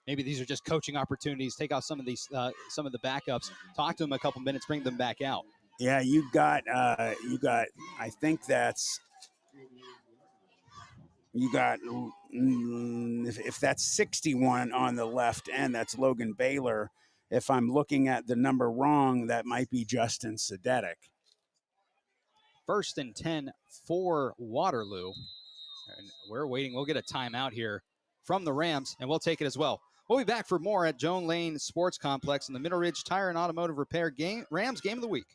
Maybe these are just coaching opportunities. Take out some of these, some of the backups. Talk to them a couple minutes. Bring them back out. Yeah, you got. I think that's. You got. If that's 61 on the left end, that's Logan Baylor. If I'm looking at the number wrong, that might be Justin Sedetic. 1st and 10 for Waterloo. And we're waiting. We'll get a timeout here from the Rams, and we'll take it as well. We'll be back for more at Joan Lane Sports Complex in the Middle Ridge Tire and Automotive Repair Rams Game of the Week.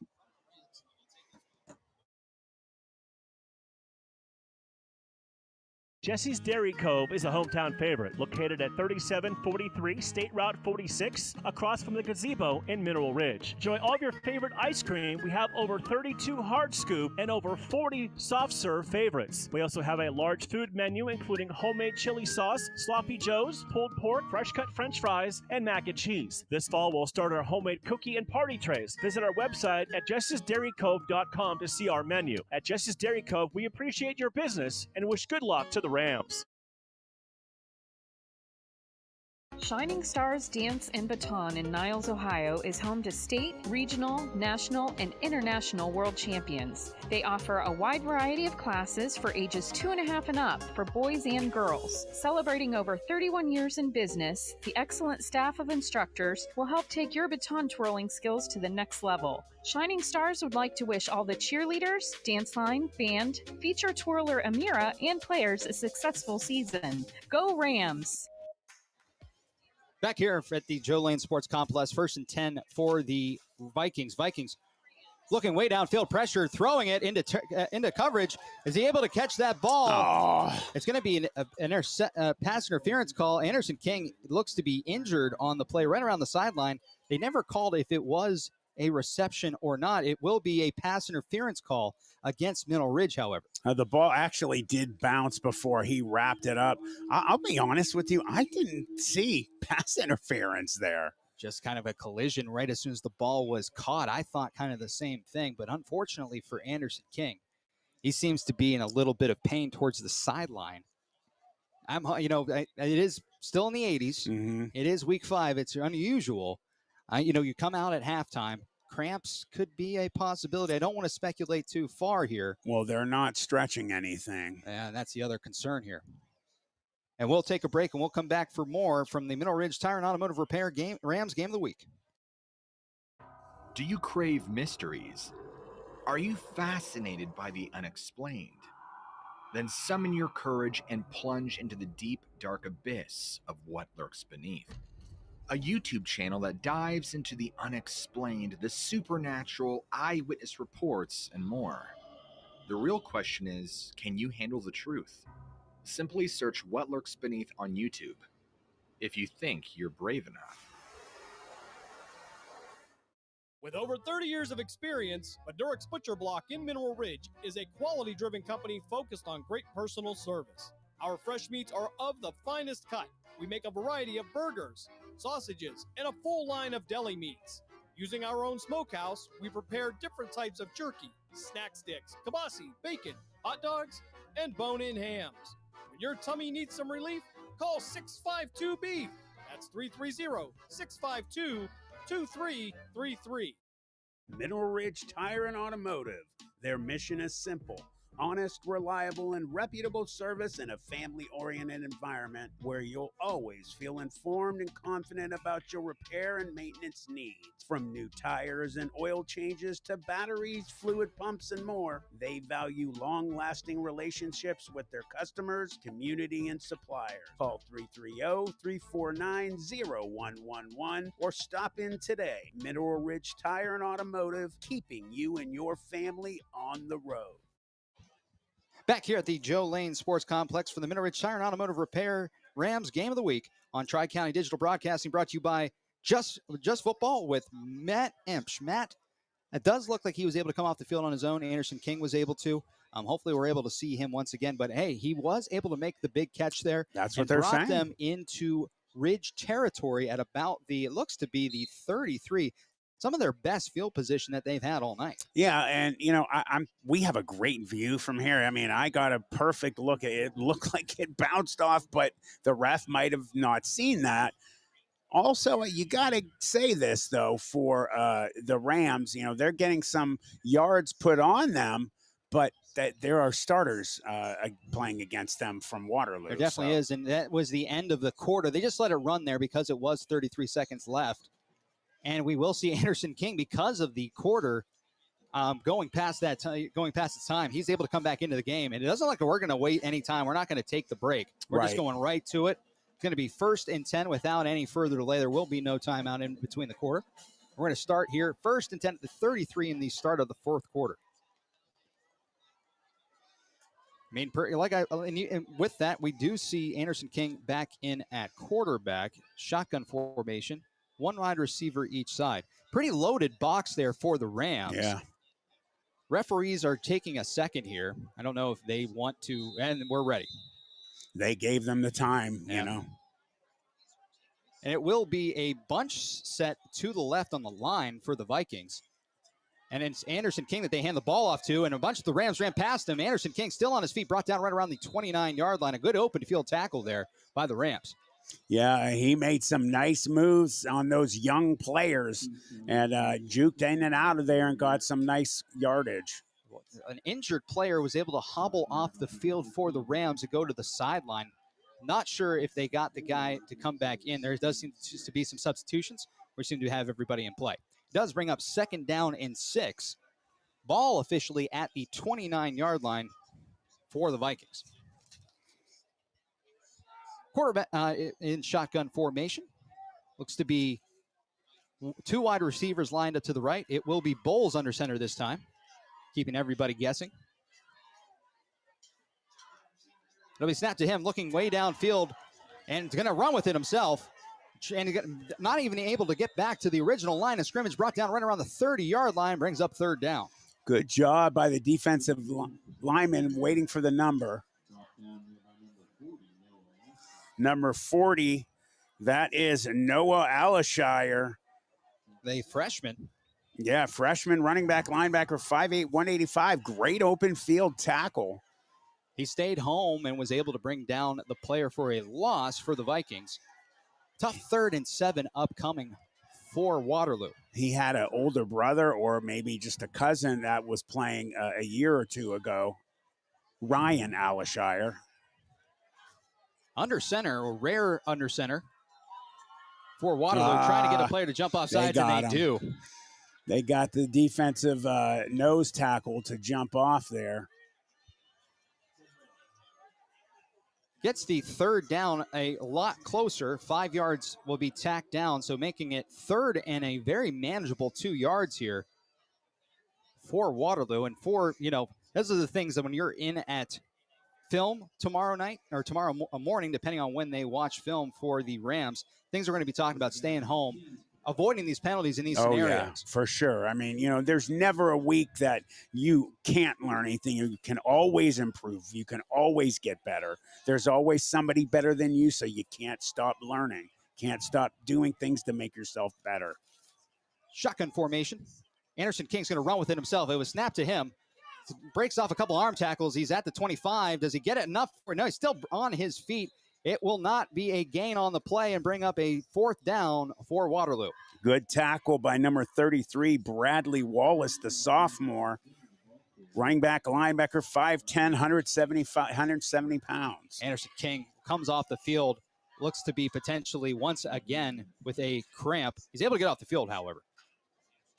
Jesse's Dairy Cove is a hometown favorite, located at 3743 State Route 46, across from the gazebo in Mineral Ridge. Enjoy all of your favorite ice cream. We have over 32 hard scoop and over 40 soft serve favorites. We also have a large food menu, including homemade chili sauce, sloppy joes, pulled pork, fresh cut french fries, and mac and cheese. This fall, we'll start our homemade cookie and party trays. Visit our website at jessesdairycove.com to see our menu. At Jesse's Dairy Cove, we appreciate your business and wish good luck to the Rams. Shining Stars Dance and Baton in Niles, Ohio is home to state, regional, national, and international world champions. They offer a wide variety of classes for ages 2.5 and up for boys and girls. Celebrating over 31 years in business, the excellent staff of instructors will help take your baton twirling skills to the next level. Shining Stars would like to wish all the cheerleaders, dance line, band, feature twirler Amira, and players a successful season. Go Rams! Back here at the Joe Lane Sports Complex, 1st and 10 for the Vikings. Vikings looking way downfield, pressure, throwing it into coverage. Is he able to catch that ball? Oh. It's going to be an pass interference call. Anderson King looks to be injured on the play right around the sideline. They never called if it was a reception or not. It will be a pass interference call against Middle Ridge, however. The ball actually did bounce before he wrapped it up. I'll be honest with you. I didn't see pass interference there. Just kind of a collision right as soon as the ball was caught. I thought kind of the same thing, but unfortunately for Anderson King, he seems to be in a little bit of pain towards the sideline. It is still in the 80s. Mm-hmm. It is week 5. It's unusual. You come out at halftime. Cramps could be a possibility. I don't want to speculate too far here. Well, they're not stretching anything. And that's the other concern here. And we'll take a break, and we'll come back for more from the Middle Ridge Tire and Automotive Repair Rams Game of the Week. Do you crave mysteries? Are you fascinated by the unexplained? Then summon your courage and plunge into the deep, dark abyss of what lurks beneath. a YouTube channel that dives into the unexplained, the supernatural, eyewitness reports, and more. The real question is, can you handle the truth? Simply search What Lurks Beneath on YouTube if you think you're brave enough. With over 30 years of experience, Madurix Butcher Block in Mineral Ridge is a quality-driven company focused on great personal service. Our fresh meats are of the finest cut. We make a variety of burgers, sausages, and a full line of deli meats. Using our own smokehouse, we prepare different types of jerky, snack sticks, kibasi, bacon, hot dogs, and bone-in hams. When your tummy needs some relief, call 652-BEEF. That's 330-652-2333. Mineral Ridge Tire and Automotive. Their mission is simple: honest, reliable, and reputable service in a family-oriented environment where you'll always feel informed and confident about your repair and maintenance needs. From new tires and oil changes to batteries, fluid pumps, and more, they value long-lasting relationships with their customers, community, and suppliers. Call 330-349-0111 or stop in today. Mineral Ridge Tire and Automotive, keeping you and your family on the road. Back here at the Joe Lane Sports Complex for the Mineral Ridge Tire and Automotive Repair Rams Game of the Week on Tri-County Digital Broadcasting, brought to you by Just Football with Matt Emch. Matt, it does look like he was able to come off the field on his own. Anderson King was able to. Hopefully we're able to see him once again. But, hey, he was able to make the big catch there. That's what they're saying. Brought them into Ridge territory at about it looks to be the 33. Some of their best field position that they've had all night. Yeah, and we have a great view from here. I mean, I got a perfect look at it. It looked like it bounced off, but the ref might have not seen that. Also, you got to say this though for the Rams. They're getting some yards put on them, but that there are starters playing against them from Waterloo. There definitely is, and that was the end of the quarter. They just let it run there because it was 33 seconds left. And we will see Anderson King, because of the quarter going past its time. He's able to come back into the game. And it doesn't look like we're going to wait any time. We're not going to take the break. We're just going right to it. It's going to be 1st and 10 without any further delay. There will be no timeout in between the quarter. We're going to start here. 1st and 10 at the 33 in the start of the 4th quarter. I mean, and with that, we do see Anderson King back in at quarterback. Shotgun formation. One wide receiver each side. Pretty loaded box there for the Rams. Yeah. Referees are taking a second here. I don't know if they want to, and we're ready. They gave them the time, And it will be a bunch set to the left on the line for the Vikings. And it's Anderson King that they hand the ball off to, and a bunch of the Rams ran past him. Anderson King still on his feet, brought down right around the 29-yard line. A good open field tackle there by the Rams. Yeah, he made some nice moves on those young players and juked in and out of there and got some nice yardage. An injured player was able to hobble off the field for the Rams to go to the sideline. Not sure if they got the guy to come back in. There does seem to be some substitutions. We seem to have everybody in play. It does bring up 2nd down and 6. Ball officially at the 29-yard line for the Vikings. Quarterback in shotgun formation. Looks to be 2 wide receivers lined up to the right. It will be Bowles under center this time, keeping everybody guessing. It'll be snapped to him, looking way downfield, and going to run with it himself. And not even able to get back to the original line of scrimmage. Brought down right around the 30-yard line, brings up 3rd down. Good job by the defensive lineman waiting for the number. Number 40, that is Noah Alishire. The freshman. Yeah, freshman running back, linebacker, 5'8", 185. Great open field tackle. He stayed home and was able to bring down the player for a loss for the Vikings. Tough 3rd and 7 upcoming for Waterloo. He had an older brother or maybe just a cousin that was playing a year or two ago. Ryan Alishire. Under center, or rare under center for Waterloo, trying to get a player to jump off sides, and they do. They got the defensive nose tackle to jump off there. gets the third down a lot closer. 5 yards will be tacked down, so making it third and a very manageable 2 yards here for Waterloo. And for, those are the things that when you're in at film tomorrow night or tomorrow morning, depending on when they watch film for the Rams, things we're going to be talking about staying home, avoiding these penalties in these scenarios. Yeah, for sure. I mean, there's never a week that you can't learn anything. You can always improve. You can always get better. There's always somebody better than you, so you can't stop learning. Can't stop doing things to make yourself better. Shotgun formation. Anderson King's going to run with it himself. It was snapped to him. Breaks off a couple arm tackles. He's at the 25. Does he get it enough? No, he's still on his feet. It will not be a gain on the play and bring up a 4th down for Waterloo. Good tackle by number 33, Bradley Wallace, the sophomore. Running back, linebacker, 5'10", 170 pounds. Anderson King comes off the field. Looks to be potentially once again with a cramp. He's able to get off the field, however.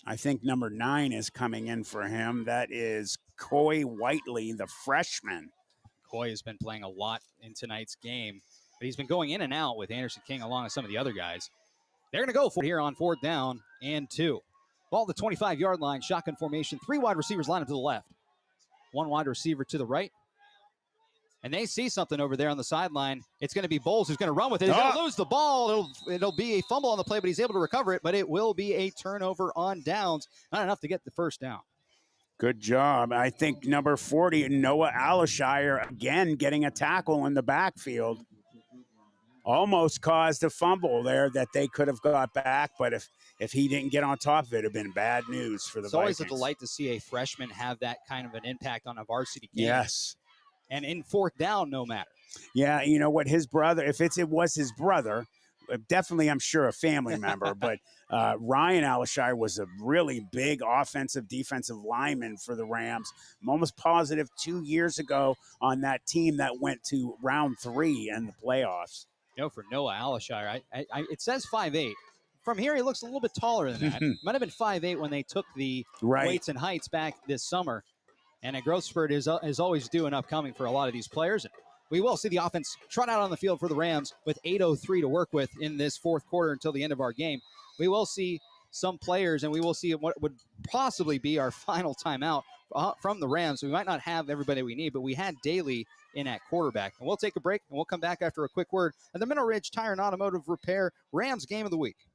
I think number 9 is coming in for him. That is Coy Whiteley, the freshman. Coy has been playing a lot in tonight's game, but he's been going in and out with Anderson King along with some of the other guys. They're going to go for it here on 4th down and 2. Ball at the 25-yard line, shotgun formation. 3 wide receivers line up to the left. 1 wide receiver to the right. And they see something over there on the sideline. It's going to be Bowles who's going to run with it. He's going to lose the ball. It'll be a fumble on the play, but he's able to recover it. But it will be a turnover on downs. Not enough to get the first down. Good job. I think number 40, Noah Alishire, again getting a tackle in the backfield. Almost caused a fumble there that they could have got back, but if he didn't get on top of it, it would have been bad news for the Vikings. It's always a delight to see a freshman have that kind of an impact on a varsity game. Yes. And in 4th down, no matter. Yeah, you know what? His brother, if it was his brother, definitely, I'm sure, a family member, but Ryan Alishire was a really big offensive, defensive lineman for the Rams. I'm almost positive 2 years ago on that team that went to round 3 in the playoffs. For Noah Alishire, it says 5'8". From here, he looks a little bit taller than that. Might have been 5'8" when they took the weights and heights back this summer. And a growth spurt is always due and upcoming for a lot of these players. And we will see the offense trot out on the field for the Rams with 8:03 to work with in this 4th quarter until the end of our game. We will see some players, and we will see what would possibly be our final timeout from the Rams. We might not have everybody we need, but we had Daly in at quarterback. And we'll take a break, and we'll come back after a quick word at the Mineral Ridge Tire and Automotive Repair Rams Game of the Week.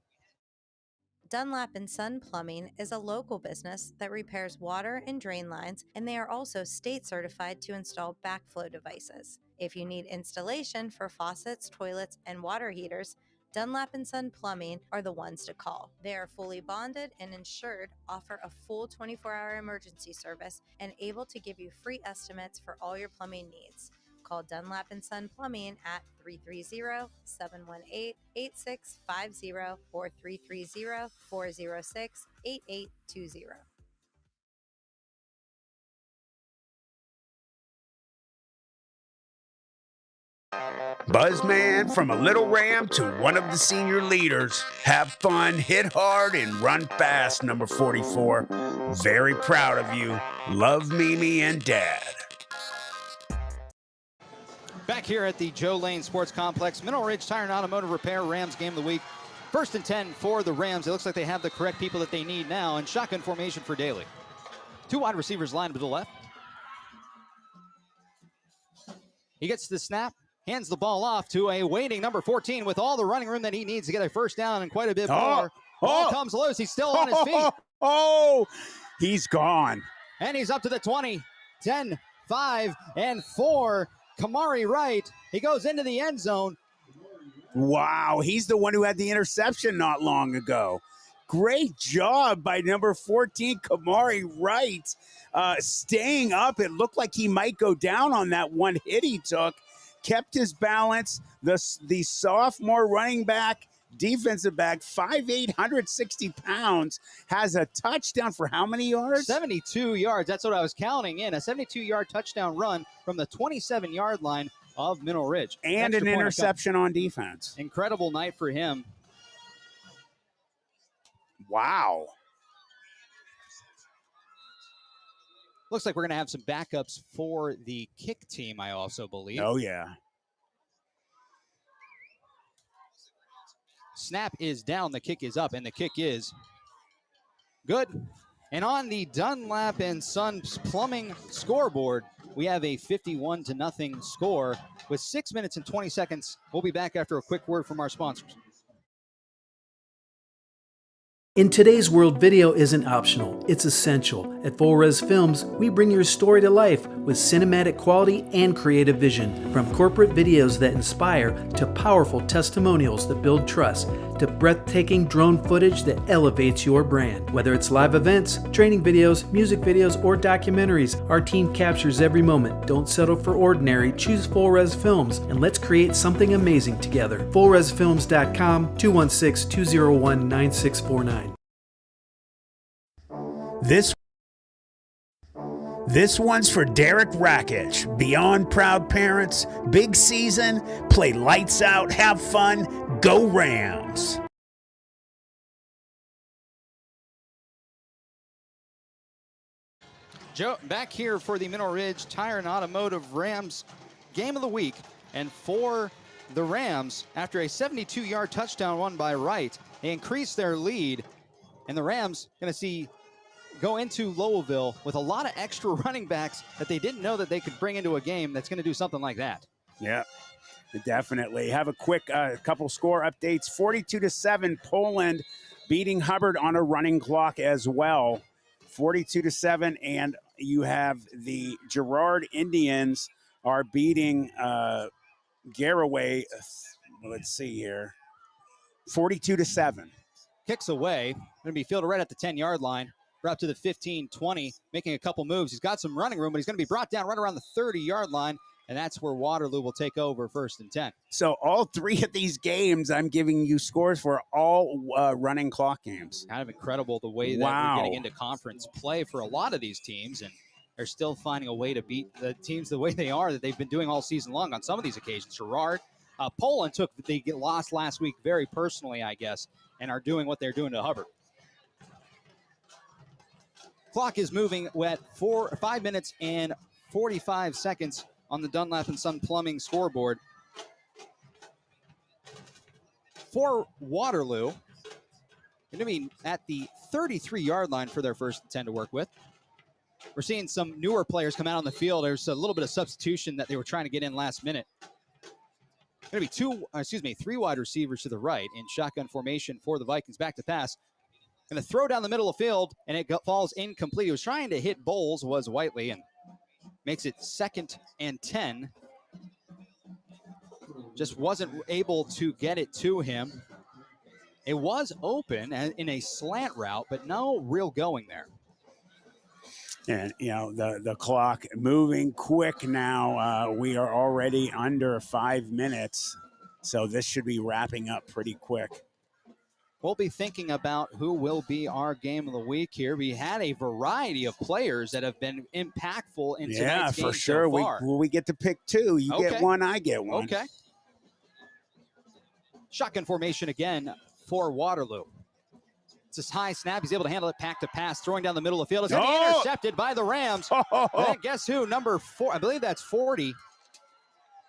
Dunlap & Son Plumbing is a local business that repairs water and drain lines, and they are also state certified to install backflow devices. If you need installation for faucets, toilets, and water heaters, Dunlap & Son Plumbing are the ones to call. They are fully bonded and insured, offer a full 24-hour emergency service, and able to give you free estimates for all your plumbing needs. Call Dunlap & Son Plumbing at 330-718-8650 or 330-406-8820. Buzzman, from a little ram to one of the senior leaders. Have fun, hit hard, and run fast, number 44. Very proud of you. Love, Mimi and Dad. Back here at the Joe Lane Sports Complex, Mineral Ridge Tire and Automotive Repair Rams Game of the Week. 1st and 10 for the Rams. It looks like they have the correct people that they need now, and shotgun formation for Daly. 2 wide receivers lined to the left. He gets the snap, hands the ball off to a waiting number 14 with all the running room that he needs to get a first down and quite a bit more. Ball comes loose. He's still on his feet. He's gone. And he's up to the 20, 10, 5, and 4. Kamari Wright, he goes into the end zone. Wow, he's the one who had the interception not long ago. Great job by number 14, Kamari Wright, staying up. It looked like he might go down on that one hit he took. Kept his balance. The sophomore running back, defensive back, 5'8", 160 pounds, has a touchdown for how many yards? 72 yards. That's what I was counting in. A 72-yard touchdown run from the 27-yard line of Mineral Ridge. And an interception on defense. Incredible night for him. Wow. Looks like we're going to have some backups for the kick team, I also believe. Oh, yeah. snap is down, the kick is up, and the kick is good. And on the Dunlap and Sons Plumbing scoreboard, we have a 51-0 score with 6 minutes and 20 seconds. We'll be back after a quick word from our sponsors. In today's world, video isn't optional, it's essential. At Full Res Films, we bring your story to life with cinematic quality and creative vision. From corporate videos that inspire to powerful testimonials that build trust to breathtaking drone footage that elevates your brand. Whether it's live events, training videos, music videos, or documentaries, our team captures every moment. Don't settle for ordinary, choose Full Res Films, and let's create something amazing together. FullResFilms.com, 216-201-9649. This one's for Derek Rakich. Beyond proud parents, big season, play lights out, have fun, go Rams. Joe, back here for the Mineral Ridge Tire and Automotive Rams game of the week. And for the Rams, after a 72-yard touchdown won by Wright, they increased their lead. And the Rams going to go into Louisville with a lot of extra running backs that they didn't know that they could bring into a game that's going to do something like that. Yeah, definitely. Have a quick couple score updates. 42-7, Poland beating Hubbard on a running clock as well. 42-7, and you have the Girard Indians are beating Garaway. Let's see here. 42-7. Kicks away. Going to be fielded right at the 10-yard line. We're up to the 15-20, making a couple moves. He's got some running room, but he's going to be brought down right around the 30-yard line, and that's where Waterloo will take over 1st and 10. So all three of these games I'm giving you scores for all running clock games. Kind of incredible the way that we're getting into conference play for a lot of these teams, and they're still finding a way to beat the teams the way they are that they've been doing all season long on some of these occasions. Girard, Poland took the loss last week very personally, I guess, and are doing what they're doing to Hubbard. Clock is moving at 5 minutes and 45 seconds on the Dunlap and Son Plumbing scoreboard. For Waterloo, going to be at the 33-yard line for their 1st and 10 to work with. We're seeing some newer players come out on the field. There's a little bit of substitution that they were trying to get in last minute. Going to be 3 wide receivers to the right in shotgun formation for the Vikings. Back to pass. Going to throw down the middle of the field, and it falls incomplete. He was trying to hit Bowles, was Whiteley, and makes it 2nd and 10. Just wasn't able to get it to him. It was open in a slant route, but no real going there. And, you know, the clock moving quick now. We are already under 5 minutes, so this should be wrapping up pretty quick. We'll be thinking about who will be our game of the week here. We had a variety of players that have been impactful in tonight's game for sure. So far. We get to pick 2. You get one, I get one. Okay. Shotgun formation again for Waterloo. It's a high snap. He's able to handle it, pack to pass, throwing down the middle of the field. It's going to be intercepted by the Rams. And then guess who? Number 4, I believe that's 40.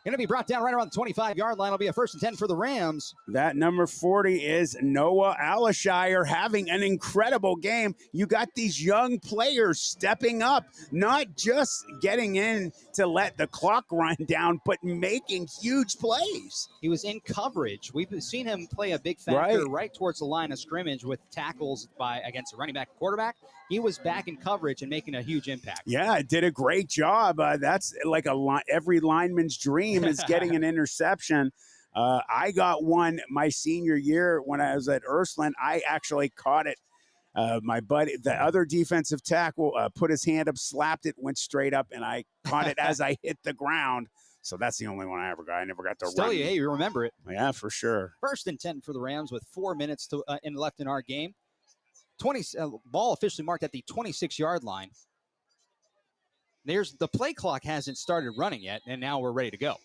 Going to be brought down right around the 25-yard line. It'll be a 1st and 10 for the Rams. That number 40 is Noah Alishire having an incredible game. You got these young players stepping up, not just getting in to let the clock run down, but making huge plays. He was in coverage. We've seen him play a big factor right towards the line of scrimmage with tackles against a running back and quarterback. He was back in coverage and making a huge impact. Yeah, did a great job. That's like every lineman's dream is getting an interception. I got one my senior year when I was at Ursuline. I actually caught it. My buddy, the other defensive tackle, put his hand up, slapped it, went straight up, and I caught it as I hit the ground. So that's the only one I ever got. I never got to run. Hey, you remember it. Yeah, for sure. 1st and 10 for the Rams with 4 minutes left in our game. Ball officially marked at the 26-yard line. The play clock hasn't started running yet, and now we're ready to go.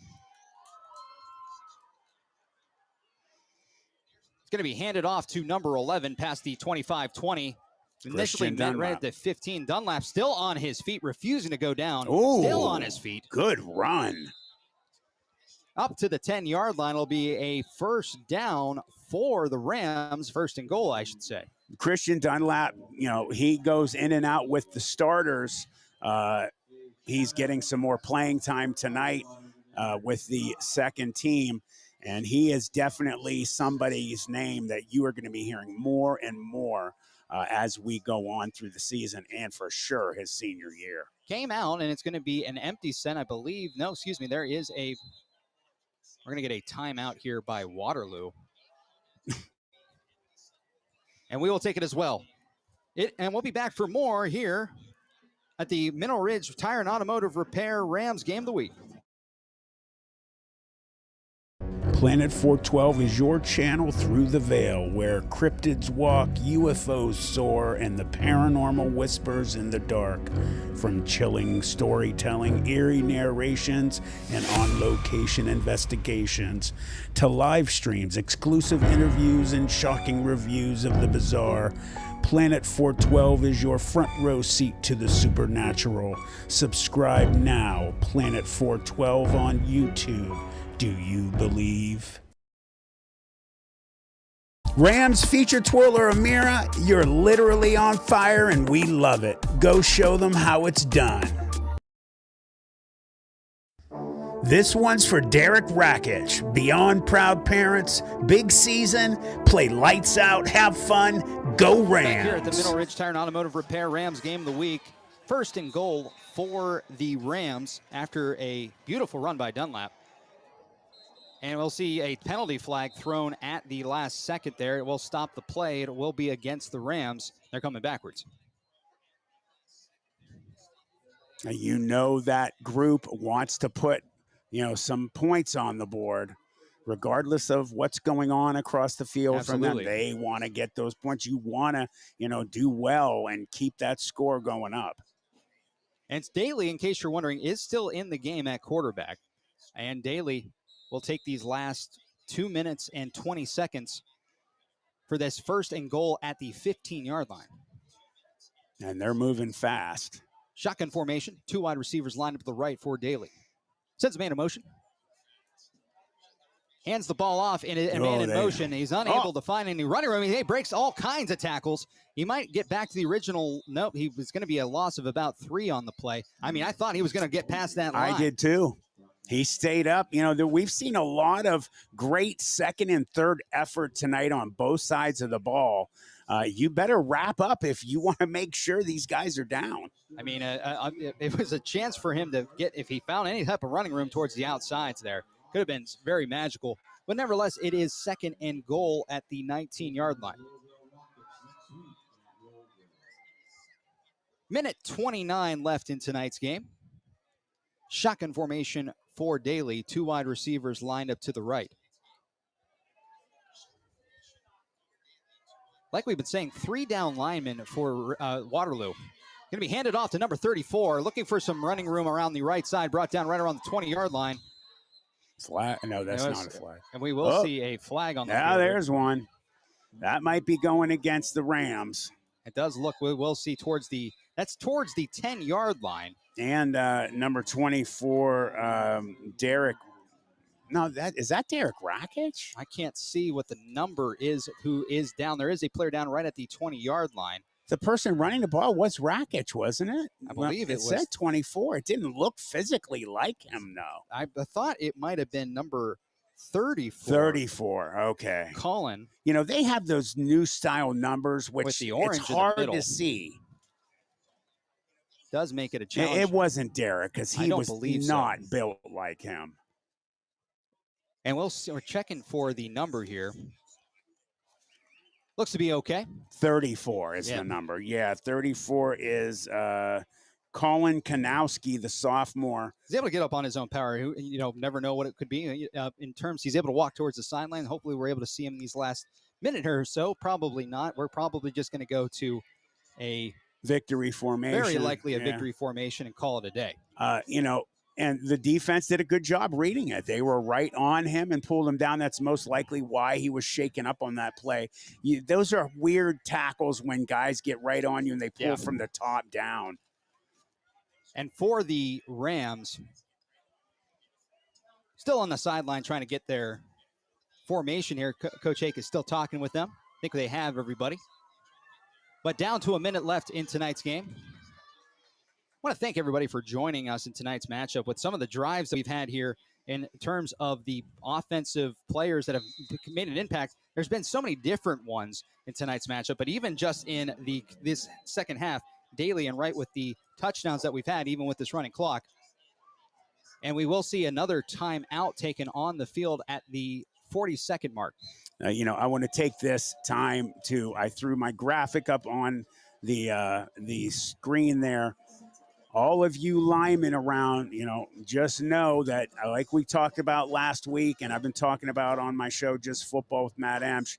It's going to be handed off to number 11 past the 25-20. Initially met right at the 15. Dunlap still on his feet, refusing to go down. Ooh, still on his feet. Good run. up to the 10-yard line. It'll be a first down for the Rams, first and goal, I should say. Christian Dunlap, he goes in and out with the starters. He's getting some more playing time tonight with the second team, and he is definitely somebody's name that you are going to be hearing more and more as we go on through the season, and for sure his senior year. Came out, and it's going to be an empty set, I believe. No, excuse me, we're going to get a timeout here by Waterloo. And we will take it as well. And we'll be back for more here at the Mineral Ridge Tire and Automotive Repair Rams Game of the Week. Planet 412 is your channel through the veil, where cryptids walk, UFOs soar, and the paranormal whispers in the dark. From chilling storytelling, eerie narrations, and on-location investigations, to live streams, exclusive interviews, and shocking reviews of the bizarre, Planet 412 is your front row seat to the supernatural. Subscribe now, Planet 412 on YouTube. Do you believe? Rams feature twirler Amira, you're literally on fire and we love it. Go show them how it's done. This one's for Derek Rakich. Beyond proud parents, big season, play lights out, have fun, go Rams. Back here at the Mineral Ridge Tire and Automotive Repair Rams Game of the Week. First and goal for the Rams after a beautiful run by Dunlap. And we'll see a penalty flag thrown at the last second there. It will stop the play. It will be against the Rams. They're coming backwards. You know that group wants to put, some points on the board, regardless of what's going on across the field. Absolutely. From them. They want to get those points. You want to, do well and keep that score going up. And Daly, in case you're wondering, is still in the game at quarterback. And Daly will take these last 2 minutes and 20 seconds for this first and goal at the 15-yard line. And they're moving fast. Shotgun formation, 2 wide receivers lined up to the right for Daly. Sends a man in motion. Hands the ball off in a man in motion. He's unable to find any running room. He breaks all kinds of tackles. He might get back to the original. Nope, he was going to be a loss of about 3 on the play. I mean, I thought he was going to get past that line. I did too. He stayed up. We've seen a lot of great second and third effort tonight on both sides of the ball. You better wrap up if you want to make sure these guys are down. I mean, it was a chance for him to get, if he found any type of running room towards the outsides there, could have been very magical. But nevertheless, it is second and goal at the 19-yard line. Minute 29 left in tonight's game. Shotgun formation for Daly. 2 wide receivers lined up to the right. Like we've been saying, 3 down linemen for Waterloo. Going to be handed off to number 34. Looking for some running room around the right side. Brought down right around the 20-yard line. Flag? No, that's not a flag. And we will see a flag on the field. Yeah, there's one. That might be going against the Rams. It does look. We will see towards the 10-yard line. And number 24, Derek. No, is that Derek Rakich? I can't see what the number is, who is down. There is a player down right at the 20-yard line. The person running the ball was Rakich, wasn't it? I believe it was. It said 24. It didn't look physically like him, though. I thought it might have been number 34. 34, okay. Colin. They have those new style numbers, which with the orange it's hard in the middle. to see. Does make it a challenge. It wasn't Derek, because he was not so. built like him. And we're checking for the number here. Looks to be okay. 34 is the number. Yeah, 34 is Colin Kanowski, the sophomore. He's able to get up on his own power. Never know what it could be. In terms, he's able to walk towards the sideline. Hopefully, we're able to see him in these last minute or so. Probably not. We're probably just going to go to a victory formation. Very likely a victory formation and call it a day. And the defense did a good job reading it. They were right on him and pulled him down. That's most likely why he was shaken up on that play. Those are weird tackles when guys get right on you and they pull from the top down. And for the Rams, still on the sideline trying to get their formation here. Coach Hake is still talking with them. I think they have everybody. But down to a minute left in tonight's game. I want to thank everybody for joining us in tonight's matchup with some of the drives that we've had here in terms of the offensive players that have made an impact. There's been so many different ones in tonight's matchup, but even just in this second half, Daly and Wright with the touchdowns that we've had, even with this running clock. And we will see another timeout taken on the field at the 40-second mark. I want to take this time I threw my graphic up on the screen there. All of you linemen around, just know that, like we talked about last week, and I've been talking about on my show, Just Football with Matt Emch,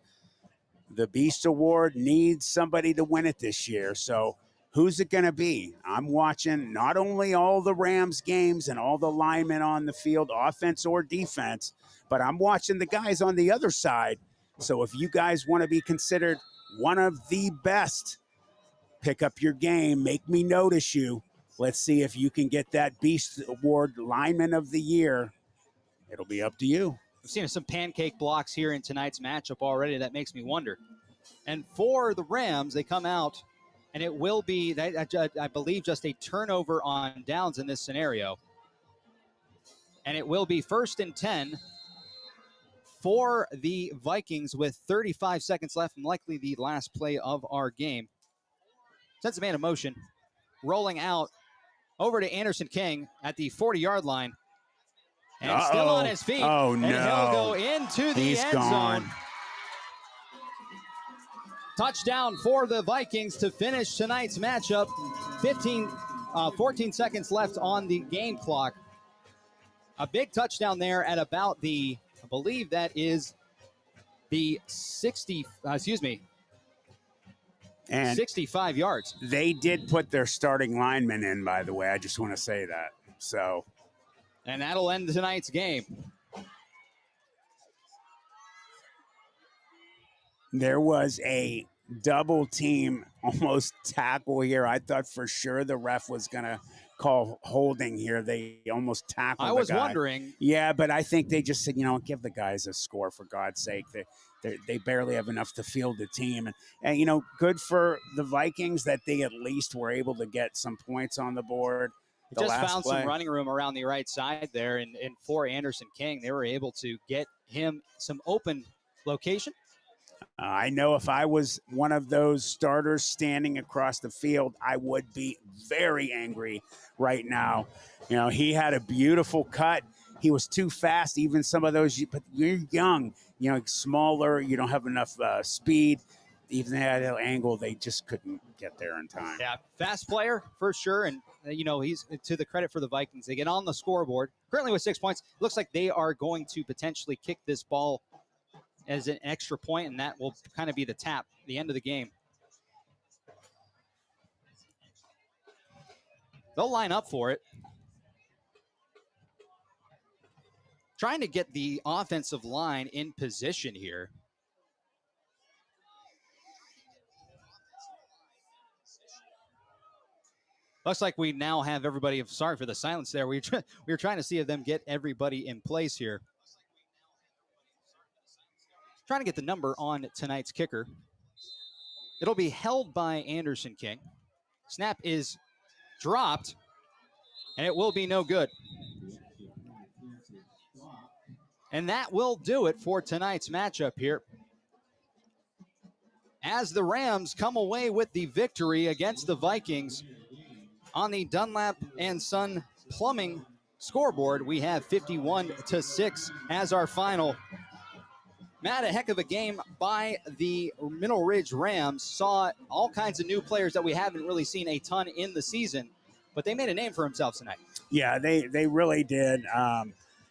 the Beast Award needs somebody to win it this year. So who's it going to be? I'm watching not only all the Rams games and all the linemen on the field, offense or defense, but I'm watching the guys on the other side. So if you guys want to be considered one of the best, pick up your game, make me notice you. Let's see if you can get that Beast Award Lineman of the Year. It'll be up to you. We've seen some pancake blocks here in tonight's matchup already. That makes me wonder. And for the Rams, they come out, and it will be, I believe, just a turnover on downs in this scenario. And it will be 1st and 10 for the Vikings with 35 seconds left and likely the last play of our game. Sends a man in motion, rolling out over to Anderson King at the 40-yard line. And still on his feet. Oh, no. And he'll go into the end zone. Touchdown for the Vikings to finish tonight's matchup. 14 seconds left on the game clock. A big touchdown there at about I believe that is the 65 yards. They did put their starting lineman in, by the way. I just want to say that. So, and that'll end tonight's game. There was a double team almost tackle here. I thought for sure the ref was going to call holding here. They almost tackled the guy. I was wondering. Yeah, but I think they just said, give the guys a score for God's sake. They barely have enough to field the team. And good for the Vikings that they at least were able to get some points on the board. Just found some running room around the right side there. And for Anderson King, they were able to get him some open location. I know if I was one of those starters standing across the field, I would be very angry right now. He had a beautiful cut. He was too fast. Even some of those, but you're young, smaller. You don't have enough speed. Even at that angle, they just couldn't get there in time. Yeah, fast player for sure. And, he's to the credit for the Vikings. They get on the scoreboard currently with 6 points. Looks like they are going to potentially kick this ball as an extra point, and that will kind of be the end of the game. They'll line up for it. Trying to get the offensive line in position here. Looks like we now have everybody. Sorry for the silence there. We were trying to see if them get everybody in place here. Trying to get the number on tonight's kicker. It'll be held by Anderson King. Snap is dropped, and it will be no good. And that will do it for tonight's matchup here, as the Rams come away with the victory against the Vikings. On the Dunlap and Son Plumbing scoreboard, we have 51-6 as our final. Matt, a heck of a game by the Mineral Ridge Rams. Saw all kinds of new players that we haven't really seen a ton in the season, but they made a name for themselves tonight. Yeah, they really did.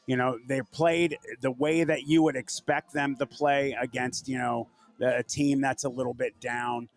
They played the way that you would expect them to play against, a team that's a little bit down.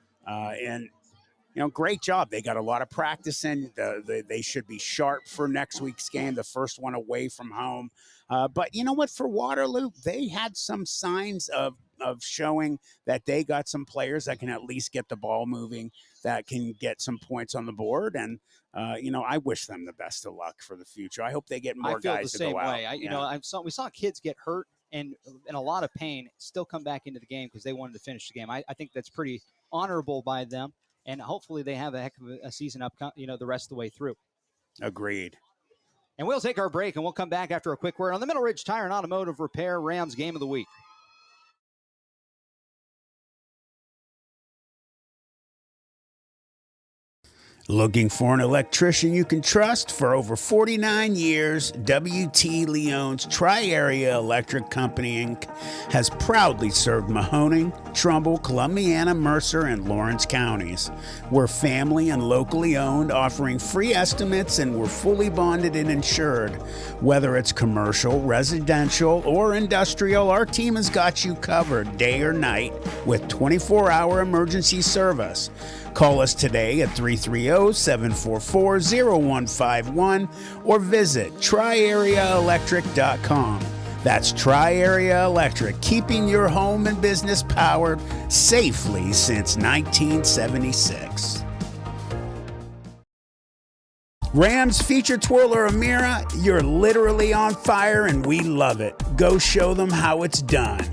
Great job. They got a lot of practice in. They should be sharp for next week's game, the first one away from home. But you know what? For Waterloo, they had some signs of of showing that they got some players that can at least get the ball moving, that can get some points on the board. And, I wish them the best of luck for the future. I hope they get more guys to go out. I feel the same way. We saw kids get hurt and in a lot of pain still come back into the game because they wanted to finish the game. I think that's pretty honorable by them. And hopefully they have a heck of a season up, the rest of the way through. Agreed. And we'll take our break, and we'll come back after a quick word on the Middle Ridge Tire and Automotive Repair Rams Game of the Week. Looking for an electrician you can trust? For over 49 years, W.T. Leone's Tri-Area Electric Company, Inc. has proudly served Mahoning, Trumbull, Columbiana, Mercer, and Lawrence counties. We're family and locally owned, offering free estimates, and we're fully bonded and insured. Whether it's commercial, residential, or industrial, our team has got you covered day or night with 24-hour emergency service. Call us today at 330-744-0151 or visit triareaelectric.com. That's Tri-Area Electric, keeping your home and business powered safely since 1976. Rams feature twirler Amira, you're literally on fire and we love it. Go show them how it's done.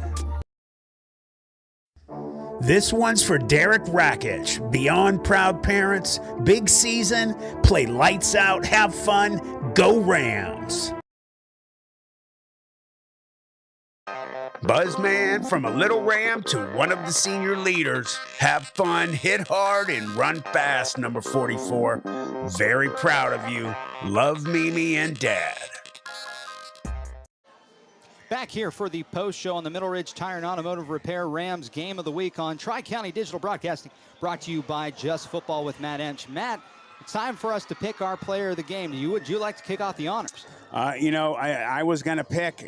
This one's for Derek Rakich. Beyond proud parents, big season, play lights out, have fun, go Rams. Buzzman, from a little Ram to one of the senior leaders. Have fun, hit hard, and run fast, number 44. Very proud of you. Love Mimi and Dad. Back here for the post show on the Middle Ridge Tire and Automotive Repair Rams Game of the Week on Tri-County Digital Broadcasting, brought to you by Just Football with Matt Emch. Matt, it's time for us to pick our player of the game. Would you like to kick off the honors? I was going to pick,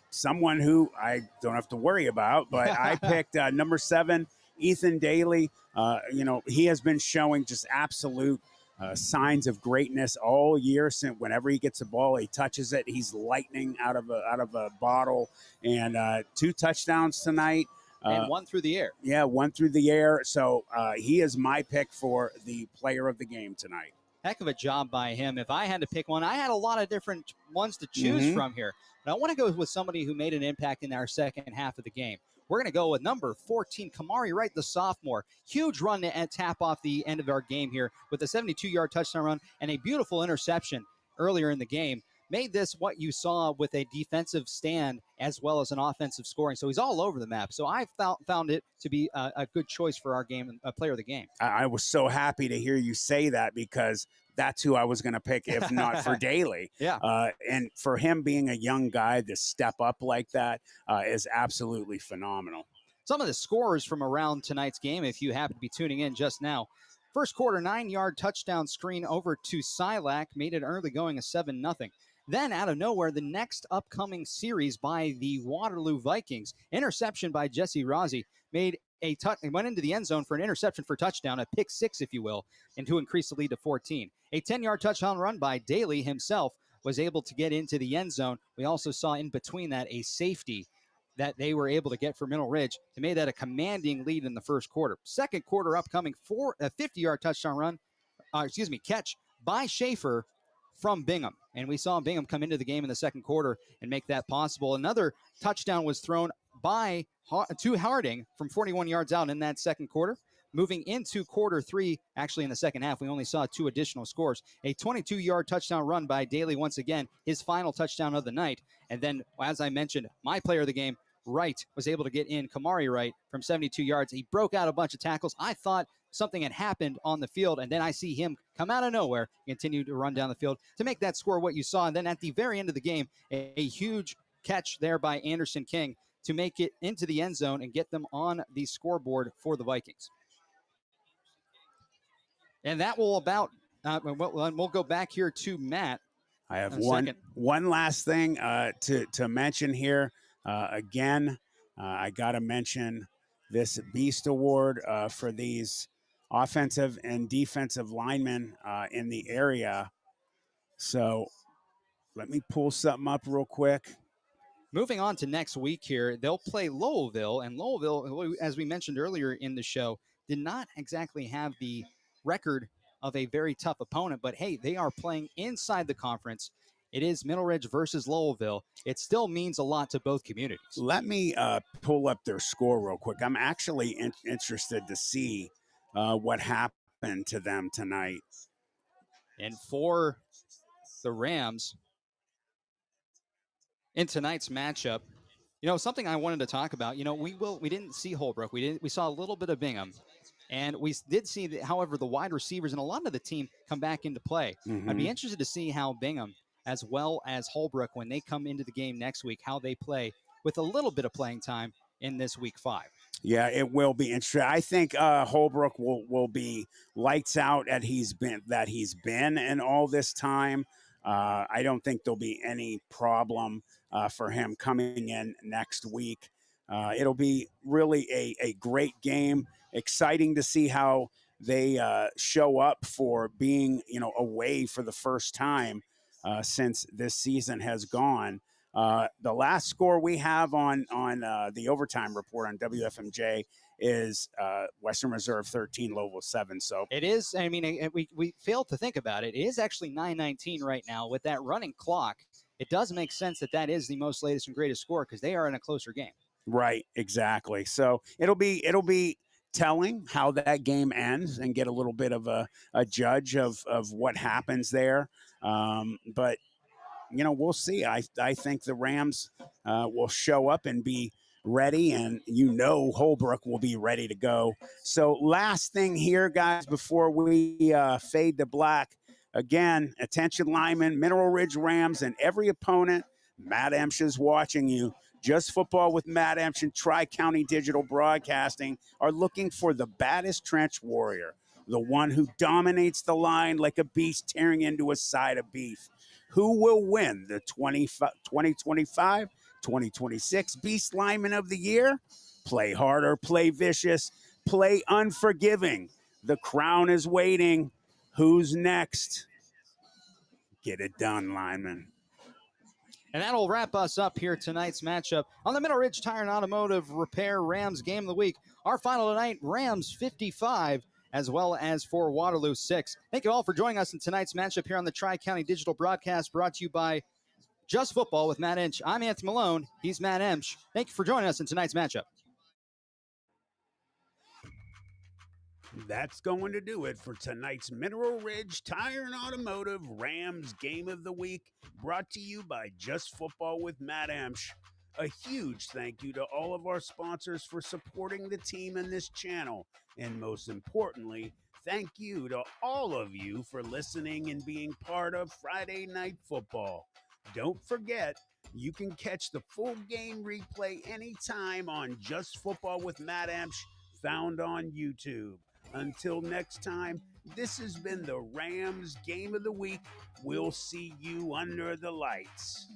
someone who I don't have to worry about, but I picked number 7, Ethan Daly. He has been showing just absolute signs of greatness all year. Since whenever he gets a ball, he touches it, he's lightning out of a bottle. And 2 touchdowns tonight. And 1 through the air. Yeah, 1 through the air. So he is my pick for the player of the game tonight. Heck of a job by him. If I had to pick one, I had a lot of different ones to choose from here. But I want to go with somebody who made an impact in our second half of the game. We're going to go with number 14, Kamari Wright, the sophomore. Huge run to tap off the end of our game here with a 72-yard touchdown run and a beautiful interception earlier in the game. Made this what you saw with a defensive stand as well as an offensive scoring. So he's all over the map. So I found it to be a good choice for our game, a player of the game. I was so happy to hear you say that because that's who I was going to pick if not for Daly. Yeah. And for him being a young guy to step up like that is absolutely phenomenal. Some of the scores from around tonight's game, if you happen to be tuning in just now. First quarter, 9-yard touchdown screen over to Silac, made it early going a 7-0. Then, out of nowhere, the next upcoming series by the Waterloo Vikings, interception by Jesse Rossi, made a went into the end zone for an interception for touchdown, a pick 6, if you will, and to increase the lead to 14. A 10-yard touchdown run by Daly himself was able to get into the end zone. We also saw in between that a safety that they were able to get for Middle Ridge to make that a commanding lead in the first quarter. Second quarter upcoming, a 50-yard touchdown catch by Schaefer from Bingham. And we saw Bingham come into the game in the second quarter and make that possible. Another touchdown was thrown to Harding from 41 yards out in that second quarter. Moving into quarter 3, actually in the second half, we only saw 2 additional scores. A 22-yard touchdown run by Daly once again, his final touchdown of the night. And then, as I mentioned, my player of the game, Wright, was able to get in, Kamari Wright, from 72 yards. He broke out a bunch of tackles. I thought something had happened on the field, and then I see him come out of nowhere, continue to run down the field to make that score what you saw. And then at the very end of the game, a huge catch there by Anderson King to make it into the end zone and get them on the scoreboard for the Vikings. And that will we'll go back here to Matt. I have one last thing to mention here. Again, I got to mention this Beast Award for these offensive and defensive linemen in the area. So let me pull something up real quick. Moving on to next week here, they'll play Louisville, and Louisville, as we mentioned earlier in the show, did not exactly have the record of a very tough opponent, but hey, they are playing inside the conference. It is Middle Ridge versus Louisville. It still means a lot to both communities. Let me pull up their score real quick. I'm actually interested to see what happened to them tonight. And for the Rams, in tonight's matchup, something I wanted to talk about. We didn't see Holbrook. We saw a little bit of Bingham, and we did see that, however, the wide receivers and a lot of the team come back into play. Mm-hmm. I'd be interested to see how Bingham, as well as Holbrook, when they come into the game next week, how they play with a little bit of playing time in this week 5. Yeah, it will be interesting. I think Holbrook will be lights out at he's been in all this time. I don't think there'll be any problem for him coming in next week. It'll be really a great game. Exciting to see how they show up for being away for the first time since this season has gone. The last score we have on the overtime report on WFMJ is Western Reserve 13, Louisville 7. So it is. I mean, we failed to think about it. It is actually 9:19 right now with that running clock. It does make sense that is the most latest and greatest score because they are in a closer game. Right, exactly. So it'll be telling how that game ends and get a little bit of a judge of what happens there. But we'll see. I think the Rams will show up and be ready, and Holbrook will be ready to go. So last thing here, guys, before we fade to black, again, attention linemen, Mineral Ridge Rams, and every opponent, Matt Emch is watching you. Just Football with Matt Emch and Tri-County Digital Broadcasting are looking for the baddest trench warrior, the one who dominates the line like a beast tearing into a side of beef. Who will win the 2025-2026 Beast Lineman of the Year? Play harder, play vicious, play unforgiving. The crown is waiting. Who's next? Get it done, lineman. And that'll wrap us up here tonight's matchup on the Middle Ridge Tire and Automotive Repair Rams Game of the Week. Our final tonight, Rams 55, as well as for Waterloo 6. Thank you all for joining us in tonight's matchup here on the Tri-County Digital Broadcast, brought to you by Just Football with Matt Emch. I'm Anthony Malone. He's Matt Emch. Thank you for joining us in tonight's matchup. That's going to do it for tonight's Mineral Ridge Tire and Automotive Rams Game of the Week, brought to you by Just Football with Matt Emch. A huge thank you to all of our sponsors for supporting the team and this channel. And most importantly, thank you to all of you for listening and being part of Friday Night Football. Don't forget, you can catch the full game replay anytime on Just Football with Matt Emch, found on YouTube. Until next time, this has been the Rams Game of the Week. We'll see you under the lights.